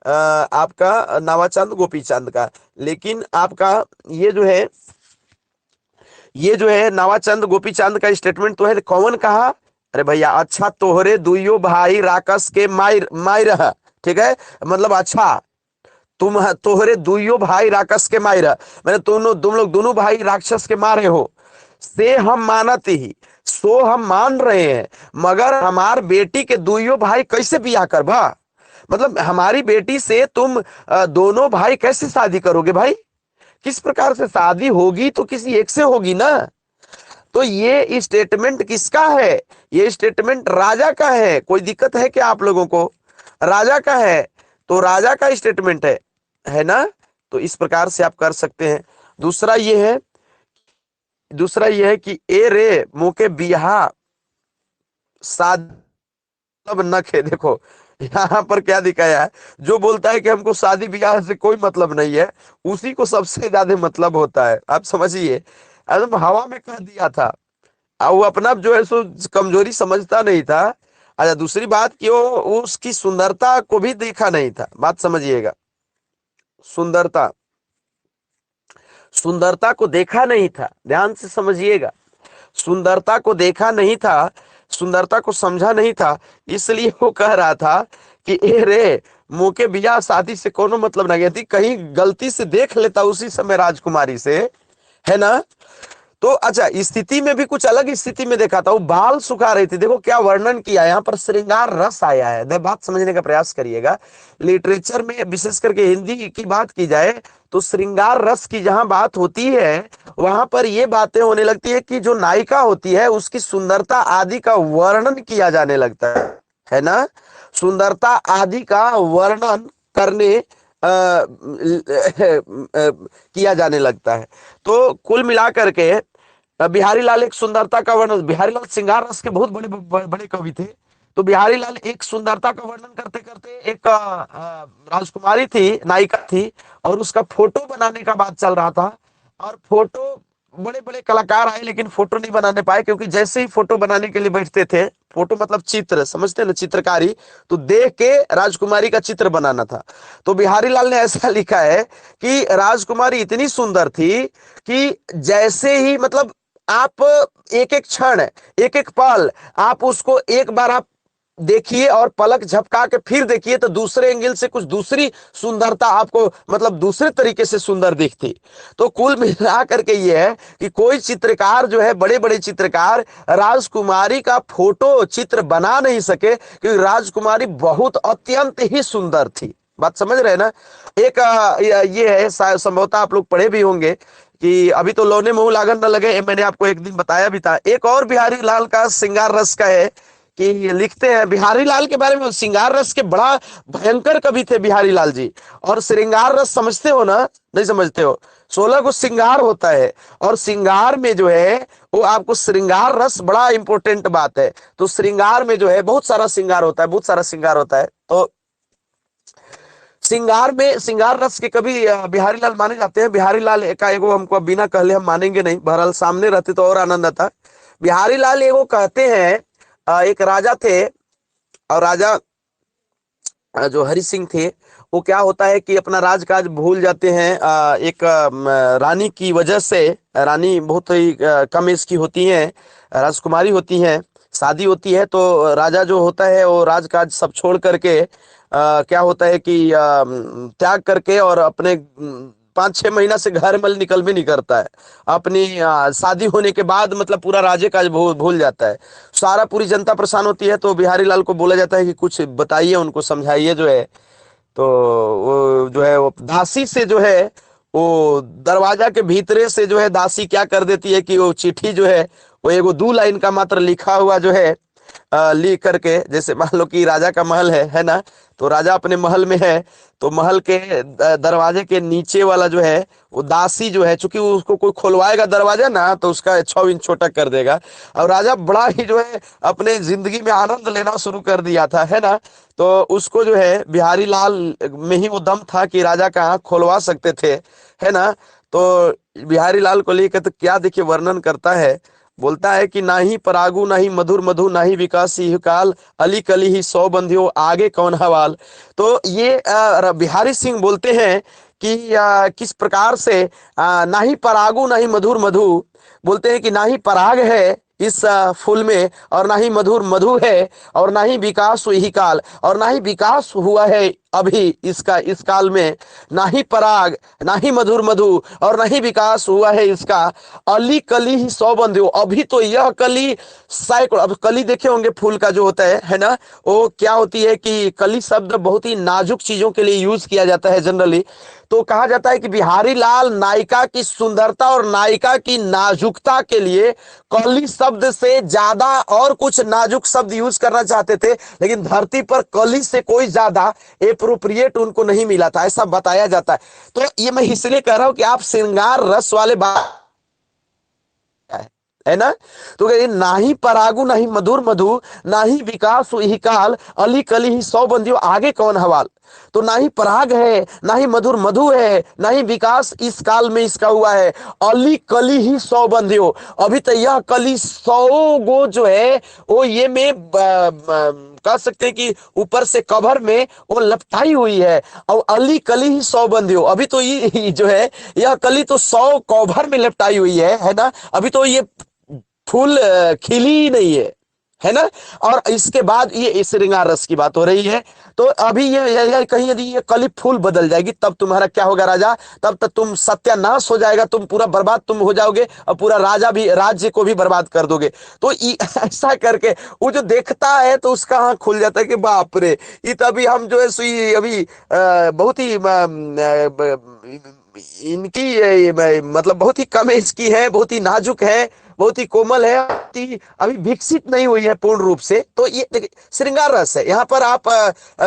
Speaker 1: आपका नवाचंद गोपी चांद का। लेकिन आपका ये जो है नवाचंद गोपी चांद का स्टेटमेंट तो है कौन कहा। अरे भैया, अच्छा तोहरे दुइयो भाई राकस के मायर मायर है, ठीक है। मतलब अच्छा तोहरे दुइयो भाई राक्षस के मारे, मैंने तुम लोग दोनों भाई राक्षस के मारे हो, से हम मानत ही, सो हम मान रहे हैं, मगर हमार बेटी के दुइयो भाई कैसे बियाह करबा। मतलब हमारी बेटी से तुम दोनों भाई कैसे शादी करोगे भाई। किस प्रकार से शादी होगी, तो किसी एक से होगी ना। तो ये स्टेटमेंट किसका है, ये स्टेटमेंट राजा का है। कोई दिक्कत है क्या आप लोगों को, राजा का है। तो राजा का स्टेटमेंट है ना। तो इस प्रकार से आप कर सकते हैं। दूसरा ये है कि ए रे मोके बिहा शादी मतलब नख है। देखो यहाँ पर क्या दिखाया है, जो बोलता है कि हमको शादी ब्याह से कोई मतलब नहीं है, उसी को सबसे ज्यादा मतलब होता है, आप समझिए। एकदम हवा में कह दिया था, और वो अपना जो है सो कमजोरी समझता नहीं था। अच्छा दूसरी बात कि वो उसकी सुंदरता को भी देखा नहीं था, बात समझिएगा। सुंदरता सुंदरता को देखा नहीं था, ध्यान से समझिएगा। सुंदरता को देखा नहीं था, सुंदरता को समझा नहीं था, इसलिए वो कह रहा था कि ए रे मुके बियाह शादी से कोनो मतलब नहीं थी, कहीं गलती से देख लेता उसी समय राजकुमारी से, है ना। तो अच्छा स्थिति में भी कुछ अलग स्थिति में देखा था, वो बाल सुखा रही थी। देखो क्या वर्णन किया, यहाँ पर श्रृंगार रस आया है। दे बात समझने का प्रयास करिएगा। लिटरेचर में विशेष करके हिंदी की बात की जाए तो श्रृंगार रस की जहां बात होती है, वहां पर ये बातें होने लगती है कि जो नायिका होती है उसकी सुंदरता आदि का वर्णन किया जाने लगता है ना। सुंदरता आदि का वर्णन करने किया जाने लगता है। तो कुल मिलाकर के बिहारी लाल एक सुंदरता का वर्णन, बिहारी लाल श्रृंगार रस के बहुत बड़े बड़े, बड़े कवि थे। तो बिहारी लाल एक सुंदरता का वर्णन करते करते एक राजकुमारी थी, नायिका थी, और उसका फोटो बनाने का बात चल रहा था। और फोटो, बड़े बड़े कलाकार आए लेकिन फोटो नहीं बनाने पाए, क्योंकि जैसे ही फोटो बनाने के लिए बैठते थे, फोटो मतलब चित्र, समझते हैं ना, चित्रकारी, तो देख के राजकुमारी का चित्र बनाना था। तो बिहारी लाल ने ऐसा लिखा है कि राजकुमारी इतनी सुंदर थी कि जैसे ही मतलब आप एक एक क्षण, एक एक पल आप उसको एक बार आप देखिए और पलक झपका के फिर देखिए, तो दूसरे एंगल से कुछ दूसरी सुंदरता आपको, मतलब दूसरे तरीके से सुंदर दिखती। तो कुल मिला करके ये है कि कोई चित्रकार जो है, बड़े बड़े चित्रकार राजकुमारी का फोटो चित्र बना नहीं सके, क्योंकि राजकुमारी बहुत अत्यंत ही सुंदर थी। बात समझ रहे हैं ना। एक ये है, संभवतः आप लोग पढ़े भी होंगे कि अभी तो लौने मुंह लागन न लगे, मैंने आपको एक दिन बताया भी था। एक और बिहारी लाल का श्रृंगार रस का है कि लिखते हैं बिहारी लाल के बारे में, श्रृंगार रस के बड़ा भयंकर कवि थे बिहारी लाल जी। और श्रृंगार रस समझते हो ना, नहीं समझते हो? 16 को श्रृंगार होता है, और श्रृंगार में जो है वो आपको श्रृंगार रस बड़ा इंपॉर्टेंट बात है। तो श्रृंगार में जो है बहुत सारा श्रृंगार होता है, बहुत सारा श्रृंगार होता है। तो श्रृंगार में श्रृंगार रस के कवि बिहारी लाल माने जाते हैं। बिहारी लाल का एगो, हमको बिना कहले हम मानेंगे नहीं, बहरहाल सामने रहते तो और आनंद आता। बिहारी लाल एगो कहते हैं, एक राजा थे, और राजा जो हरि सिंह थे, वो क्या होता है कि अपना राजकाज भूल जाते हैं एक रानी की वजह से। रानी बहुत ही कम एज की होती हैं, राजकुमारी होती हैं, शादी होती है, तो राजा जो होता है वो राजकाज सब छोड़ करके क्या होता है कि त्याग करके, और अपने 5-6 महीना से घर में निकल भी नहीं करता है। अपनी शादी होने के बाद मतलब पूरा राज्य काज भूल भूल जाता है। सारा पूरी जनता परेशान होती है, तो बिहारी लाल को बोला जाता है कि कुछ बताइए, उनको समझाइए जो है। तो वो जो है, वो दासी से जो है, वो दरवाजा के भीतरे से जो है दासी क्या कर देती है कि वो चिट्ठी जो है, वो एगो 2 लाइन का मात्र लिखा हुआ जो है लिख करके, जैसे मान लो कि राजा का महल है ना, तो राजा अपने महल में है, तो महल के दरवाजे के नीचे वाला जो है, वो दासी जो है, चूंकि उसको कोई खोलवाएगा दरवाजा ना, तो उसका 6 इंच छोटा कर देगा। और राजा बड़ा ही जो है अपने जिंदगी में आनंद लेना शुरू कर दिया था, है ना। तो उसको जो है बिहारी लाल में ही वो दम था कि राजा का आंख खोलवा सकते थे, है ना। तो बिहारी लाल को लेकर तो क्या देखिए वर्णन करता है, बोलता है कि ना ही परागु ना ही मधुर मधु ना ही विकास ही काल, अली कली ही सौ बंधियों आगे कौन हवाल। तो ये बिहारी सिंह बोलते हैं कि किस प्रकार से ना ही परागु ना ही मधुर मधु, बोलते हैं कि ना ही पराग है इस फूल में, और ना ही मधुर मधु है, और ना ही विकास हुई ही काल, और ना ही विकास हुआ है अभी इसका, इस काल में। ना ही पराग ना ही मधुर मधु, और ना ही विकास हुआ है इसका, अली कली ही सौ बंधियों, अभी तो यह कली सैकड़ों। अब कली देखे होंगे फूल का जो होता है ना, वो क्या होती है कि कली शब्द बहुत ही नाजुक चीजों के लिए यूज किया जाता है जनरली। तो कहा जाता है कि बिहारी लाल नायिका की सुंदरता और नायिका की नाजुकता के लिए कली शब्द से ज्यादा और कुछ नाजुक शब्द यूज करना चाहते थे, लेकिन धरती पर कली से कोई ज्यादा एप्रोप्रिएट उनको नहीं मिला था, ऐसा बताया जाता है। तो ये मैं इसलिए कह रहा हूं कि आप श्रृंगार रस वाले बात है ना। तो कहे ना ही परागु ना ही मधुर मधु ना ही विकास ही काल, अली कली ही सौ बंदियों आगे कौन हवाल। तो ना ही पराग है ना ही मधुर मधु है ना ही विकास इस काल में इसका हुआ है, अली कली ही सौ बंदियों, अभी तो यह कली 100 गो जो है वो ये में कह सकते हैं कि ऊपर से कवर में वो लपटाई हुई है। और अली कली ही 100 बंदियों, अभी तो ये जो है यह कली तो 100 कवर में लपटाई हुई है ना। अभी तो ये फूल खिली ही नहीं है ना। और इसके बाद ये श्रृंगार रस की बात हो रही है। तो अभी ये कहीं यदि ये कली फूल बदल जाएगी, तब तुम्हारा क्या होगा राजा, तब तक तुम सत्यानाश हो जाएगा, तुम पूरा बर्बाद तुम हो जाओगे, और पूरा राजा भी, राज्य को भी बर्बाद कर दोगे। तो ऐसा करके वो जो देखता है तो उसका आंख खुल जाता है कि बाप रे, ये तो अभी हम जो है सुई अभी बहुत ही इनकी मतलब बहुत ही कम एज की है, बहुत ही नाजुक है, बहुत ही कोमल है। जाति अभी विकसित नहीं हुई है पूर्ण रूप से। तो ये देखिए श्रृंगार रस है, यहाँ पर आप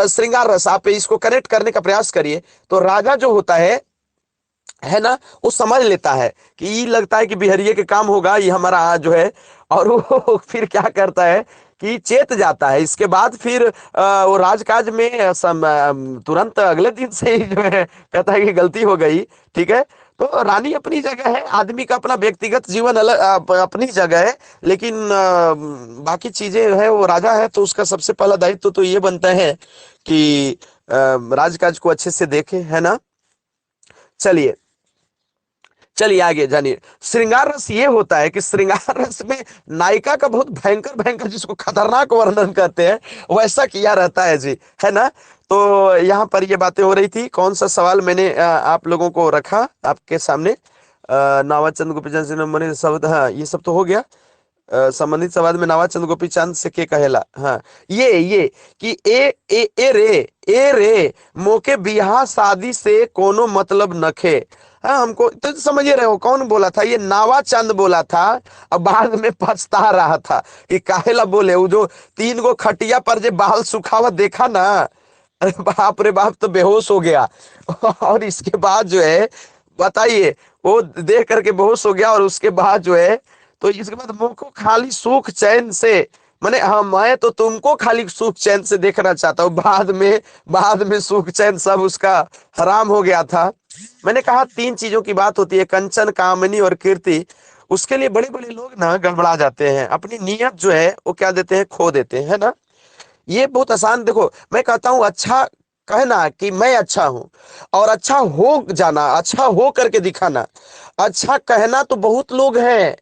Speaker 1: श्रृंगार रस आप इसको कनेक्ट करने का प्रयास करिए। तो राजा जो होता है ना, वो समझ लेता है कि ये लगता है कि बिहरिये के काम होगा ये हमारा जो है, और वो फिर क्या करता है कि चेत जाता है। इसके बाद फिर वो राजकाज में तुरंत अगले दिन से ही जो है कहता है कि गलती हो गई। ठीक है, तो रानी अपनी जगह है, आदमी का अपना व्यक्तिगत जीवन अलग अपनी जगह है, लेकिन बाकी चीजें है, वो राजा है तो उसका सबसे पहला दायित्व तो ये बनता है कि राजकाज को अच्छे से देखे, है ना। चलिए चलिए आगे जानिए। श्रृंगार रस ये होता है कि श्रृंगार रस में नायिका का बहुत भयंकर भयंकर, जिसको खतरनाक वर्णन करते हैं, वैसा किया रहता है जी, है ना। तो यहाँ पर ये बातें हो रही थी। कौन सा सवाल मैंने आप लोगों को रखा आपके सामने? नावाचंद गोपीचंद सिंह मणि शब्द, हाँ ये सब तो हो गया। संबंधित सवाल में नावाचंद गोपीचंद से के कहेला, हाँ ये कि ए रे मोके बियाह शादी से कोनो मतलब नखे। हाँ, हमको तो समझ रहे हो कौन बोला था, ये नावाचंद बोला था। अब बाद में पछता रहा था कि काहेला बोले, वो जो 3 गो खटिया पर जो बाल सुखावा देखा ना, अरे बाप रे बाप, तो बेहोश हो गया। और इसके बाद जो है बताइए, वो देख करके बेहोश हो गया, और उसके बाद जो है, तो इसके बाद मुझको खाली सुख चैन से, मैंने हाँ मैं तो तुमको खाली सुख चैन से देखना चाहता हूँ। बाद में सुख चैन सब उसका हराम हो गया था। मैंने कहा 3 चीजों की बात होती है, कंचन, कामनी और कीर्ति। उसके लिए बड़े बड़े लोग ना गड़बड़ा जाते हैं, अपनी नीयत जो है वो क्या देते हैं, खो देते हैं, है ना। ये बहुत आसान, देखो मैं कहता हूं अच्छा कहना कि मैं अच्छा हूं, और अच्छा हो जाना, अच्छा हो करके दिखाना। अच्छा कहना तो बहुत लोग हैं,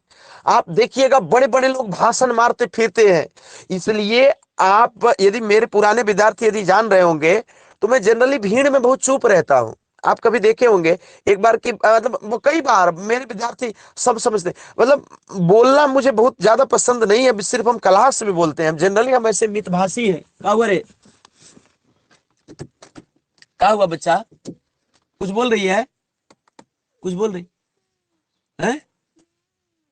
Speaker 1: आप देखिएगा बड़े बड़े लोग भाषण मारते फिरते हैं। इसलिए आप यदि मेरे पुराने विद्यार्थी यदि जान रहे होंगे, तो मैं जनरली भीड़ में बहुत चुप रहता हूं। आप कभी देखे होंगे एक बार की मतलब कई बार मेरे विद्यार्थी सब समझते हैं, मतलब बोलना मुझे बहुत ज्यादा पसंद नहीं है, सिर्फ हम क्लास में बोलते हैं, जनरली हम ऐसे मितभाषी हैं। क्या हुआ रे, क्या हुआ बच्चा, कुछ बोल रही है, कुछ बोल रही है?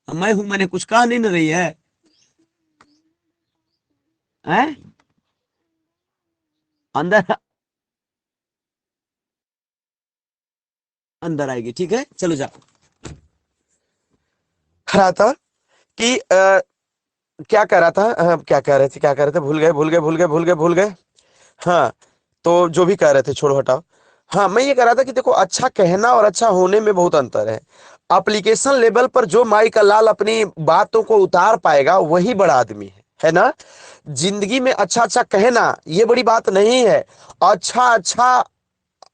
Speaker 1: मैं हूं, मैंने कुछ कहा नहीं ना रही है, हैं? अंदर अंदर आएगी, ठीक है, चलो जाओ। रहा था कि क्या कर रहा था, क्या कह रहे थे, क्या कह रहे थे, भूल गए। हाँ, तो जो भी कह रहे थे छोड़ो हटाओ। हाँ, मैं ये कह रहा था कि देखो अच्छा कहना और अच्छा होने में बहुत अंतर है। एप्लीकेशन लेवल पर जो माई का लाल अपनी बातों को उतार पाएगा वही बड़ा आदमी है ना। जिंदगी में अच्छा अच्छा कहना ये बड़ी बात नहीं है। अच्छा अच्छा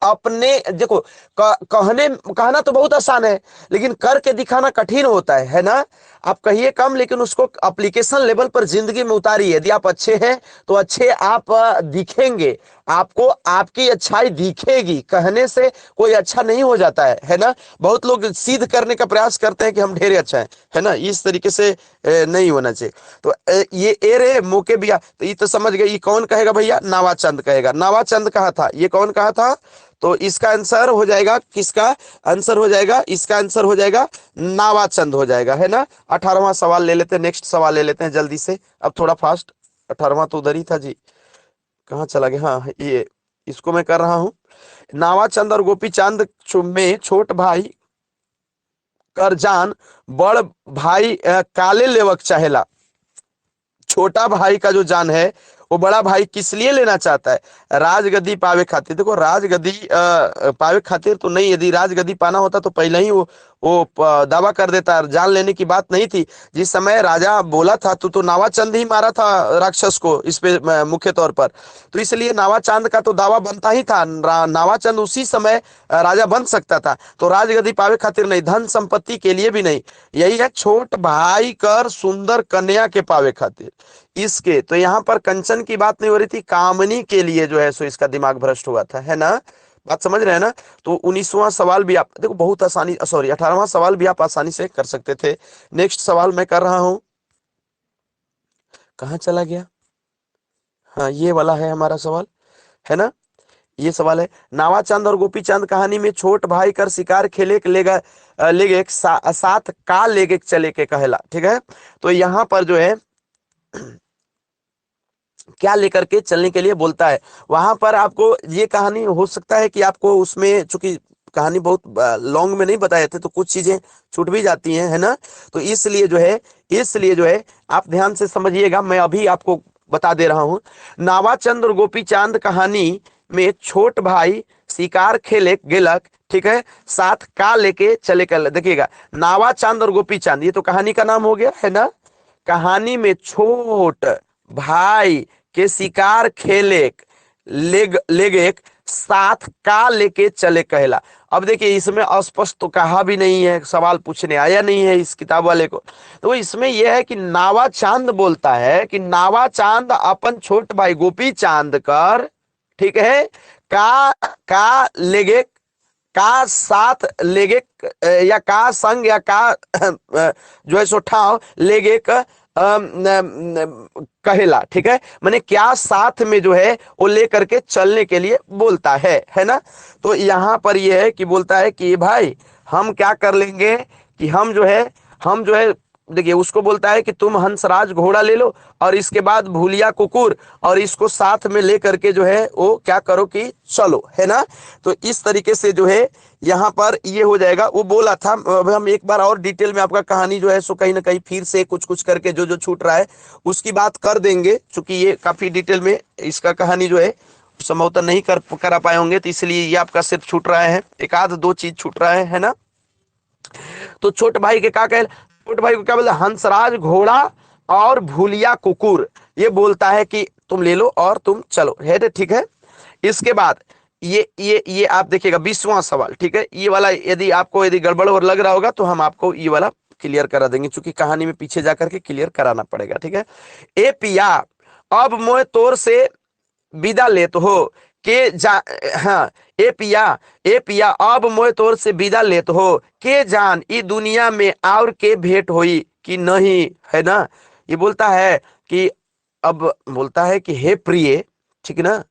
Speaker 1: अपने देखो, कहना तो बहुत आसान है, लेकिन करके दिखाना कठिन होता है ना। आप कहिए कम, लेकिन उसको एप्लीकेशन लेवल पर जिंदगी में उतारिए। यदि आप अच्छे हैं तो अच्छे आप दिखेंगे, आपको आपकी अच्छाई दिखेगी। कहने से कोई अच्छा नहीं हो जाता है ना। बहुत लोग सिद्ध करने का प्रयास करते हैं कि हम ढेर अच्छा है ना, इस तरीके से नहीं होना चाहिए। तो ये ए रे मोके बिया, तो ये तो समझ गए, ये कौन कहेगा भैया, नावाचंद कहेगा। नावाचंद कहा था, ये कौन कहा था? तो इसका आंसर हो जाएगा, किसका आंसर हो जाएगा, इसका आंसर हो जाएगा नावाचंद हो जाएगा, है ना। 18वां सवाल ले लेते हैं, नेक्स्ट सवाल ले लेते हैं जल्दी से, अब थोड़ा फास्ट। 18वां तो उधर ही था जी, कहाँ चला गया? हाँ ये, इसको मैं कर रहा हूँ। नावाचंद और गोपी चांद में छोट भाई करजान बड़ भाई काले लेवक चाहेला। छोटा भाई का जो जान है वो बड़ा भाई किस लिए लेना चाहता है? राजगद्दी पावे खातिर। देखो राजगद्दी पावे खातिर तो नहीं, यदि राजगद्दी पाना होता तो पहले ही वो दावा कर देता, जान लेने की बात नहीं थी। जिस समय राजा बोला था तो नावाचंद ही मारा था राक्षस को इस पे मुख्य तौर पर, तो इसलिए नावाचंद का तो दावा बनता ही था। नावाचंद उसी समय राजा बन सकता था। तो राजगद्दी पावे खातिर नहीं, धन संपत्ति के लिए भी नहीं, यही है छोट भाई कर सुंदर कन्या के पावे खातिर इसके। तो यहाँ पर कंचन की बात नहीं हो रही थी, कामनी के लिए जो है सो इसका दिमाग भ्रष्ट हुआ था, है ना। बात समझ रहे हैं ना। तो 19वां सवाल भी आप देखो बहुत आसानी, सॉरी 18वां सवाल भी आप आसानी से कर सकते थे। नेक्स्ट सवाल मैं कर रहा हूं, कहाँ चला गया? हाँ ये वाला है हमारा सवाल, है ना। ये सवाल है, नावाचंद और गोपीचंद कहानी में छोट भाई कर शिकार खेले लेगा लेग एक साथ का लेग एक चले के कहला, ठीक है। तो यहाँ पर जो है क्या लेकर के चलने के लिए बोलता है। वहां पर आपको ये कहानी हो सकता है कि आपको उसमें, चूंकि कहानी बहुत लॉन्ग में नहीं बताए थे तो कुछ चीजें छूट भी जाती हैं, है ना। तो इसलिए जो है आप ध्यान से समझिएगा, मैं अभी आपको बता दे रहा हूं। नावाचंद और गोपी चांद कहानी में छोट भाई शिकार खेले गेलक, ठीक है, साथ का लेके चले कर। देखिएगा, नावाचांद और गोपी चांद, ये तो कहानी का नाम हो गया, है ना। कहानी में छोट भाई के शिकार खेले लेगे साथ का लेके चले कहला। अब देखिए, इसमें अस्पष्ट तो कहा भी नहीं है, सवाल पूछने आया नहीं है इस किताब वाले को। तो इसमें यह है कि नावा चांद बोलता है कि नावा चांद अपन छोट भाई गोपी चांद कर, ठीक है, का लेगे, का साथ लेगे, या का संग, या का जो है सो ठाव लेगे कहेला, ठीक है। माने क्या साथ में जो है वो लेकर के चलने के लिए बोलता है ना। तो यहां पर ये है कि बोलता है कि भाई हम क्या कर लेंगे कि हम जो है देखिए, उसको बोलता है कि तुम हंसराज घोड़ा ले लो और इसके बाद भूलिया कुकुर, और इसको साथ में लेकर के जो है वो क्या करो कि चलो, है ना। तो इस तरीके से जो है यहाँ पर ये हो जाएगा। वो बोला था, अब हम एक बार और डिटेल में आपका कहानी जो है सो कहीं ना कहीं फिर से कुछ कुछ करके जो जो छूट रहा है उसकी बात कर देंगे, क्योंकि ये काफी डिटेल में इसका कहानी जो है संभवतः नहीं करा पाए होंगे, तो इसलिए ये आपका सिर्फ छूट रहा है, एक आध दो चीज छूट रहा है ना। तो छोट भाई के क्या कहे, छोट भाई को क्या बोलते, हंसराज घोड़ा और भूलिया कुकुर, ये बोलता है कि तुम ले लो और तुम चलो, है ना, ठीक है। इसके बाद ये आप देखिएगा 20वां सवाल, ठीक है। ये वाला यदि गड़बड़ और लग रहा होगा तो हम आपको ये वाला क्लियर करा देंगे, क्योंकि कहानी में पीछे जाकर के क्लियर कराना पड़ेगा, ठीक है। ए पिया अब मोए तोर से विदा लेत हो के जा, हाँ, ए पिया अब मोए तोर से विदा लेत हो के जान ई दुनिया में और के भेंट होई कि नहीं, है ना। ये बोलता है कि, अब बोलता है कि हे प्रिय, ठीक ना।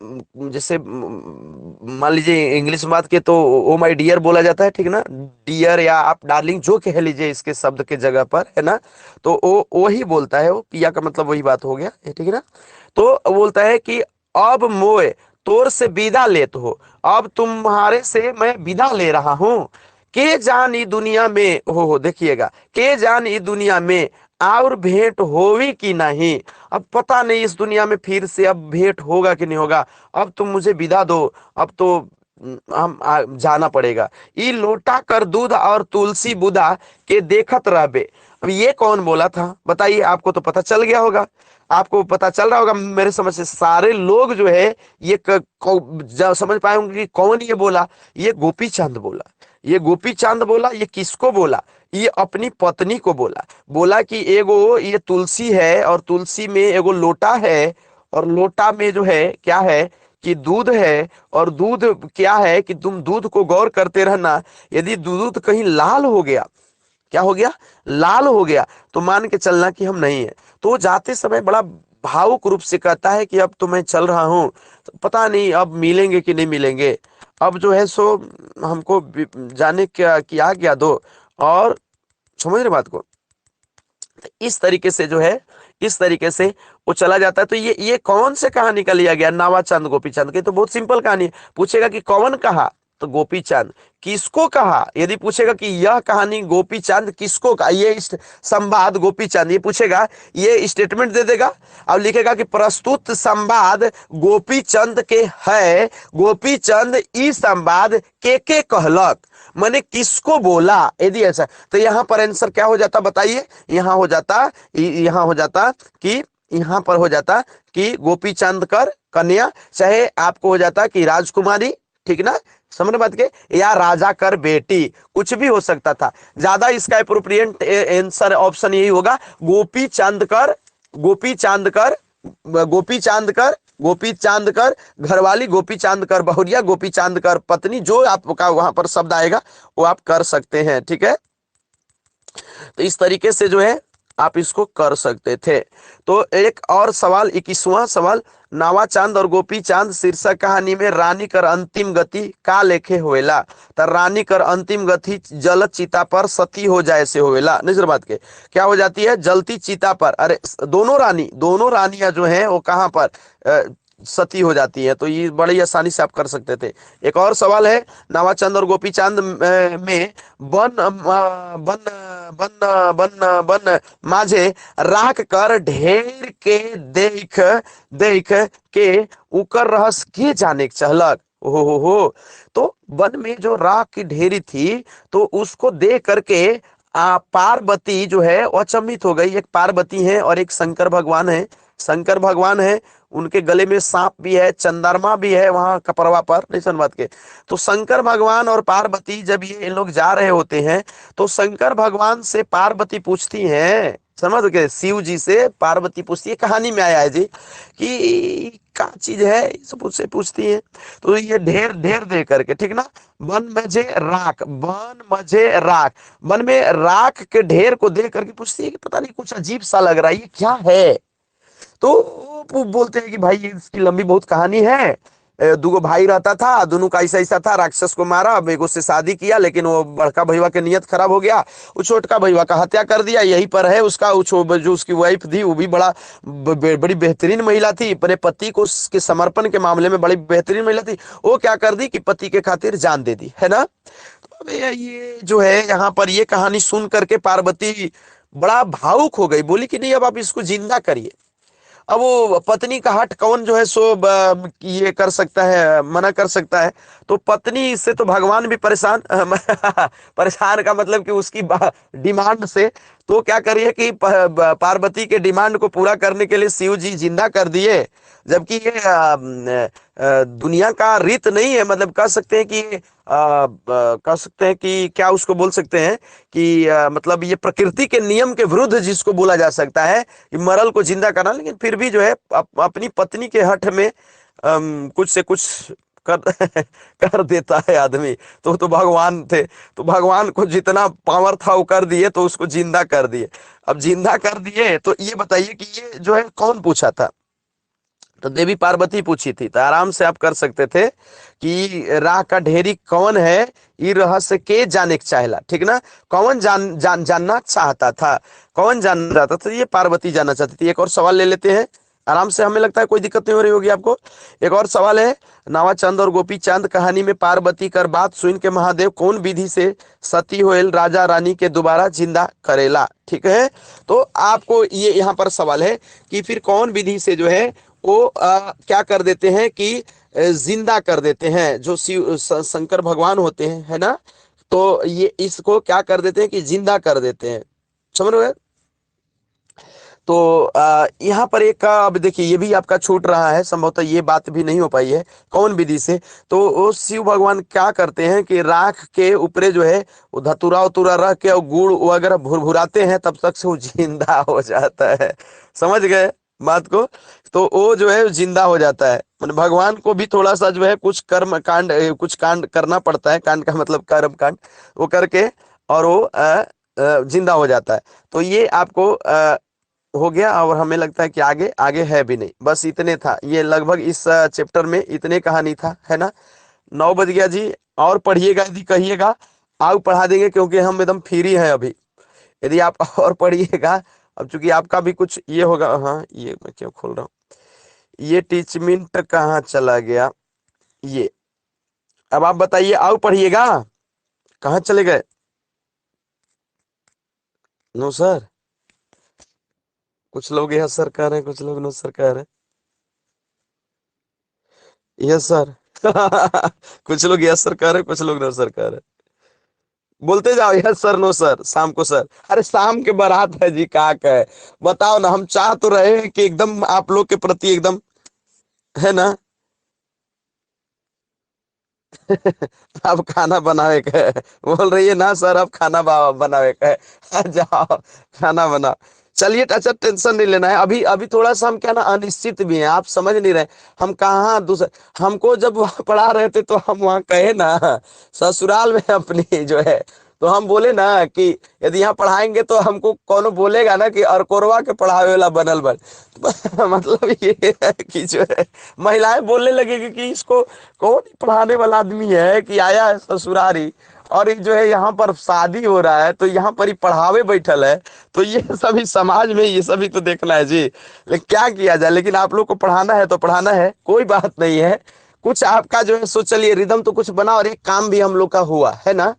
Speaker 1: जैसे मान लीजिए इंग्लिश में बात के तो ओ माय डियर बोला जाता है, ठीक ना। डियर या आप डार्लिंग जो कह लीजिए इसके शब्द के जगह पर, है ना। तो वो ही बोलता है, वो पिया का मतलब वही बात हो गया, ठीक है ना। तो बोलता है कि अब मोए तोर से विदा लेत हो, अब तुम्हारे से मैं विदा ले रहा हूं। के जान ई दुनिया में हो देखिएगा, के जान ई दुनिया में और भेंट होवी कि नहीं। अब पता नहीं इस दुनिया में फिर से अब भेंट होगा कि नहीं होगा, अब तुम मुझे विदा दो, अब तो जाना पड़ेगा। ई लोटा कर दूध और तुलसी बुदा के देखत रहबे। अब ये कौन बोला था बताइए, आपको तो पता चल गया होगा, आपको पता चल रहा होगा मेरे समझ से। सारे लोग जो है ये समझ पाए होंगे कि कौन ये बोला। ये गोपी चंद बोला, ये गोपी चंद बोला। ये किसको बोला, ये अपनी पत्नी को बोला। बोला कि एगो ये तुलसी है और तुलसी में एगो लोटा है, और लोटा में जो है क्या है कि दूध है, और दूध क्या है कि तुम दूध को गौर करते रहना, यदि दूध कहीं लाल हो गया, क्या हो गया, लाल हो गया, तो मान के चलना कि हम नहीं है। तो वो जाते समय बड़ा भावुक रूप से कहता है कि अब तो मैं चल रहा हूं, तो पता नहीं अब मिलेंगे कि नहीं मिलेंगे, अब जो है सो हमको जाने की आज्ञा दो, और समझ रहे बात को। इस तरीके से जो है, इस तरीके से वो चला जाता है। तो ये कौन से कहानी का लिया गया, नावाचंद गोपी चंद की, तो बहुत सिंपल कहानी है। पूछेगा कि कौन कहा, तो गोपी चंद। किसको कहा, यदि पूछेगा कि यह कहानी गोपी चंद किसको कहा, ये संवाद गोपी चंद, ये पूछेगा, ये स्टेटमेंट दे देगा। अब लिखेगा कि प्रस्तुत संवाद गोपी चंद के है, गोपी चंद ई संवाद के कहलक, मैंने किसको बोला, यदि ऐसा। तो यहां पर आंसर क्या हो जाता बताइए, यहां हो जाता कि, यहां पर हो जाता कि गोपी चंद कर कन्या, चाहे आपको हो जाता कि राजकुमारी, ठीक ना, समझ बात के, या राजा कर बेटी, कुछ भी हो सकता था। ज्यादा इसका एप्रोप्रिएट आंसर ऑप्शन यही होगा, गोपी चांद कर, गोपी चांद कर, गोपी चांद कर, गोपी चांद कर घरवाली, गोपी चांद कर बहुरिया, गोपी चांद कर पत्नी, जो आपका वहां पर शब्द आएगा वो आप कर सकते हैं, ठीक है। तो इस तरीके से जो है आप इसको कर सकते थे। तो एक और सवाल, 21वां सवाल, नावा चांद और गोपी चांद शीर्षक कहानी में रानी कर अंतिम गति का लेखे होवेला। तो रानी कर अंतिम गति जल चिता पर सती हो जाए से होवेला। नजर बात के क्या हो जाती है, जलती चिता पर। अरे दोनों रानियां जो हैं वो कहाँ पर सती हो जाती है। तो ये बड़ी आसानी से आप कर सकते थे। एक और सवाल है, नावाचंद और गोपी चांद में बन बन बन बन बन माझे राख कर ढेर के देख देख के उकर रहस के जाने के चहलक। हो तो वन में जो राख की ढेरी थी तो उसको देख करके पार्वती जो है वो अचंभित हो गई। एक पार्वती है और एक शंकर भगवान है। शंकर भगवान है, उनके गले में सांप भी है, चंद्रमा भी है वहां कपरवा पर, नहीं सुन बात के। तो शंकर भगवान और पार्वती जब ये लोग जा रहे होते हैं तो शंकर भगवान से पार्वती पूछती हैं, समझ गए, शिव जी से पार्वती पूछती है, कहानी में आया है जी कि क्या चीज है, सब उससे पूछती है। तो ये ढेर ढेर दे करके, ठीक ना, वन मजे राख, वन मजे राख, वन में राख के ढेर को देख करके पूछती है कि पता नहीं कुछ अजीब सा लग रहा है, ये क्या है। तो वो बोलते हैं कि भाई इसकी लंबी बहुत कहानी है। दूगो भाई रहता था, दोनों का ऐसा ऐसा था, राक्षस को मारा, अब एगो से शादी किया, लेकिन वो बड़का भैया के नियत खराब हो गया, वो छोटका भैया का हत्या कर दिया। यही पर है उसका जो उसकी वाइफ थी वो भी बड़ी बेहतरीन महिला थी, अपने पति को के समर्पण के मामले में बड़ी बेहतरीन महिला थी। वो क्या कर दी कि पति के खातिर जान दे दी, है ना। तो अब ये जो है यहाँ पर ये कहानी सुन करके पार्वती बड़ा भावुक हो गई, बोली कि नहीं अब आप इसको जिंदा करिए। अब वो पत्नी का हट कौन जो है सो ये कर सकता है, मना कर सकता है। तो पत्नी से तो भगवान भी परेशान परेशान का मतलब कि उसकी डिमांड से। तो क्या करिए कि पार्वती के डिमांड को पूरा करने के लिए शिव जी जिंदा कर दिए। जबकि ये दुनिया का रीत नहीं है, मतलब कह सकते हैं कि कह सकते हैं कि क्या उसको बोल सकते हैं कि मतलब ये प्रकृति के नियम के विरुद्ध जिसको बोला जा सकता है कि मरल को जिंदा करना। लेकिन फिर भी जो है अपनी पत्नी के हठ में कुछ से कुछ कर कर देता है आदमी। तो भगवान थे, तो भगवान को जितना पावर था वो कर दिए, तो उसको जिंदा कर दिए। अब जिंदा कर दिए तो ये बताइए कि ये जो है कौन पूछा था। तो देवी पार्वती पूछी थी। तो आराम से आप कर सकते थे कि राह का ढेरी कौन है, ये रहस्य के जाने के चाहेला, ठीक ना। कौन जानना चाहता था, कौन जानना चाहता था, ये पार्वती जानना चाहती थी। एक और सवाल ले लेते हैं आराम से, हमें लगता है कोई दिक्कत नहीं हो रही होगी आपको। एक और सवाल है, नावाचंद और गोपी चांद कहानी में पार्वती कर बात सुन के महादेव कौन विधि से सती होएल राजा रानी के दोबारा जिंदा करेला, ठीक है। तो आपको ये यहाँ पर सवाल है कि फिर कौन विधि से जो है वो क्या कर देते हैं कि जिंदा कर देते हैं, जो शिव शंकर भगवान होते हैं, है ना। तो ये इसको क्या कर देते हैं कि जिंदा कर देते हैं, समझ रहे हो। तो यहाँ पर एक अब देखिए ये भी आपका छूट रहा है, संभवतः ये बात भी नहीं हो पाई है, कौन विधि से। तो वो शिव भगवान क्या करते हैं कि राख के ऊपरे जो है वो धतूरा उतूरा रख के और गुड़ वगैरह भुरभुराते हैं, तब तक से वो जिंदा हो जाता है। समझ गए बात को। तो वो जो है जिंदा हो जाता है। मतलब भगवान को भी थोड़ा सा जो है कुछ कर्म कांड कुछ कांड करना पड़ता है, कांड का मतलब कर्म कांड, वो करके और वो जिंदा हो जाता है। तो ये आपको हो गया। और हमें लगता है कि आगे आगे है भी नहीं, बस इतने था, ये लगभग इस चैप्टर में इतने कहानी था, है ना। 9 बज गया जी, और पढ़िएगा यदि कहिएगा आग पढ़ा देंगे, क्योंकि हम एकदम फ्री हैं अभी। यदि आप और पढ़िएगा, अब चूंकि आपका भी कुछ ये होगा। हाँ ये मैं क्यों खोल रहा हूँ, ये टीचमेंट कहाँ चला गया ये। अब आप बताइए, आओ पढ़िएगा, कहाँ चले गए। नो सर, कुछ लोग यह सर कह रहे हैं, कुछ लोग नो सर कह रहे हैं। यस सर कुछ लोग यस सर कह रहे हैं, कुछ लोग नो सर कह रहे हैं। बोलते जाओ यस सर नो सर, शाम को सर। अरे शाम के बारात है जी, का है बताओ ना। हम चाह तो रहे हैं कि एकदम आप लोग के प्रति एकदम, है ना। अब खाना बनावे का है, बोल रही है ना सर, अब खाना बनावे का है। जाओ खाना बनाओ। चलिए अच्छा, टेंशन नहीं लेना है। अभी अभी थोड़ा सा हम क्या ना अनिश्चित भी हैं, आप समझ नहीं रहे। हम कहाँ दूसरे, हमको जब वहाँ पढ़ा रहे थे तो हम वहाँ कहे ना ससुराल में अपनी जो है तो हम बोले ना कि यदि यहाँ पढ़ाएंगे तो हमको कौन बोलेगा ना कि अरकोरवा के पढ़ावे वाला बनल बन। मतलब ये है कि जो है महिलाएं बोलने लगेगी कि इसको कौन पढ़ाने वाला आदमी है कि आया है ससुरारी, और ये जो है यहाँ पर शादी हो रहा है तो यहाँ पर ही पढ़ावे बैठल है। तो ये सभी समाज में ये सभी तो देखना है जी, लेकिन क्या किया जाए, लेकिन आप लोग को पढ़ाना है तो पढ़ाना है, कोई बात नहीं है। कुछ आपका जो है सो चलिए रिदम तो कुछ बना, और एक काम भी हम लोग का हुआ है ना।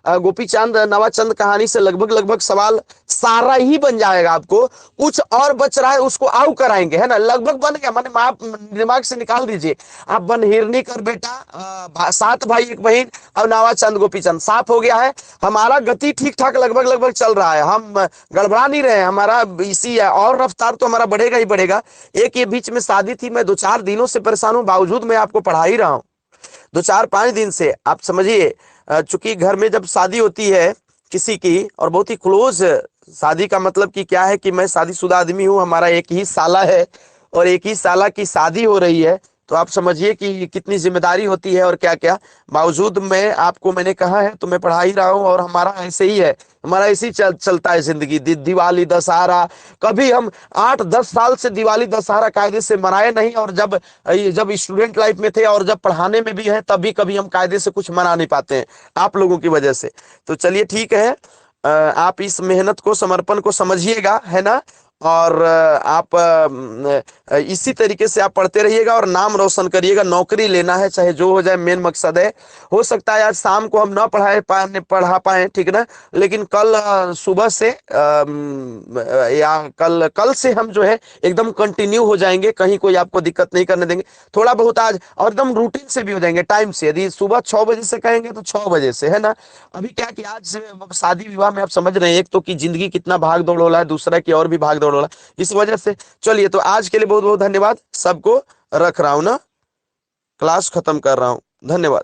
Speaker 1: गोपी चांद नवाचंद कहानी से लगभग लगभग सवाल सारा ही बन जाएगा आपको। कुछ और बच रहा है उसको आउ कराएंगे, है ना, लगभग बन गया, माने आप दिमाग से निकाल दीजिए। आप बनहिरनी कर बेटा, 7 भाई 1 बहन, और नवाचंद गोपी चंद साफ हो गया है। हमारा गति ठीक ठाक लगभग लगभग चल रहा है, हम गड़बड़ा नहीं रहे हैं, हमारा इसी है, और रफ्तार तो हमारा बढ़ेगा ही बढ़ेगा। एक ये बीच में शादी थी, मैं 2-4 दिनों से परेशान हूं, बावजूद मैं आपको पढ़ा ही रहा हूं। 2-4-5 दिन से आप समझिए। चूंकि घर में जब शादी होती है किसी की, और बहुत ही क्लोज शादी का मतलब कि क्या है कि मैं शादीशुदा आदमी हूं, हमारा एक ही साला है और एक ही साला की शादी हो रही है, तो आप समझिए कि कितनी जिम्मेदारी होती है और क्या क्या। बावजूद में आपको मैंने कहा है तो मैं पढ़ा ही रहा हूँ, और हमारा ऐसे ही है, हमारा ऐसे ही चलता है जिंदगी। दिवाली दशहरा कभी हम 8-10 साल से दिवाली दशहरा कायदे से मनाए नहीं, और जब जब स्टूडेंट लाइफ में थे और जब पढ़ाने में भी है तभी कभी हम कायदे से कुछ मना नहीं पाते हैं आप लोगों की वजह से। तो चलिए ठीक है, आप इस मेहनत को समर्पण को समझिएगा, है ना। और आप इसी तरीके से आप पढ़ते रहिएगा और नाम रोशन करिएगा। नौकरी लेना है चाहे जो हो जाए, मेन मकसद है। हो सकता है आज शाम को हम ना पढ़ा पाए, ठीक ना, लेकिन कल सुबह से या कल कल से हम जो है एकदम कंटिन्यू हो जाएंगे, कहीं कोई आपको दिक्कत नहीं करने देंगे। थोड़ा बहुत आज और एकदम रूटीन से भी हो जाएंगे, टाइम से। यदि सुबह 6 बजे से कहेंगे तो 6 बजे से, है ना। अभी क्या कि आज शादी विवाह में आप समझ रहे हैं, एक तो कि जिंदगी कितना भाग दौड़ वाला है, दूसरा की और भी भाग दौड़ वाला, इस वजह से। चलिए तो आज के लिए बहुत बहुत धन्यवाद, सबको रख रहा हूं ना, क्लास खत्म कर रहा हूं, धन्यवाद।